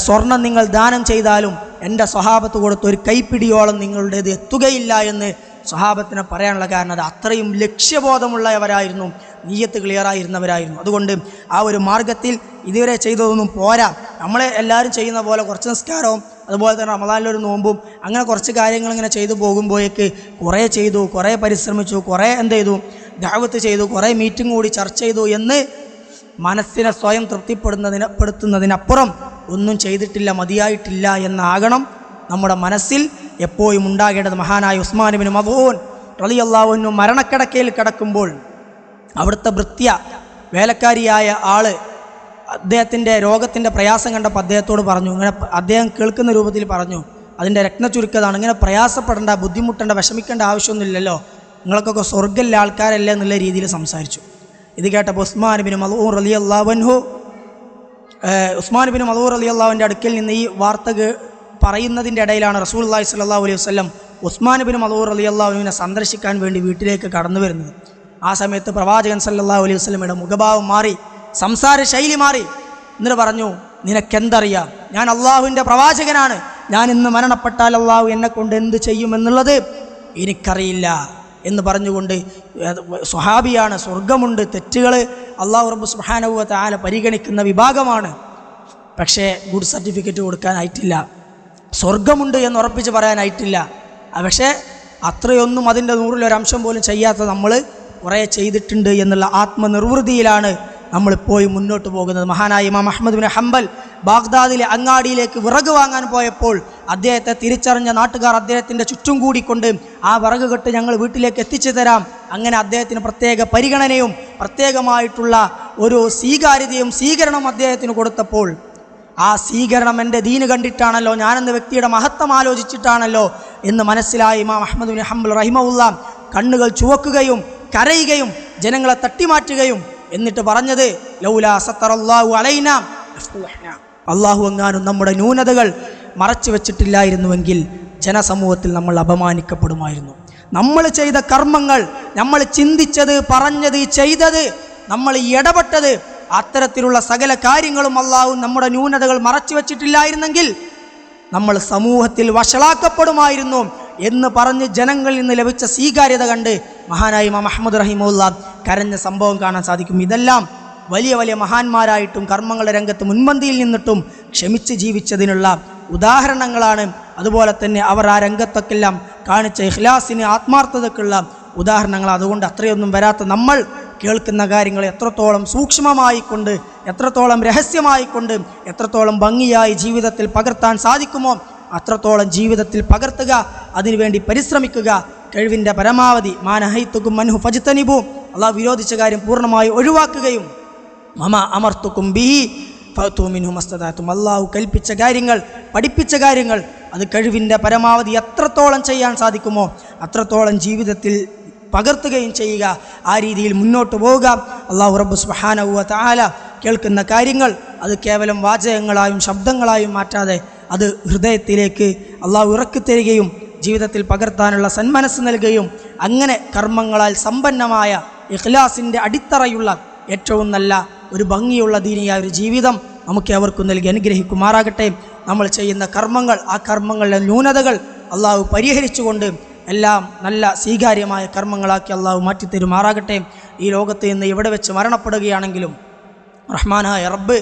സ്വർണം നിങ്ങൾ ദാനം ചെയ്താലും എൻ്റെ സ്വഹാബത്ത് കൊടുത്ത ഒരു കൈപ്പിടിയോളം നിങ്ങളുടേത് എത്തുകയില്ല എന്ന് സ്വഹാബത്തിനെ പറയാനുള്ള കാരണം അത് അത്രയും ലക്ഷ്യബോധമുള്ളവരായിരുന്നു, നീയത്ത് ക്ലിയറായിരുന്നവരായിരുന്നു. അതുകൊണ്ട് ആ ഒരു മാർഗത്തിൽ ഇതുവരെ ചെയ്തതൊന്നും പോരാ. നമ്മളെ എല്ലാവരും ചെയ്യുന്ന പോലെ കുറച്ച് നിസ്കാരവും അതുപോലെ തന്നെ റമദാനിലൊരു നോമ്പും അങ്ങനെ കുറച്ച് കാര്യങ്ങൾ ഇങ്ങനെ ചെയ്തു പോകുമ്പോഴേക്ക് കുറേ ചെയ്തു, കുറേ പരിശ്രമിച്ചു, കുറേ എന്ത് ചെയ്തു, ദഅവത്ത് ചെയ്തു, കുറേ മീറ്റിംഗ് കൂടി ചർച്ച ചെയ്തു എന്ന് മനസ്സിനെ സ്വയം തൃപ്തിപ്പെടുത്തുന്നതിനപ്പുറം ഒന്നും ചെയ്തിട്ടില്ല, മതിയായിട്ടില്ല എന്നാകണം നമ്മുടെ മനസ്സിൽ എപ്പോഴും ഉണ്ടാകേണ്ടത്. മഹാനായ ഉസ്മാൻ ഇബ്നു മദ്ഊൻ റളിയല്ലാഹു അൻഹു മരണക്കിടക്കയിൽ കിടക്കുമ്പോൾ അവിടുത്തെ ഭൃത്യ വേലക്കാരിയായ ആള് അദ്ദേഹത്തിൻ്റെ രോഗത്തിൻ്റെ പ്രയാസം കണ്ടപ്പോൾ അദ്ദേഹത്തോട് പറഞ്ഞു, ഇങ്ങനെ അദ്ദേഹം കേൾക്കുന്ന രൂപത്തിൽ പറഞ്ഞു, അതിൻ്റെ രത്നച്ചുരുക്കതാണ്, ഇങ്ങനെ പ്രയാസപ്പെടേണ്ട, ബുദ്ധിമുട്ടേണ്ട, വിഷമിക്കേണ്ട ആവശ്യമൊന്നുമില്ലല്ലോ, നിങ്ങൾക്കൊക്കെ സ്വർഗ്ഗമില്ല ആൾക്കാരല്ലേ എന്നുള്ള രീതിയിൽ സംസാരിച്ചു. ഇത് കേട്ടപ്പോൾ ഉസ്മാൻ ഇബ്നു മദ്ഊൻ റളിയല്ലാഹു അൻഹു അടുക്കൽ നിന്ന് ഈ വാർത്ത പറയുന്നതിൻ്റെ ഇടയിലാണ് റസൂലുള്ളാഹി സ്വല്ലല്ലാഹു അലൈഹി വസല്ലം ഉസ്മാൻ ഇബ്നു മദ്ഊൻ റളിയല്ലാഹു അൻഹുവിനെ സന്ദർശിക്കാൻ വേണ്ടി വീട്ടിലേക്ക് കടന്നു വരുന്നത്. ആ സമയത്ത് പ്രവാചകൻ സല്ലല്ലാഹു അലൈഹി വസല്ലമയുടെ മുഖഭാവം മാറി, സംസാര ശൈലി മാറി. എന്നിട്ട് പറഞ്ഞു, നിനക്കെന്തറിയാം, ഞാൻ അള്ളാഹുവിൻ്റെ പ്രവാചകനാണ്, ഞാൻ ഇന്ന് മരണപ്പെട്ടാൽ അള്ളാഹു എന്നെ കൊണ്ട് എന്ത് ചെയ്യുമെന്നുള്ളത് എനിക്കറിയില്ല എന്ന് പറഞ്ഞുകൊണ്ട് സ്വഹാബിയാണ്, സ്വർഗമുണ്ട്, തെറ്റുകൾ അള്ളാഹു റബ്ബ് സുബ്ഹാനഹു വ തആല പരിഗണിക്കുന്ന വിഭാഗമാണ്, പക്ഷേ ഗുഡ് സർട്ടിഫിക്കറ്റ് കൊടുക്കാനായിട്ടില്ല, സ്വർഗമുണ്ട് എന്ന് ഉറപ്പിച്ച് പറയാനായിട്ടില്ല. പക്ഷേ അത്രയൊന്നും അതിൻ്റെ 100% പോലും ചെയ്യാത്ത നമ്മൾ കുറേ ചെയ്തിട്ടുണ്ട് എന്നുള്ള ആത്മനിർവൃതിയിലാണ് നമ്മളിപ്പോഴും മുന്നോട്ട് പോകുന്നത്. മഹാനായ ഇമാം അഹ്മദ് ബിൻ ഹംബൽ ബാഗ്ദാദിലെ അങ്ങാടിയിലേക്ക് വിറക് വാങ്ങാൻ പോയപ്പോൾ അദ്ദേഹത്തെ തിരിച്ചറിഞ്ഞ നാട്ടുകാർ അദ്ദേഹത്തിൻ്റെ ചുറ്റും കൂടിക്കൊണ്ട് ആ വിറക് കെട്ട് ഞങ്ങൾ വീട്ടിലേക്ക് എത്തിച്ചു തരാം, അങ്ങനെ അദ്ദേഹത്തിന് പ്രത്യേക പരിഗണനയും പ്രത്യേകമായിട്ടുള്ള ഒരു സ്വീകരണവും അദ്ദേഹത്തിന് കൊടുത്തപ്പോൾ ആ സ്വീകരണം എൻ്റെ ദീന് കണ്ടിട്ടാണല്ലോ, ഞാനെന്ന വ്യക്തിയുടെ മഹത്വം ആലോചിച്ചിട്ടാണല്ലോ എന്ന് മനസ്സിലായി ഇമാം അഹ്മദ് ബിൻ ഹംബൽ റഹിമഹുല്ലാ കണ്ണുകൾ ചുവക്കുകയും കരയുകയും ജനങ്ങളെ തട്ടിമാറ്റുകയും എന്നിട്ട് പറഞ്ഞത്, ലൗലാ സത്തറല്ലാഹു അലൈനാ അള്ളാഹു എങ്ങാനും നമ്മുടെ ന്യൂനതകൾ മറച്ചു വെച്ചിട്ടില്ലായിരുന്നുവെങ്കിൽ ജനസമൂഹത്തിൽ നമ്മൾ അപമാനിക്കപ്പെടുമായിരുന്നു. നമ്മൾ ചെയ്ത കർമ്മങ്ങൾ, നമ്മൾ ചിന്തിച്ചത്, പറഞ്ഞത്, ചെയ്തത്, നമ്മൾ ഇടപെട്ടത്, അത്തരത്തിലുള്ള സകല കാര്യങ്ങളും അള്ളാഹു നമ്മുടെ ന്യൂനതകൾ മറച്ചു വെച്ചിട്ടില്ലായിരുന്നെങ്കിൽ നമ്മൾ സമൂഹത്തിൽ വഷളാക്കപ്പെടുമായിരുന്നു എന്ന് പറഞ്ഞ് ജനങ്ങളിൽ നിന്ന് ലഭിച്ച സ്വീകാര്യത കണ്ട് മഹാനായ ഇമാം അഹ്മദ് റഹിമഹുല്ലാ കരഞ്ഞ സംഭവം കാണാൻ സാധിക്കും. ഇതെല്ലാം വലിയ വലിയ മഹാന്മാരായിട്ടും കർമ്മങ്ങളുടെ രംഗത്ത് മുൻപന്തിയിൽ നിന്നിട്ടും ക്ഷമിച്ച് ജീവിച്ചതിനുള്ള ഉദാഹരണങ്ങളാണ്. അതുപോലെ തന്നെ അവർ ആ രംഗത്തൊക്കെല്ലാം കാണിച്ച ഇഖ്ലാസിന്, ആത്മാർത്ഥതയ്ക്കുള്ള ഉദാഹരണങ്ങൾ. അതുകൊണ്ട് അത്രയൊന്നും വരാത്ത നമ്മൾ കേൾക്കുന്ന കാര്യങ്ങൾ എത്രത്തോളം സൂക്ഷ്മമായിക്കൊണ്ട്, എത്രത്തോളം രഹസ്യമായിക്കൊണ്ട്, എത്രത്തോളം ഭംഗിയായി ജീവിതത്തിൽ പകർത്താൻ സാധിക്കുമോ അത്രത്തോളം ജീവിതത്തിൽ പകർത്തുക, അതിനുവേണ്ടി പരിശ്രമിക്കുക. കഴിവിൻ്റെ പരമാവധി മാനഹൈത്തുക്കും മൻഹു ഫജ്തനിബു, അള്ളാഹു വിരോധിച്ച കാര്യം പൂർണ്ണമായി ഒഴിവാക്കുകയും മമ അമർത്തുക്കും ബിഹി ഫഅതു മിൻഹു മസ്തദഅതും, അള്ളാഹു കൽപ്പിച്ച കാര്യങ്ങൾ, പഠിപ്പിച്ച കാര്യങ്ങൾ അത് കഴിവിൻ്റെ പരമാവധി എത്രത്തോളം ചെയ്യാൻ സാധിക്കുമോ അത്രത്തോളം ജീവിതത്തിൽ പകർത്തുകയും ചെയ്യുക. ആ രീതിയിൽ മുന്നോട്ട് പോവുക. അള്ളാഹു റബ്ബ് സുബ്ഹാനഹു വ തആല കേൾക്കുന്ന കാര്യങ്ങൾ അത് കേവലം വാചകങ്ങളായും ശബ്ദങ്ങളായും മാറ്റാതെ അത് ഹൃദയത്തിലേക്ക് അള്ളാഹു ഇറക്കിത്തരികയും ജീവിതത്തിൽ പകർത്താനുള്ള സന്മനസ് നൽകുകയും അങ്ങനെ കർമ്മങ്ങളാൽ സമ്പന്നമായ ഇഖ്ലാസിൻ്റെ അടിത്തറയുള്ള ഏറ്റവും നല്ല ഒരു ഭംഗിയുള്ള ദീനിയായ ഒരു ജീവിതം നമുക്ക് അവർക്കും നൽകി അനുഗ്രഹിക്കുമാറാകട്ടെ. നമ്മൾ ചെയ്യുന്ന കർമ്മങ്ങൾ, ആ കർമ്മങ്ങളിലെ ന്യൂനതകൾ അള്ളാഹു പരിഹരിച്ചുകൊണ്ട് എല്ലാം നല്ല സ്വീകാര്യമായ കർമ്മങ്ങളാക്കി അള്ളാഹു മാറ്റിത്തരുമാറാകട്ടെ. ഈ ലോകത്ത് നിന്ന് എവിടെ വെച്ച് മരണപ്പെടുകയാണെങ്കിലും റഹ്മാനായ റബ്ബ്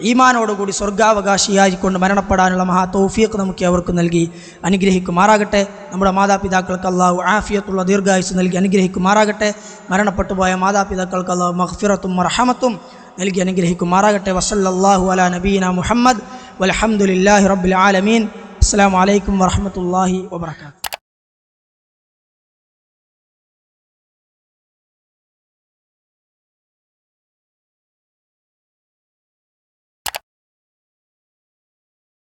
ഈമാനോടുകൂടി സ്വർഗാവകാശിയായിക്കൊണ്ട് മരണപ്പെടാനുള്ള മഹാ തൗഫീഖ് നമുക്ക് അവർക്ക് നൽകി അനുഗ്രഹിക്കുമാറാകട്ടെ. നമ്മുടെ മാതാപിതാക്കൾക്ക് അള്ളാഹു ആഫിയത്തുള്ള ദീർഘായുസ് നൽകി അനുഗ്രഹിക്കുമാറാകട്ടെ. മരണപ്പെട്ടു പോയ മാതാപിതാക്കൾക്ക് അള്ളാഹു മഗ്ഫിറത്തും റഹമത്തും നൽകി അനുഗ്രഹിക്കുമാറാകട്ടെ. വസല്ലല്ലാഹു അലാ നബീന മുഹമ്മദ് വൽഹംദുലില്ലാഹി റബ്ബിൽ ആലമീൻ. അസ്സലാമു അലൈക്കും വറഹ്മത്തുള്ളാഹി വബറകാതുഹു.